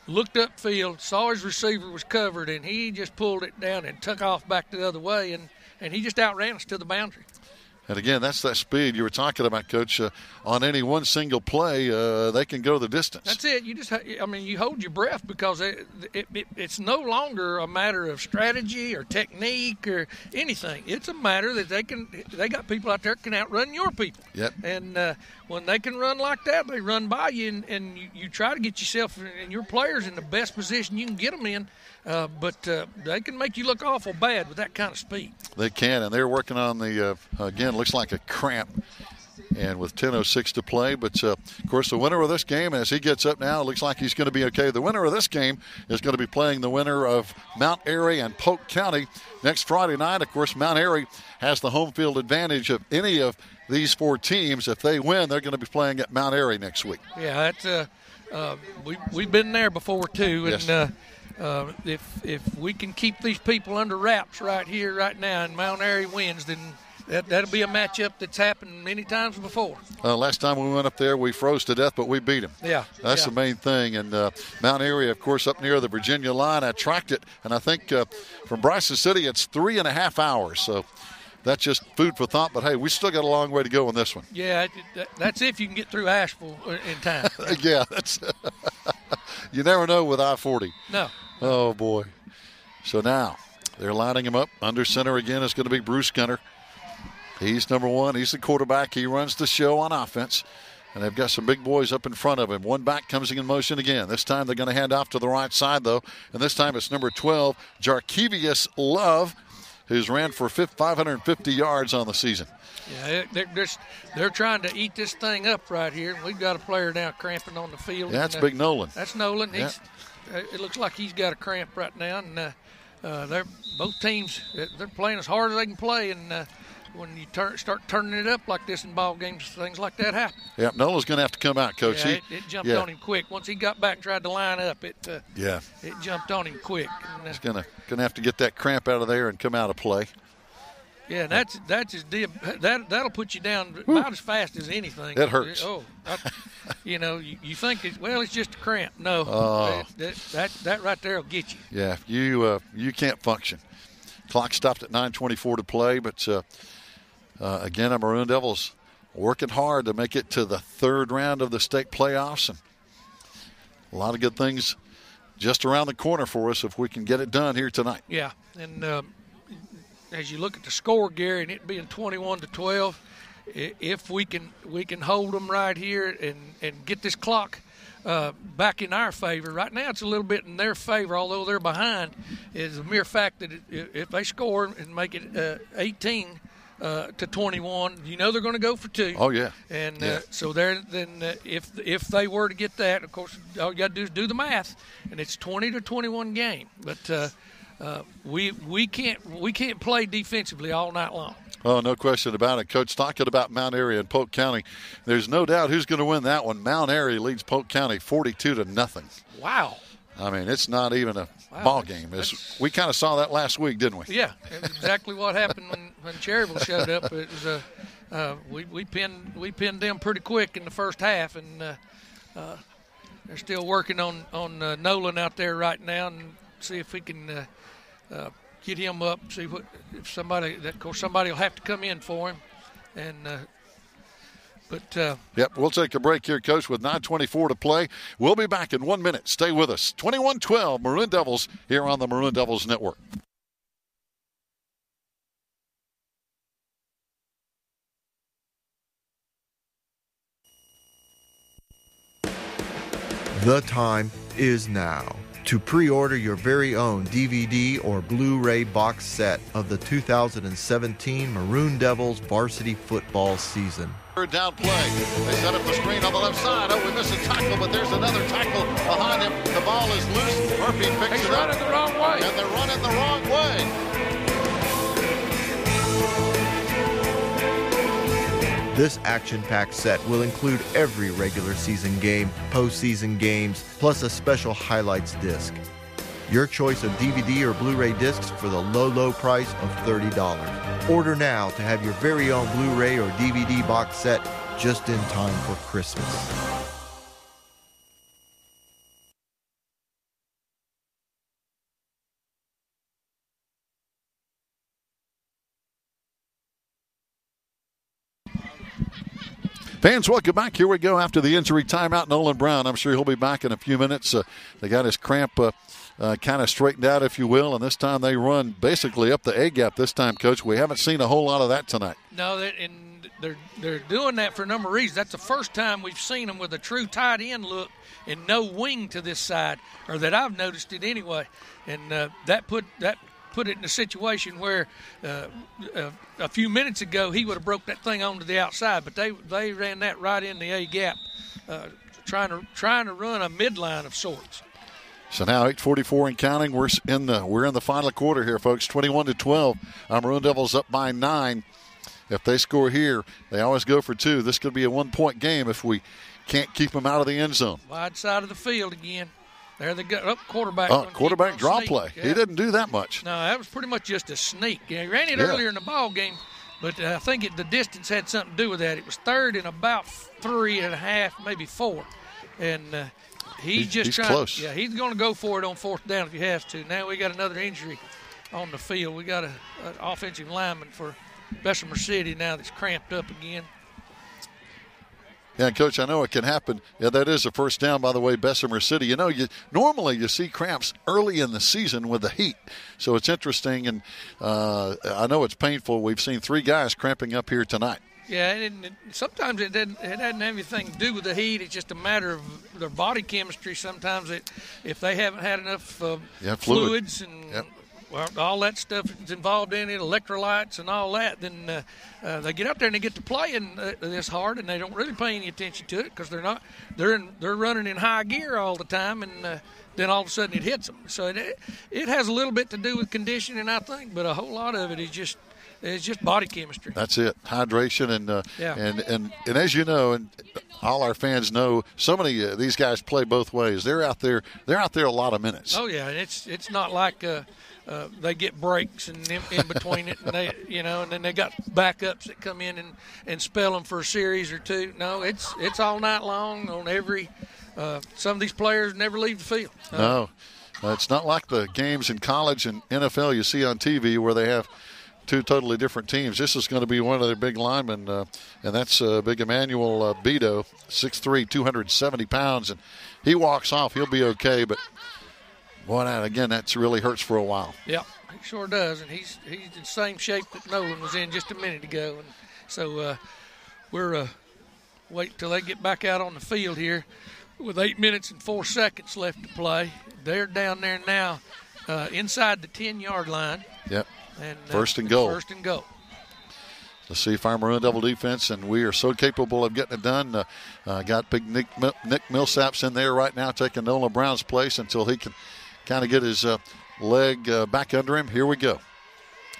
looked upfield, saw his receiver was covered, and he just pulled it down and took off back the other way, and he just outran us to the boundary. And again, that's that speed you were talking about, Coach. On any one single play, they can go the distance. That's it. You hold your breath, because it's no longer a matter of strategy or technique or anything. It's a matter that they got people out there that can outrun your people. Yep. And when they can run like that, they run by you, and you try to get yourself and your players in the best position you can get them in. But they can make you look awful bad with that kind of speed. They can, and they're working on the, again, looks like a cramp, and with 10:06 to play. But, of course, the winner of this game, as he gets up now, it looks like he's going to be okay. The winner of this game is going to be playing the winner of Mount Airy and Polk County next Friday night. Of course, Mount Airy has the home field advantage of any of these 4 teams. If they win, they're going to be playing at Mount Airy next week. Yeah, that's we've been there before, too. Yes. And if we can keep these people under wraps right here, right now, and Mount Airy wins, then that'll be a matchup that's happened many times before. Last time we went up there, we froze to death, but we beat them. Yeah. That's the main thing. And Mount Airy, of course, up near the Virginia line. I tracked it, and I think from Bryson City, it's 3.5 hours. So that's just food for thought. But, hey, we still got a long way to go on this one. Yeah, that's if you can get through Asheville in time. Yeah, that's you never know with I-40. No. Oh, boy. So now they're lining him up. Under center again is going to be Bruce Gunner. He's number one. He's the quarterback. He runs the show on offense. And they've got some big boys up in front of him. One back comes in motion again. This time they're going to hand off to the right side, though. And this time it's number 12, Jarkevius Love, who's ran for 550 yards on the season. Yeah, they're trying to eat this thing up right here. We've got a player now cramping on the field. Yeah, that's Big Nolan. That's Nolan. Yeah. It looks like he's got a cramp right now. And they're both teams, they're playing as hard as they can play. And when you start turning it up like this in ball games, things like that happen. Yeah, Nolan's going to have to come out, Coach. Yeah, it jumped on him quick. Once he got back and tried to line up, it jumped on him quick. And, he's going to have to get that cramp out of there and come out of play. Yeah, that's his deal. That'll put you down about as fast as anything. It hurts. You think it's just a cramp. No, that right there will get you. Yeah, you can't function. Clock stopped at 9:24 to play, but again, our Maroon Devils working hard to make it to the third round of the state playoffs, and a lot of good things just around the corner for us if we can get it done here tonight. Yeah, and as you look at the score, Gary, and it being 21-12, if we can hold them right here and get this clock back in our favor. Right now it's a little bit in their favor, although they're behind, is the mere fact that if they score and make it 18 to 21, they're going to go for two. Oh, yeah. And so if they were to get that, of course, all you got to do is do the math, and it's 20-21 game. But we can't play defensively all night long. Oh, no question about it. Coach, talking about Mount Airy and Polk County, there's no doubt who's going to win that one. Mount Airy leads Polk County 42-0. Wow. I mean, it's not even a ball game. We kind of saw that last week, didn't we? Yeah, that's exactly what happened when Cherryville showed up. It was we pinned them pretty quick in the first half, and they're still working on Nolan out there right now, and see if we can get him up. See if somebody will have to come in for him, and. Yep, we'll take a break here, Coach, with 9:24 to play. We'll be back in 1 minute. Stay with us. 21-12, Maroon Devils here on the Maroon Devils Network. The time is now to pre-order your very own DVD or Blu-ray box set of the 2017 Maroon Devils varsity football season. Third down play. They set up the screen on the left side. Oh, we missed a tackle, but there's another tackle behind him. The ball is loose. Murphy picks it up. He's running the wrong way. And they're running the wrong way. This action-packed set will include every regular season game, postseason games, plus a special highlights disc. Your choice of DVD or Blu-ray discs for the low price of $30. Order now to have your very own Blu-ray or DVD box set just in time for Christmas. Fans, welcome back. Here we go after the injury timeout. Nolan Brown, I'm sure he'll be back in a few minutes. They got his cramp kind of straightened out, if you will, and this time they run basically up the A-gap this time, Coach. We haven't seen a whole lot of that tonight. No, and they're doing that for a number of reasons. That's the first time we've seen them with a true tight end look and no wing to this side, or that I've noticed it anyway. And that put it in a situation where a few minutes ago he would have broke that thing onto the outside, but they ran that right in the A gap, trying to run a midline of sorts. So now 8:44 and counting. We're in the final quarter here, folks. 21-12. Maroon Devils up by 9. If they score here, they always go for 2. This could be a 1-point game if we can't keep them out of the end zone. Wide side of the field again. There they go. Quarterback. Quarterback draw play. Yeah. He didn't do that much. No, that was pretty much just a sneak. He ran it earlier in the ball game, but I think the distance had something to do with that. It was third and about 3.5, maybe 4. And he's close. Yeah, he's going to go for it on fourth down if he has to. Now we got another injury on the field. We got an offensive lineman for Bessemer City now that's cramped up again. Yeah, Coach, I know it can happen. Yeah, that is a first down, by the way, Bessemer City. Normally you see cramps early in the season with the heat, so it's interesting, and I know it's painful. We've seen 3 guys cramping up here tonight. Yeah, and sometimes it doesn't have anything to do with the heat. It's just a matter of their body chemistry. Sometimes if they haven't had enough fluids and all that stuff is involved in it, electrolytes and all that, then they get out there and they get to playing this hard, and they don't really pay any attention to it because they're running in high gear all the time, and then all of a sudden it hits them. So it has a little bit to do with conditioning, I think, but a whole lot of it is just. It's just body chemistry. That's it, hydration, and as you know, and all our fans know, so many of these guys play both ways. They're out there a lot of minutes. Oh yeah, and it's not like they get breaks and in between it, and and then they got backups that come in and spell them for a series or two. No, it's all night long on every. Some of these players never leave the field. No, it's not like the games in college and NFL you see on TV where they have 2 totally different teams. This is going to be one of their big linemen, and that's big Emmanuel Beto, 6'3", 270 pounds, and he walks off. He'll be okay, but boy, that really hurts for a while. Yeah, he sure does, and he's in the same shape that Nolan was in just a minute ago, and so we're waiting till they get back out on the field here with 8 minutes and 4 seconds left to play. They're down there now inside the 10-yard line. Yep. And, First and goal. Let's see if our Maroon Devil defense, and we are so capable of getting it done. Got big Nick Millsaps in there right now taking Nolan Brown's place until he can kind of get his leg back under him. Here we go.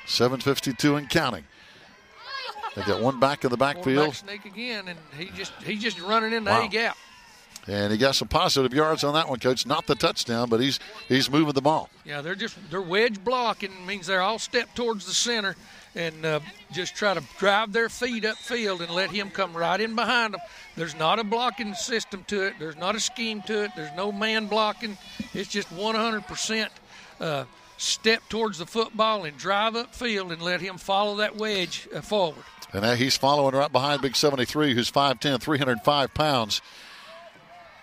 7:52 and counting. They got one back in the backfield. Sneak again, and he's just running in the A gap. And he got some positive yards on that one, Coach. Not the touchdown, but he's moving the ball. Yeah, they're wedge blocking. Means they're all stepped towards the center and just try to drive their feet upfield and let him come right in behind them. There's not a blocking system to it. There's not a scheme to it. There's no man blocking. It's just 100% step towards the football and drive upfield and let him follow that wedge forward. And he's following right behind Big 73, who's 5'10", 305 pounds.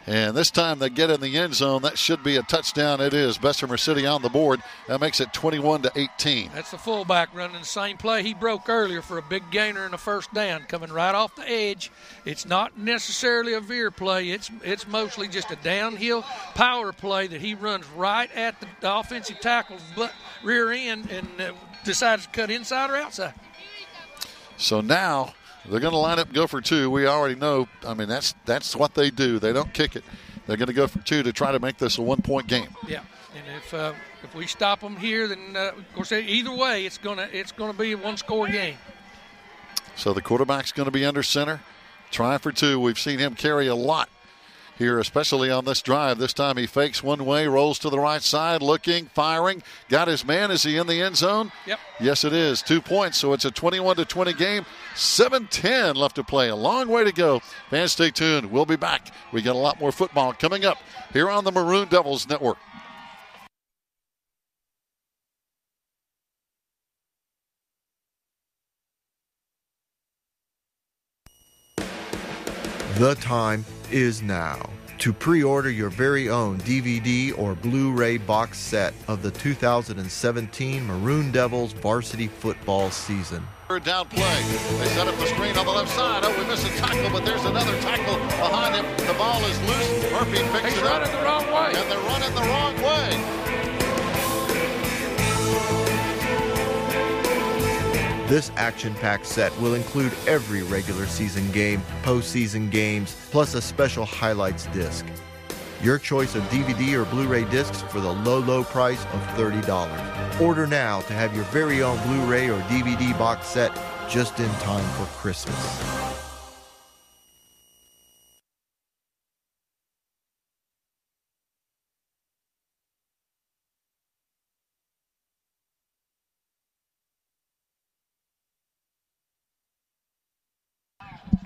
And this time they get in the end zone. That should be a touchdown. It is. Bessemer City on the board. That makes it 21-18. That's the fullback running the same play he broke earlier for a big gainer and a first down, coming right off the edge. It's not necessarily a veer play. It's mostly just a downhill power play that he runs right at the offensive tackle's rear end and decides to cut inside or outside. So now they're going to line up and go for 2. We already know. I mean, that's what they do. They don't kick it. They're going to go for 2 to try to make this a 1-point game. Yeah, and if we stop them here, then of course either way, it's gonna be a 1-score game. So the quarterback's going to be under center, trying for 2. We've seen him carry a lot here, especially on this drive. This time he fakes one way, rolls to the right side, looking, firing, got his man. Is he in the end zone? Yep. Yes, it is. 2 points, so it's a 21-20 game. 7:10 left to play. A long way to go. Fans, stay tuned. We'll be back. We got a lot more football coming up here on the Maroon Devils Network. The time is now to pre-order your very own DVD or Blu-ray box set of the 2017 Maroon Devils varsity football season. Third down play. They set up the screen on the left side. Oh, we missed a tackle, but there's another tackle behind him. The ball is loose. Murphy picks it up. He's running the wrong way. And they're running the wrong way. This action-packed set will include every regular season game, postseason games, plus a special highlights disc. Your choice of DVD or Blu-ray discs for the low price of $30. Order now to have your very own Blu-ray or DVD box set just in time for Christmas.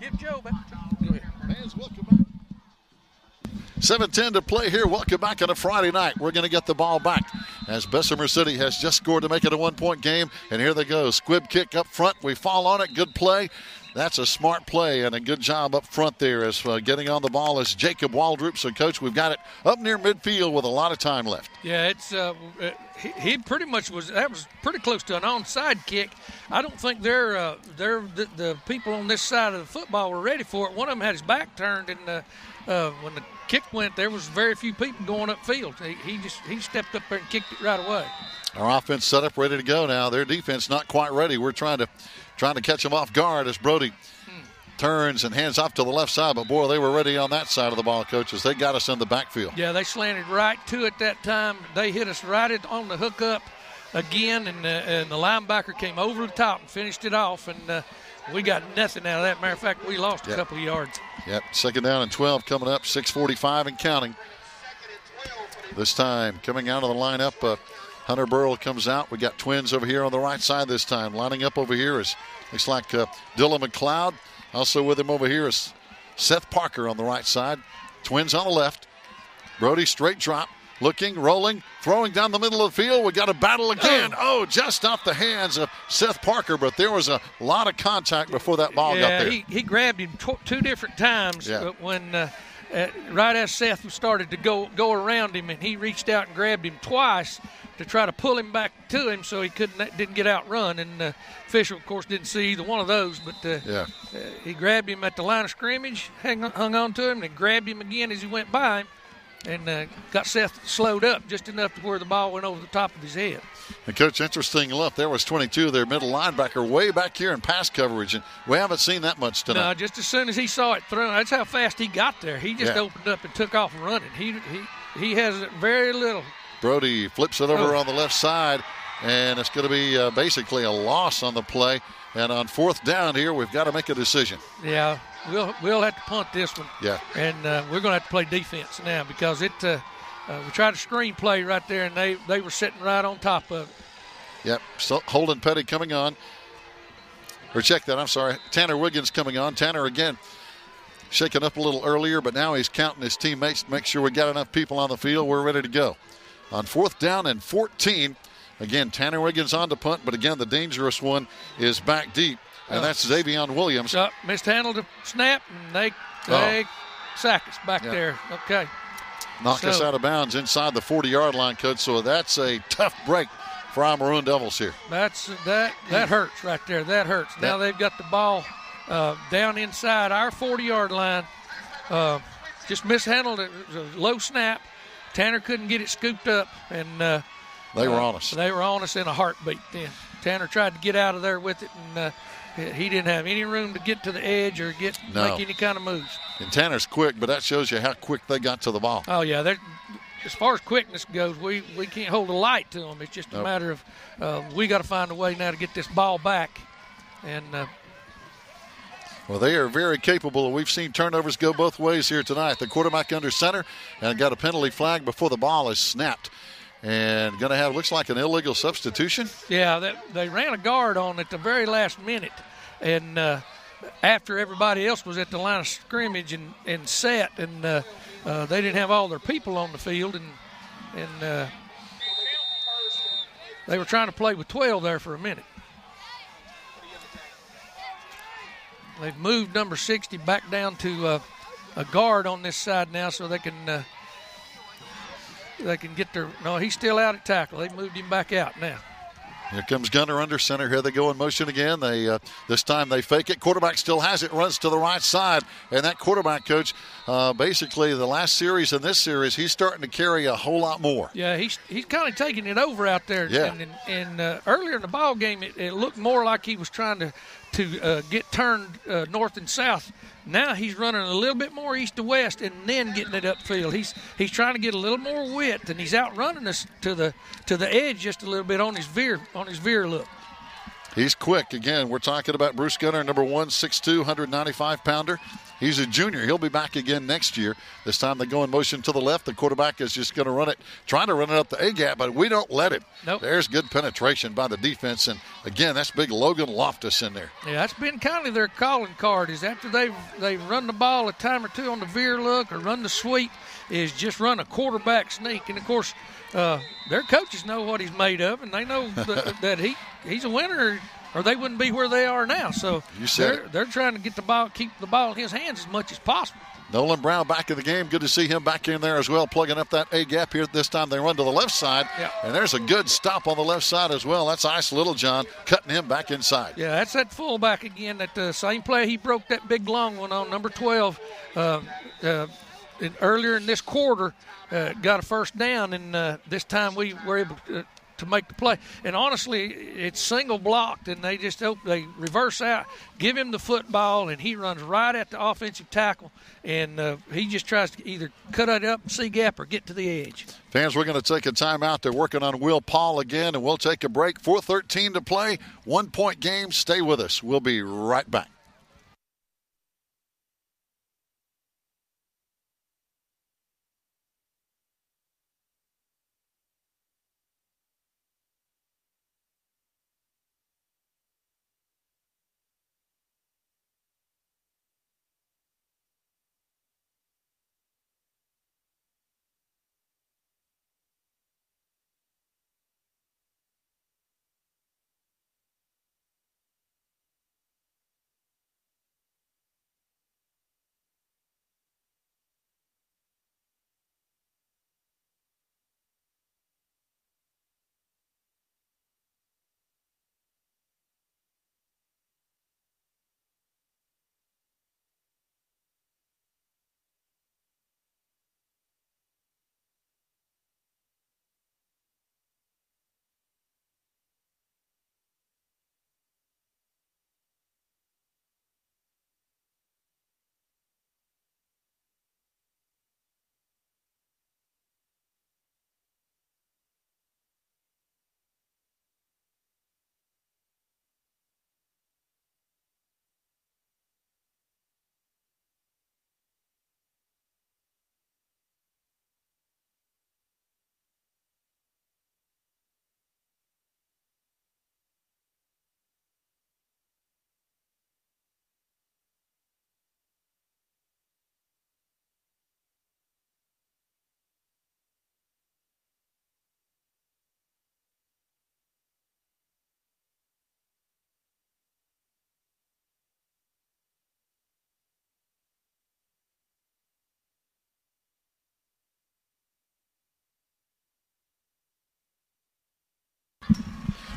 Give Joe back. Go ahead. Fans, welcome back. 7:10 to play here. Welcome back on a Friday night. We're going to get the ball back as Bessemer City has just scored to make it a 1-point game. And here they go. Squib kick up front. We fall on it. Good play. That's a smart play and a good job up front there as getting on the ball is Jacob Waldrop. So, Coach, we've got it up near midfield with a lot of time left. Yeah, it's he pretty much was – that was pretty close to an onside kick. I don't think the people on this side of the football were ready for it. One of them had his back turned, and when the kick went, there was very few people going upfield. He stepped up there and kicked it right away. Our offense set up, ready to go now. Their defense not quite ready. We're trying to catch them off guard as Brody turns and hands off to the left side. But, boy, they were ready on that side of the ball, coaches. They got us in the backfield. Yeah, they slanted right to it that time. They hit us right on the hookup again, and the linebacker came over the top and finished it off. And we got nothing out of that. Matter of fact, we lost a couple of yards. Yep, 2nd down and 12 coming up, 6:45 and counting. This time coming out of the lineup, Hunter Burrell comes out. We got twins over here on the right side this time. Lining up over here is looks like Dylan McLeod. Also with him over here is Seth Parker on the right side. Twins on the left. Brody straight drop. Looking, rolling, throwing down the middle of the field. We got a battle again. Oh, just off the hands of Seth Parker, but there was a lot of contact before that ball got there. He grabbed him two different times when right as Seth started to go around him, and he reached out and grabbed him twice to try to pull him back to him so he didn't get outrun. And Fisher, of course, didn't see either one of those, but he grabbed him at the line of scrimmage, hung on to him, and grabbed him again as he went by him. And got Seth slowed up just enough to where the ball went over the top of his head. And, Coach, interesting enough, there was 22, their middle linebacker, way back here in pass coverage, and we haven't seen that much tonight. No, just as soon as he saw it thrown, that's how fast he got there. He just opened up and took off running. He has very little. Brody flips it over on the left side, and it's going to be basically a loss on the play. And on 4th down here, we've got to make a decision. Yeah. We'll have to punt this one. Yeah. And we're going to have to play defense now because we tried a screen play right there, and they were sitting right on top of it. Yep. So Holden Petty coming on. Or check that, I'm sorry. Tanner Wiggins coming on. Tanner, again, shaking up a little earlier, but now he's counting his teammates to make sure we got enough people on the field. We're ready to go. On 4th down and 14, again, Tanner Wiggins on to punt, but again, the dangerous one is back deep. And that's Xavion Williams. Mishandled the snap, and they sack us back there. Okay. Knock us out of bounds inside the 40-yard line, Coach. So that's a tough break for our Maroon Devils here. That hurts right there. That hurts. Now they've got the ball down inside our 40-yard line. Just mishandled it. It was a low snap. Tanner couldn't get it scooped up, and they were on us. They were on us in a heartbeat then. Tanner tried to get out of there with it, and he didn't have any room to get to the edge or make any kind of moves. And Tanner's quick, but that shows you how quick they got to the ball. Oh, yeah. As far as quickness goes, we can't hold a light to them. It's just a matter of we got to find a way now to get this ball back. And well, they are very capable. We've seen turnovers go both ways here tonight. The quarterback under center and got a penalty flag before the ball is snapped. And going to have, looks like an illegal substitution. Yeah, they ran a guard on at the very last minute. And after everybody else was at the line of scrimmage and set, and they didn't have all their people on the field. And they were trying to play with 12 there for a minute. They've moved number 60 back down to a guard on this side now so they can get their – no, he's still out at tackle. They moved him back out now. Here comes Gunner under center. Here they go in motion again. They this time they fake it. Quarterback still has it, runs to the right side. And that quarterback, Coach, basically the last series and this series, he's starting to carry a whole lot more. Yeah, he's kind of taking it over out there. Yeah. And earlier in the ball game, it looked more like he was trying to get turned north and south. Now he's running a little bit more east to west and then getting it upfield. He's trying to get a little more width, and he's outrunning us to the edge just a little bit on his veer look. He's quick. Again, we're talking about Bruce Gunner, number 1, 6'2", 195-pounder. He's a junior. He'll be back again next year. This time they go in motion to the left. The quarterback is just going to run it, trying to run it up the A-gap, but we don't let him. Nope. There's good penetration by the defense. And, again, that's big Logan Loftus in there. Yeah, that's been kind of their calling card is after they've run the ball a time or two on the veer look or run the sweep is just run a quarterback sneak. And, of course, their coaches know what he's made of, and they know that he's a winner or they wouldn't be where they are now. So they're trying to get the ball, keep the ball in his hands as much as possible. Nolan Brown back in the game. Good to see him back in there as well, plugging up that A-gap here. This time they run to the left side, and there's a good stop on the left side as well. That's Ice Littlejohn cutting him back inside. Yeah, that's that fullback again. That same play he broke that big long one on number 12 earlier in this quarter. Got a first down, and this time we were able to make the play. And honestly, it's single blocked, and they reverse out, give him the football, and he runs right at the offensive tackle, and he just tries to either cut it up, see gap, or get to the edge. Fans, we're going to take a timeout. They're working on Will Paul again, and we'll take a break. 4:13 to play, 1-point game. Stay with us. We'll be right back.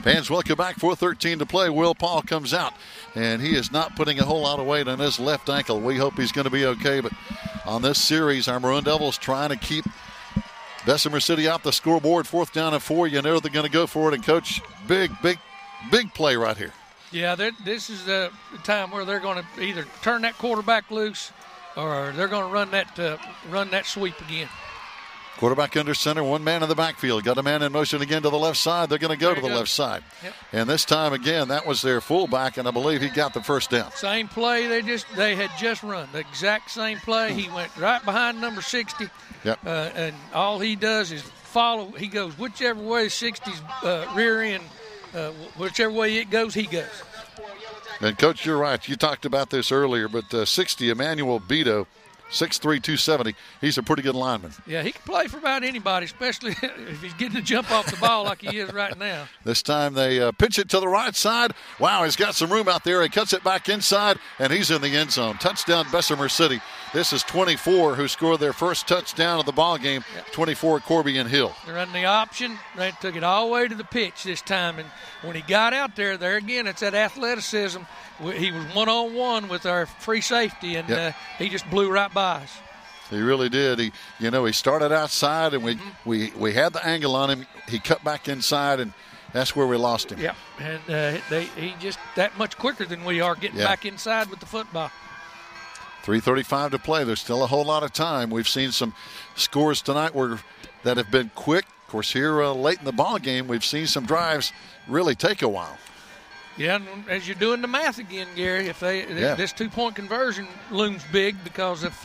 Fans, welcome back. 4:13 to play. Will Paul comes out, and he is not putting a whole lot of weight on his left ankle. We hope he's going to be okay, but on this series, our Maroon Devils trying to keep Bessemer City off the scoreboard. 4th down and 4. You know they're going to go for it, and Coach, big play right here. Yeah, this is the time where they're going to either turn that quarterback loose or they're going to run that sweep again. Quarterback under center, one man in the backfield. Got a man in motion again to the left side. They're going to go to the left side. Yep. And this time, again, that was their fullback, and I believe he got the first down. Same play they had just run. The exact same play. He went right behind number 60. Yep. And all he does is follow. He goes whichever way 60's rear end, whichever way it goes, he goes. And, Coach, you're right. You talked about this earlier, but 60, Emmanuel Beto, 6'3", 270. He's a pretty good lineman. Yeah, he can play for about anybody, especially if he's getting to jump off the ball like he is right now. This time they pitch it to the right side. Wow, he's got some room out there. He cuts it back inside, and he's in the end zone. Touchdown, Bessemer City. This is 24 who scored their first touchdown of the ball game. Yep. 24, Corby and Hill. They're running the option. They took it all the way to the pitch this time, and when he got out there again, it's that athleticism. He was one-on-one with our free safety, and he just blew right by us. He really did. He started outside, and we had the angle on him. He cut back inside, and that's where we lost him. Yeah, and he just that much quicker than we are getting back inside with the football. 3:35 to play. There's still a whole lot of time. We've seen some scores tonight that have been quick. Of course, here late in the ball game, we've seen some drives really take a while. Yeah, and as you're doing the math again, Gary, if this 2-point conversion looms big, because if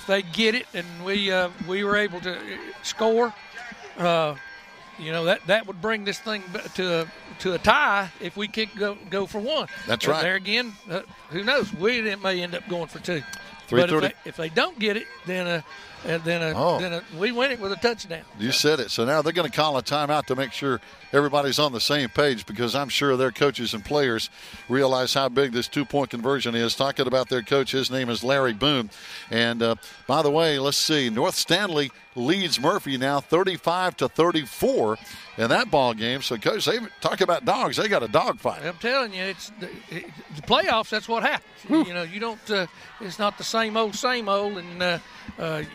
they get it and we were able to score, that would bring this thing to a tie if we kick go for one. That's right. There again, who knows? We may end up going for two. 3:30. But if they don't get it, then we win it with a touchdown. You said it. So now they're going to call a timeout to make sure everybody's on the same page, because I'm sure their coaches and players realize how big this 2-point conversion is. Talking about their coach, his name is Larry Boone. And by the way, let's see, North Stanley leads Murphy now 35-34 in that ball game. So, Coach, they talk about dogs. They got a dog fight. I'm telling you, it's the playoffs. That's what happens. Whew. You don't. It's not the same old, and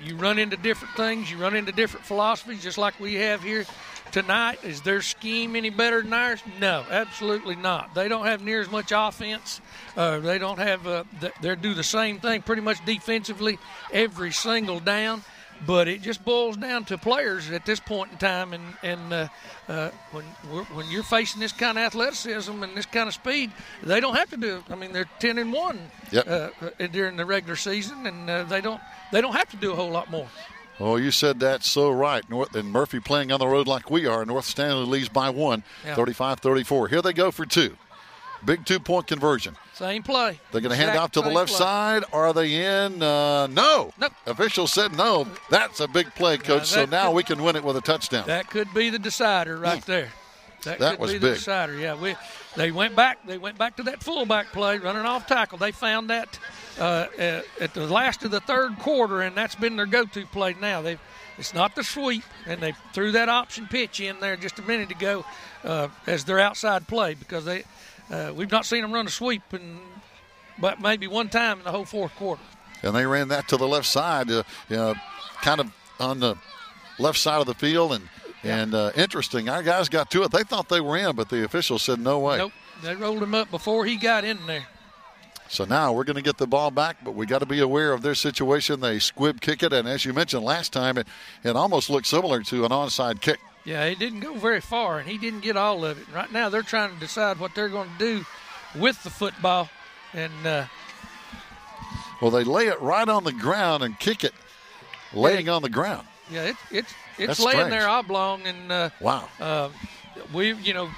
you run into different things. You run into different philosophies, just like we have here tonight. Is their scheme any better than ours? No, absolutely not. They don't have near as much offense. They don't have. They do the same thing pretty much defensively every single down. But it just boils down to players at this point in time, and when you're facing this kind of athleticism and this kind of speed, they don't have to do it. I mean, they're 10-1 during the regular season, and they don't have to do a whole lot more. Oh, you said that so right. And Murphy playing on the road like we are. North Stanley leads by 1, 35-34. Here they go for 2. Big 2-point conversion. Same play. They're going to hand off to the left side. Are they in? No. Nope. Official said no. That's a big play, Coach. So now we can win it with a touchdown. That could be the decider right there. That could was be big. The decider. Yeah, they went back. They went back to that fullback play, running off tackle. They found that at the last of the third quarter, and that's been their go-to play now. It's not the sweep, and they threw that option pitch in there just a minute ago as their outside play, because we've not seen them run a sweep but maybe one time in the whole fourth quarter. And they ran that to the left side, kind of on the left side of the field. And interesting, our guys got to it. They thought they were in, but the official said no way. Nope, they rolled him up before he got in there. So now we're going to get the ball back, but we got to be aware of their situation. They squib kick it, and as you mentioned last time, it almost looked similar to an onside kick. Yeah, it didn't go very far, and he didn't get all of it. Right now they're trying to decide what they're going to do with the football. And well, they lay it right on the ground and kick it laying on the ground. Yeah, it's That's laying strange. there oblong, and wow.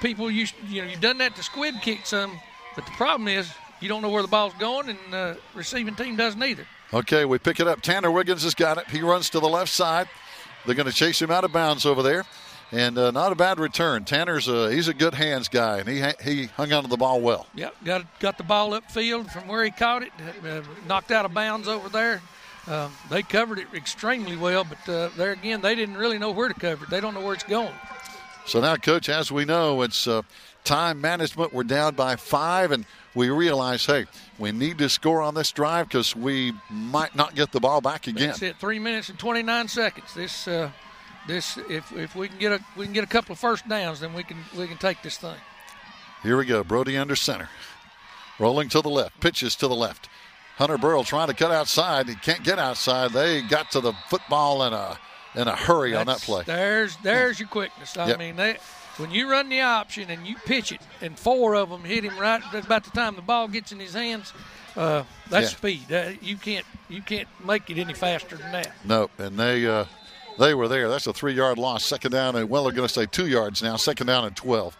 People you've done that to squib kick some, but the problem is you don't know where the ball's going, and the receiving team doesn't either. Okay, we pick it up. Tanner Wiggins has got it. He runs to the left side. They're going to chase him out of bounds over there. And not a bad return. Tanner's he's a good hands guy, and he hung onto the ball well. Yep, got the ball upfield from where he caught it, knocked out of bounds over there. They covered it extremely well, but there again, they didn't really know where to cover it. They don't know where it's going. So now, Coach, as we know, it's time management. We're down by 5, and we realize, hey, we need to score on this drive because we might not get the ball back again. That's it. 3 minutes and 29 seconds. This if we can get a couple of first downs, then we can take this thing. Here we go. Brody under center, rolling to the left, pitches to the left. Hunter Burrell trying to cut outside. He can't get outside. They got to the football in a hurry on that play. There's your quickness. I mean, when you run the option and you pitch it, and 4 of them hit him right about the time the ball gets in his hands, that's speed. You can't make it any faster than that. No, and they were there. That's a 3-yard loss. Second down, and they're going to say 2 yards now. Second down and 12.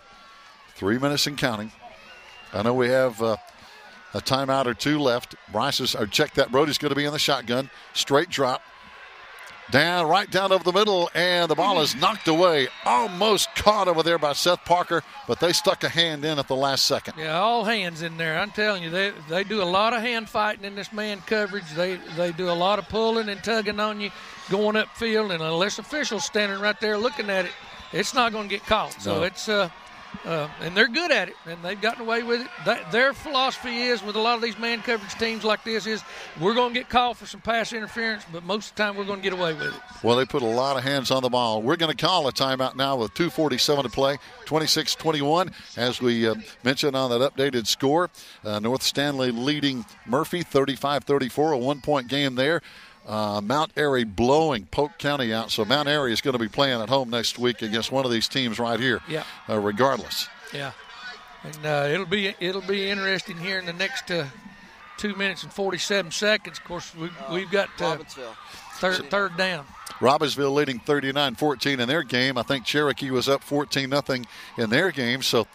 3 minutes and counting. I know we have a timeout or 2 left. Check that. Brody's going to be in the shotgun. Straight drop. Right down over the middle, and the ball is knocked away. Almost caught over there by Seth Parker, but they stuck a hand in at the last second. Yeah, all hands in there. I'm telling you, they do a lot of hand fighting in this man coverage. They do a lot of pulling and tugging on you, going upfield, and unless officials standing right there looking at it, it's not going to get caught. So it's and they're good at it, and they've gotten away with it. Their philosophy is, with a lot of these man coverage teams like this, is we're going to get called for some pass interference, but most of the time we're going to get away with it. Well, they put a lot of hands on the ball. We're going to call a timeout now with 2:47 to play, 26-21. As we mentioned on that updated score, North Stanley leading Murphy 35-34, a 1-point game there. Mount Airy blowing Polk County out, so Mount Airy is going to be playing at home next week against one of these teams right here, regardless. Yeah. And it'll be interesting here in the next 2 minutes and 47 seconds. Of course, we've got third down. Robbinsville leading 39-14 in their game. I think Cherokee was up 14-0 in their game. So,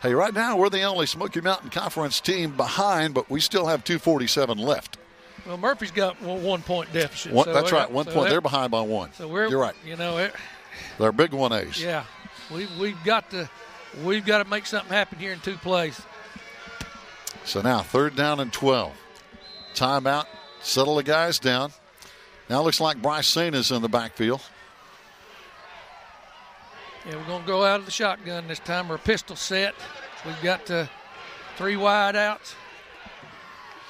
hey, right now we're the only Smoky Mountain Conference team behind, but we still have 2:47 left. Well, Murphy's got 1 point deficit. That's right, 1 point. They're behind by 1. So you're right. They're big 1As. Yeah, we've got to make something happen here in 2 plays. So now 3rd down and 12. Timeout. Settle the guys down. Now it looks like Bryce Saint is in the backfield. Yeah, we're going to go out of the shotgun this time, or a pistol set. We've got 3 wide outs.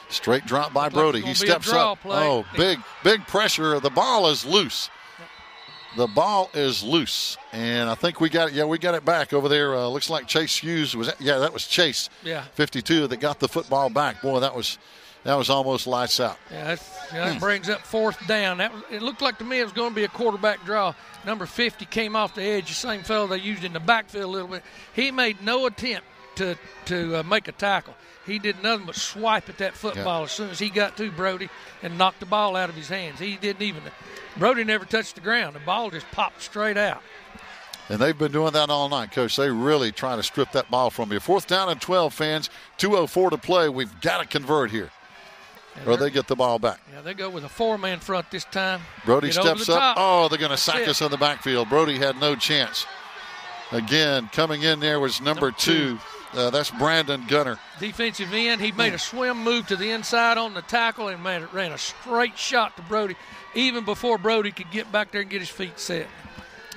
Straight drop by Brody. He steps up. Play. Oh, big pressure. The ball is loose. The ball is loose. And I think we got it. Yeah, we got it back over there. Looks like Chase Hughes that was Chase. Yeah. 52 that got the football back. Boy, that was almost lights out. Yeah, that brings up 4th down. It looked like to me it was going to be a quarterback draw. Number 50 came off the edge, the same fellow they used in the backfield a little bit. He made no attempt to make a tackle. He did nothing but swipe at that football as soon as he got to Brody and knocked the ball out of his hands. Brody never touched the ground. The ball just popped straight out. And they've been doing that all night, Coach. They really try to strip that ball from you. 4th down and 12, fans. 2:04 to play. We've got to convert here, or they get the ball back. Yeah, they go with a 4-man front this time. Brody steps up. Oh, they're going to sack us in the backfield. Brody had no chance. Again, coming in there was number 2. That's Brandon Gunner. Defensive end. He made a swim move to the inside on the tackle and ran a straight shot to Brody, even before Brody could get back there and get his feet set.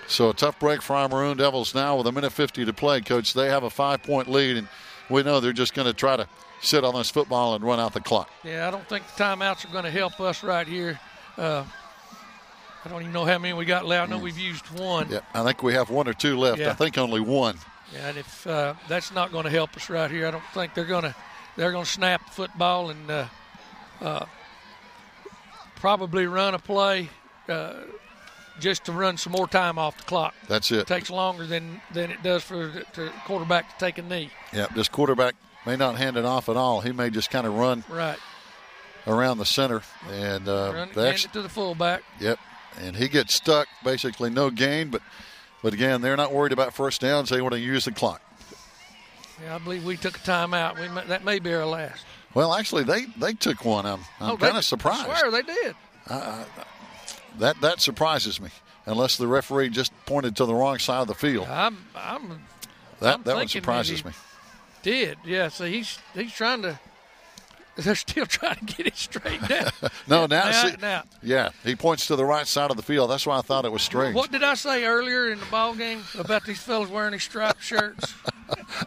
So a tough break for our Maroon Devils now with 1:50 to play, Coach. They have a 5-point lead, and we know they're just going to try to sit on this football and run out the clock. Yeah, I don't think the timeouts are going to help us right here. I don't even know how many we got left. I know we've used 1. Yeah, I think we have 1 or 2 left. Yeah. I think only 1. Yeah, and if that's not going to help us right here, I don't think they're going to snap the football and probably run a play just to run some more time off the clock. That's it. It takes longer than it does for the quarterback to take a knee. Yeah, this quarterback may not hand it off at all. He may just kind of run around the center and hand it to the fullback. Yep, and he gets stuck. Basically, no gain, but again, they're not worried about first downs. They want to use the clock. Yeah, I believe we took a timeout. That may be our last. Well, actually, they took one. I'm kind of surprised. I swear they did. That surprises me, unless the referee just pointed to the wrong side of the field. That one surprises me. Did, yeah. So he's trying to. They're still trying to get it straightened out. No, now. Yeah, he points to the right side of the field. That's why I thought it was strange. What did I say earlier in the ball game about these fellas wearing these striped shirts?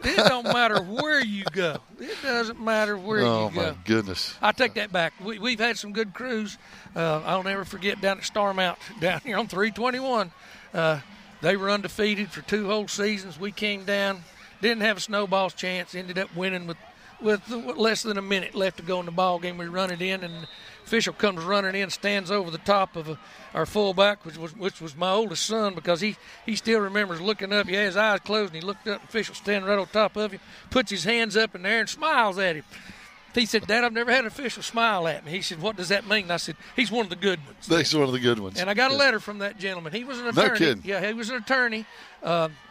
It don't matter where you go. It doesn't matter where you go. Oh, my goodness. I take that back. We've had some good crews. I'll never forget down at Starmount, down here on 321. They were undefeated for 2 whole seasons. We came down, didn't have a snowball's chance, ended up winning with less than a minute left to go in the ball game. We run it in, and the official comes running in, stands over the top of our fullback, which was my oldest son, because he still remembers looking up. He had his eyes closed, and he looked up. The official standing right on top of him, puts his hands up in the air and smiles at him. He said, "Dad, I've never had an official smile at me." He said, "What does that mean?" I said, "He's one of the good ones." He's one of the good ones. And I got a letter from that gentleman. He was an attorney. No kidding. Yeah, he was an attorney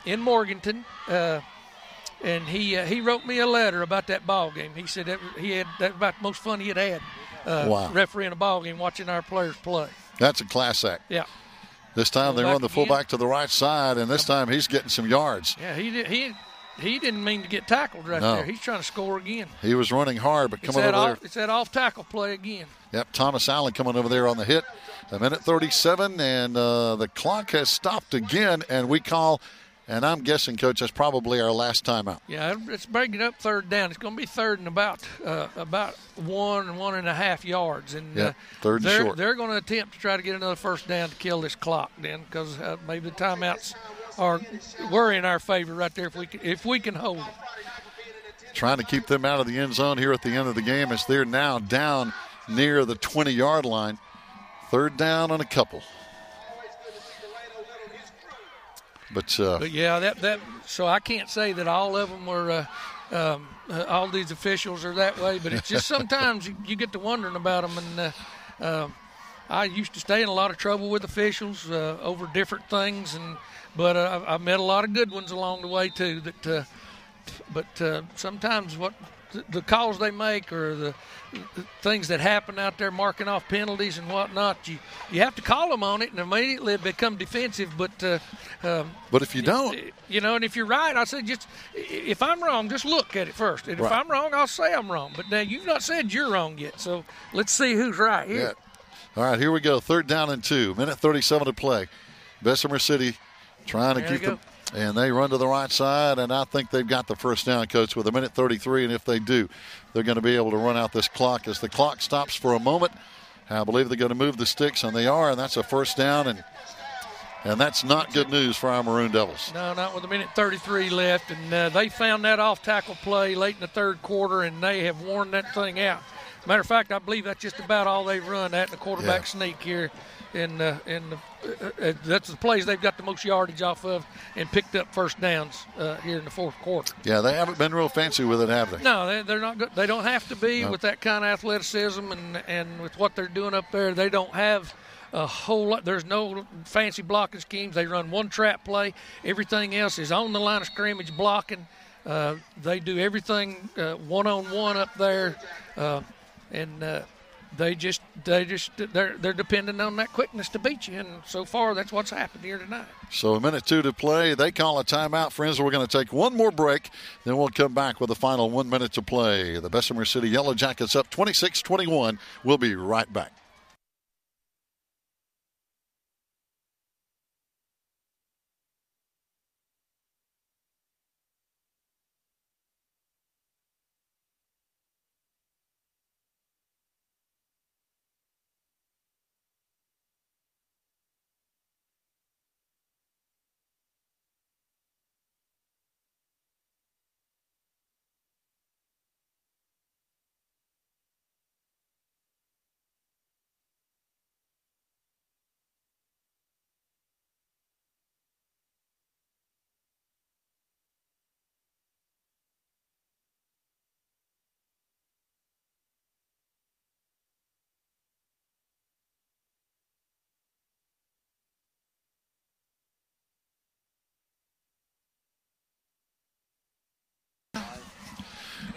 in Morganton. And he wrote me a letter about that ball game. He said that was about the most fun he had refereeing a ball game, watching our players play. That's a class act. Yeah. This time they run the fullback to the right side, and this time he's getting some yards. Yeah, he didn't mean to get tackled there. He's trying to score again. He was running hard, but coming over there. It's that off-tackle play again. Yep, Thomas Allen coming over there on the hit. 1:37, and the clock has stopped again, and we call. And I'm guessing, Coach, that's probably our last timeout. Yeah, it's breaking up 3rd down. It's going to be 3rd and about 1.5 yards. And 3rd and short. They're going to attempt to try to get another first down to kill this clock then, because maybe the timeouts were in our favor right there if we can hold them. Trying to keep them out of the end zone here at the end of the game as they're now down near the 20-yard line. 3rd down on a couple. But yeah, that so I can't say that all of them were all these officials are that way, but it's just sometimes you get to wondering about them. And I used to stay in a lot of trouble with officials over different things, but I met a lot of good ones along the way too. But sometimes what the calls they make or the things that happen out there, marking off penalties and whatnot, you have to call them on it and immediately become defensive. But if you don't, and if you're right, I say just if I'm wrong, just look at it first. And if I'm wrong, I'll say I'm wrong. But now you've not said you're wrong yet, so let's see who's right here. Yeah. All right, here we go. 3rd down and 2. Minute 37 to play. Bessemer City trying to keep them. And they run to the right side, and I think they've got the first down, Coach, with a minute 33. And if they do, they're going to be able to run out this clock. As the clock stops for a moment, I believe they're going to move the sticks, and they are, and that's a first down. And that's not good news for our Maroon Devils. No, not with a minute 33 left. And they found that off-tackle play late in the 3rd quarter, and they have worn that thing out. Matter of fact, I believe that's just about all they've run at in the quarterback sneak here. That's the plays they've got the most yardage off of and picked up first downs here in the 4th quarter. Yeah, they haven't been real fancy with it, have they? No, they're not good. They don't have to be with that kind of athleticism and with what they're doing up there. They don't have a whole lot. There's no fancy blocking schemes. They run one trap play. Everything else is on the line of scrimmage blocking. They do everything one-on-one up there. They're dependent on that quickness to beat you, and so far that's what's happened here tonight. So a minute 2 to play. They call a timeout, friends. We're going to take one more break, then we'll come back with the final 1 minute to play. The Bessemer City Yellow Jackets up 26-21. We'll be right back.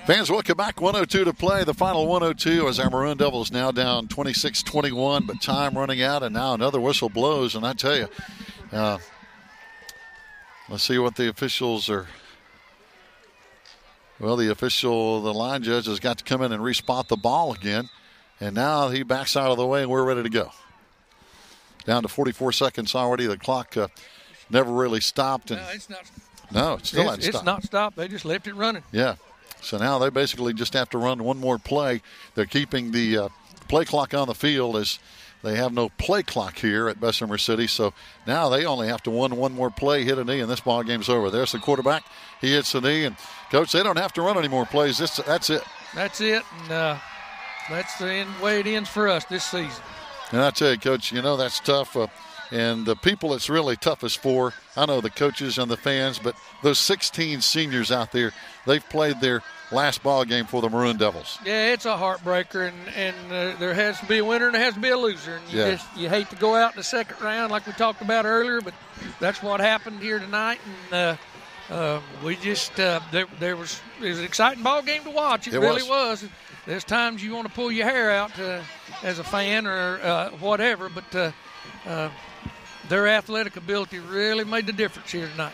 Fans, welcome back. 102 to play. The final 102 as our Maroon Devils now down 26-21, but time running out, and now another whistle blows. And I tell you, let's see what the officials are. Well, the line judge has got to come in and respot the ball again, and now he backs out of the way, and we're ready to go. Down to 44 seconds already. The clock never really stopped. And no, it's not. No, it still hasn't stopped. It's not stopped. They just left it running. Yeah. So now they basically just have to run one more play. They're keeping the play clock on the field as they have no play clock here at Bessemer City. So now they only have to run one more play, hit a knee, and this ball game's over. There's the quarterback. He hits the knee, and Coach, they don't have to run any more plays. That's it. That's it, and that's the way it ends for us this season. And I tell you, Coach, that's tough. And the people it's really toughest for, I know the coaches and the fans, but those 16 seniors out there, they've played their last ball game for the Maroon Devils. Yeah, it's a heartbreaker, and there has to be a winner and there has to be a loser. And you hate to go out in the second round like we talked about earlier, but that's what happened here tonight. And we just it was an exciting ball game to watch. It really was. There's times you want to pull your hair out as a fan or whatever, but their athletic ability really made the difference here tonight.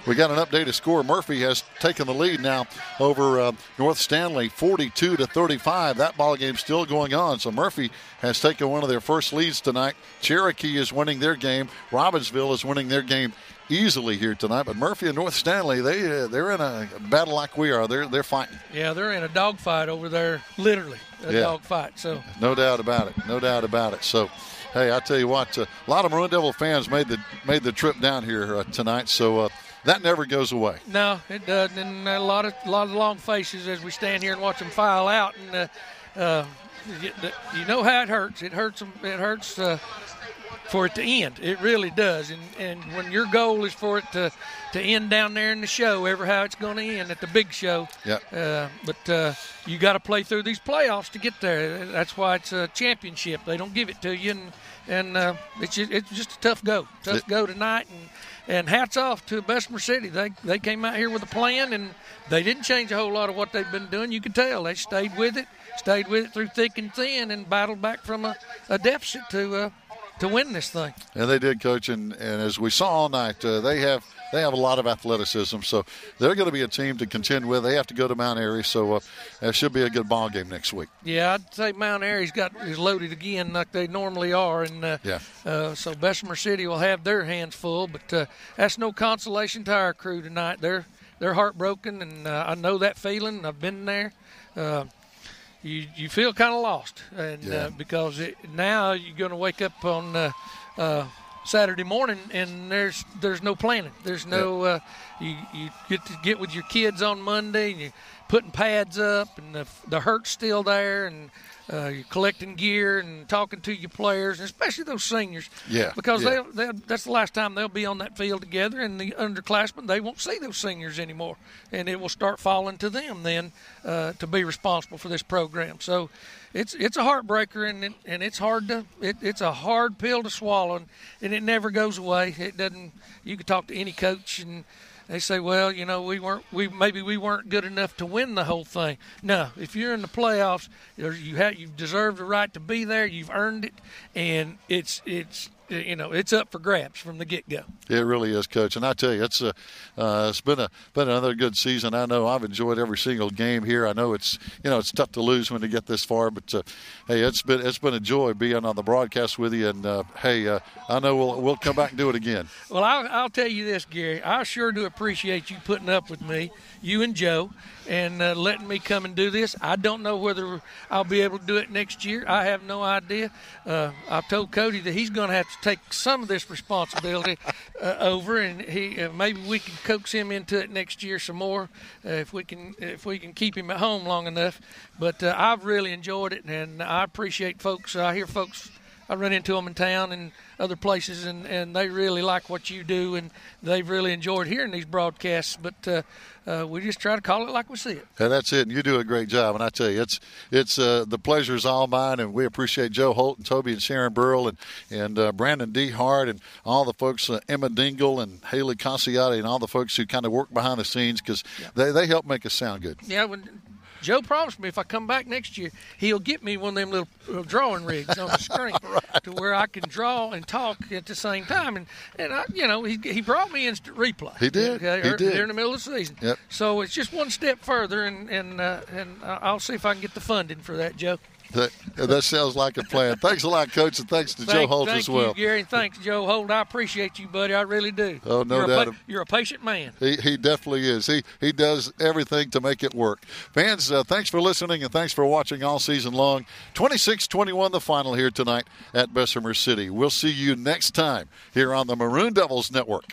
We got an updated score. Murphy has taken the lead now over North Stanley, 42-35. That ball game still going on. So Murphy has taken one of their first leads tonight. Cherokee is winning their game. Robbinsville is winning their game easily here tonight. But Murphy and North Stanley, they're in a battle like we are. They're fighting. Yeah, they're in a dogfight over there, literally a dogfight. So no doubt about it. No doubt about it. So. Hey, I tell you what, a lot of Maroon Devil fans made the trip down here tonight, so that never goes away. No, it doesn't, and a lot of long faces as we stand here and watch them file out, and you know how it hurts. It hurts them. It hurts for it to end. It really does. And when your goal is for it to end down there in the show, ever how it's going to end at the big show. Yeah. But you got to play through these playoffs to get there. That's why it's a championship. They don't give it to you, and it's just a tough go. Go tonight, and hats off to Bessemer City. They came out here with a plan, and they didn't change a whole lot of what they've been doing. You could tell they stayed with it through thick and thin, and battled back from a deficit to win this thing. And they did, Coach, and as we saw all night, they have a lot of athleticism, so they're going to be a team to contend with. They have to go to Mount Airy, so it should be a good ball game next week. Yeah, I'd say Mount Airy's is loaded again like they normally are, and so Bessemer City will have their hands full, but that's no consolation to our crew tonight. They're heartbroken, and I know that feeling. I've been there. You feel kind of lost, and because now you're going to wake up on Saturday morning and there's no planning. There's no you get with your kids on Monday and you're putting pads up and the hurt's still there, and you're collecting gear and talking to your players, and especially those seniors. Yeah. Because that's the last time they'll be on that field together, and the underclassmen, they won't see those seniors anymore, and it will start falling to them then to be responsible for this program. So it's a heartbreaker, and it's hard it's a hard pill to swallow, and it never goes away. It doesn't. You could talk to any coach and they say, well, we weren't good enough to win the whole thing. No, if you're in the playoffs, you've deserved the right to be there. You've earned it, and it's up for grabs from the get-go. It really is, Coach. And I tell you, it's been another good season. I know I've enjoyed every single game here. I know it's tough to lose when you get this far, but hey, it's been a joy being on the broadcast with you. And I know we'll come back and do it again. Well, I'll tell you this, Gary. I sure do appreciate you putting up with me, you and Joe, and letting me come and do this. I don't know whether I'll be able to do it next year. I have no idea. I've told Cody that he's going to have to take some of this responsibility over, and maybe we can coax him into it next year some more if we can keep him at home long enough. But I've really enjoyed it, and I appreciate folks. I hear folks. I run into them in town and other places, and they really like what you do, and they've really enjoyed hearing these broadcasts. But we just try to call it like we see it. And that's it. And you do a great job. And I tell you, it's the pleasure's all mine. And we appreciate Joe Holt and Toby and Sharon Burrell and Brandon D. Hart and all the folks, Emma Dingle and Haley Cassiati and all the folks who kind of work behind the scenes, because they help make us sound good. Yeah, Joe promised me if I come back next year, he'll get me one of them little drawing rigs on the screen right. to where I can draw and talk at the same time. And he brought me instant replay. He did. Okay, he did. During the middle of the season. Yep. So it's just one step further, and I'll see if I can get the funding for that, Joe. That sounds like a plan. Thanks a lot, Coach, and thanks to Joe Holt as well. Thank you, Gary, and thanks, Joe Holt. I appreciate you, buddy. I really do. Oh, no doubt. You're a patient man. He definitely is. He does everything to make it work. Fans, thanks for listening, and thanks for watching all season long. 26-21 the final here tonight at Bessemer City. We'll see you next time here on the Maroon Devils Network.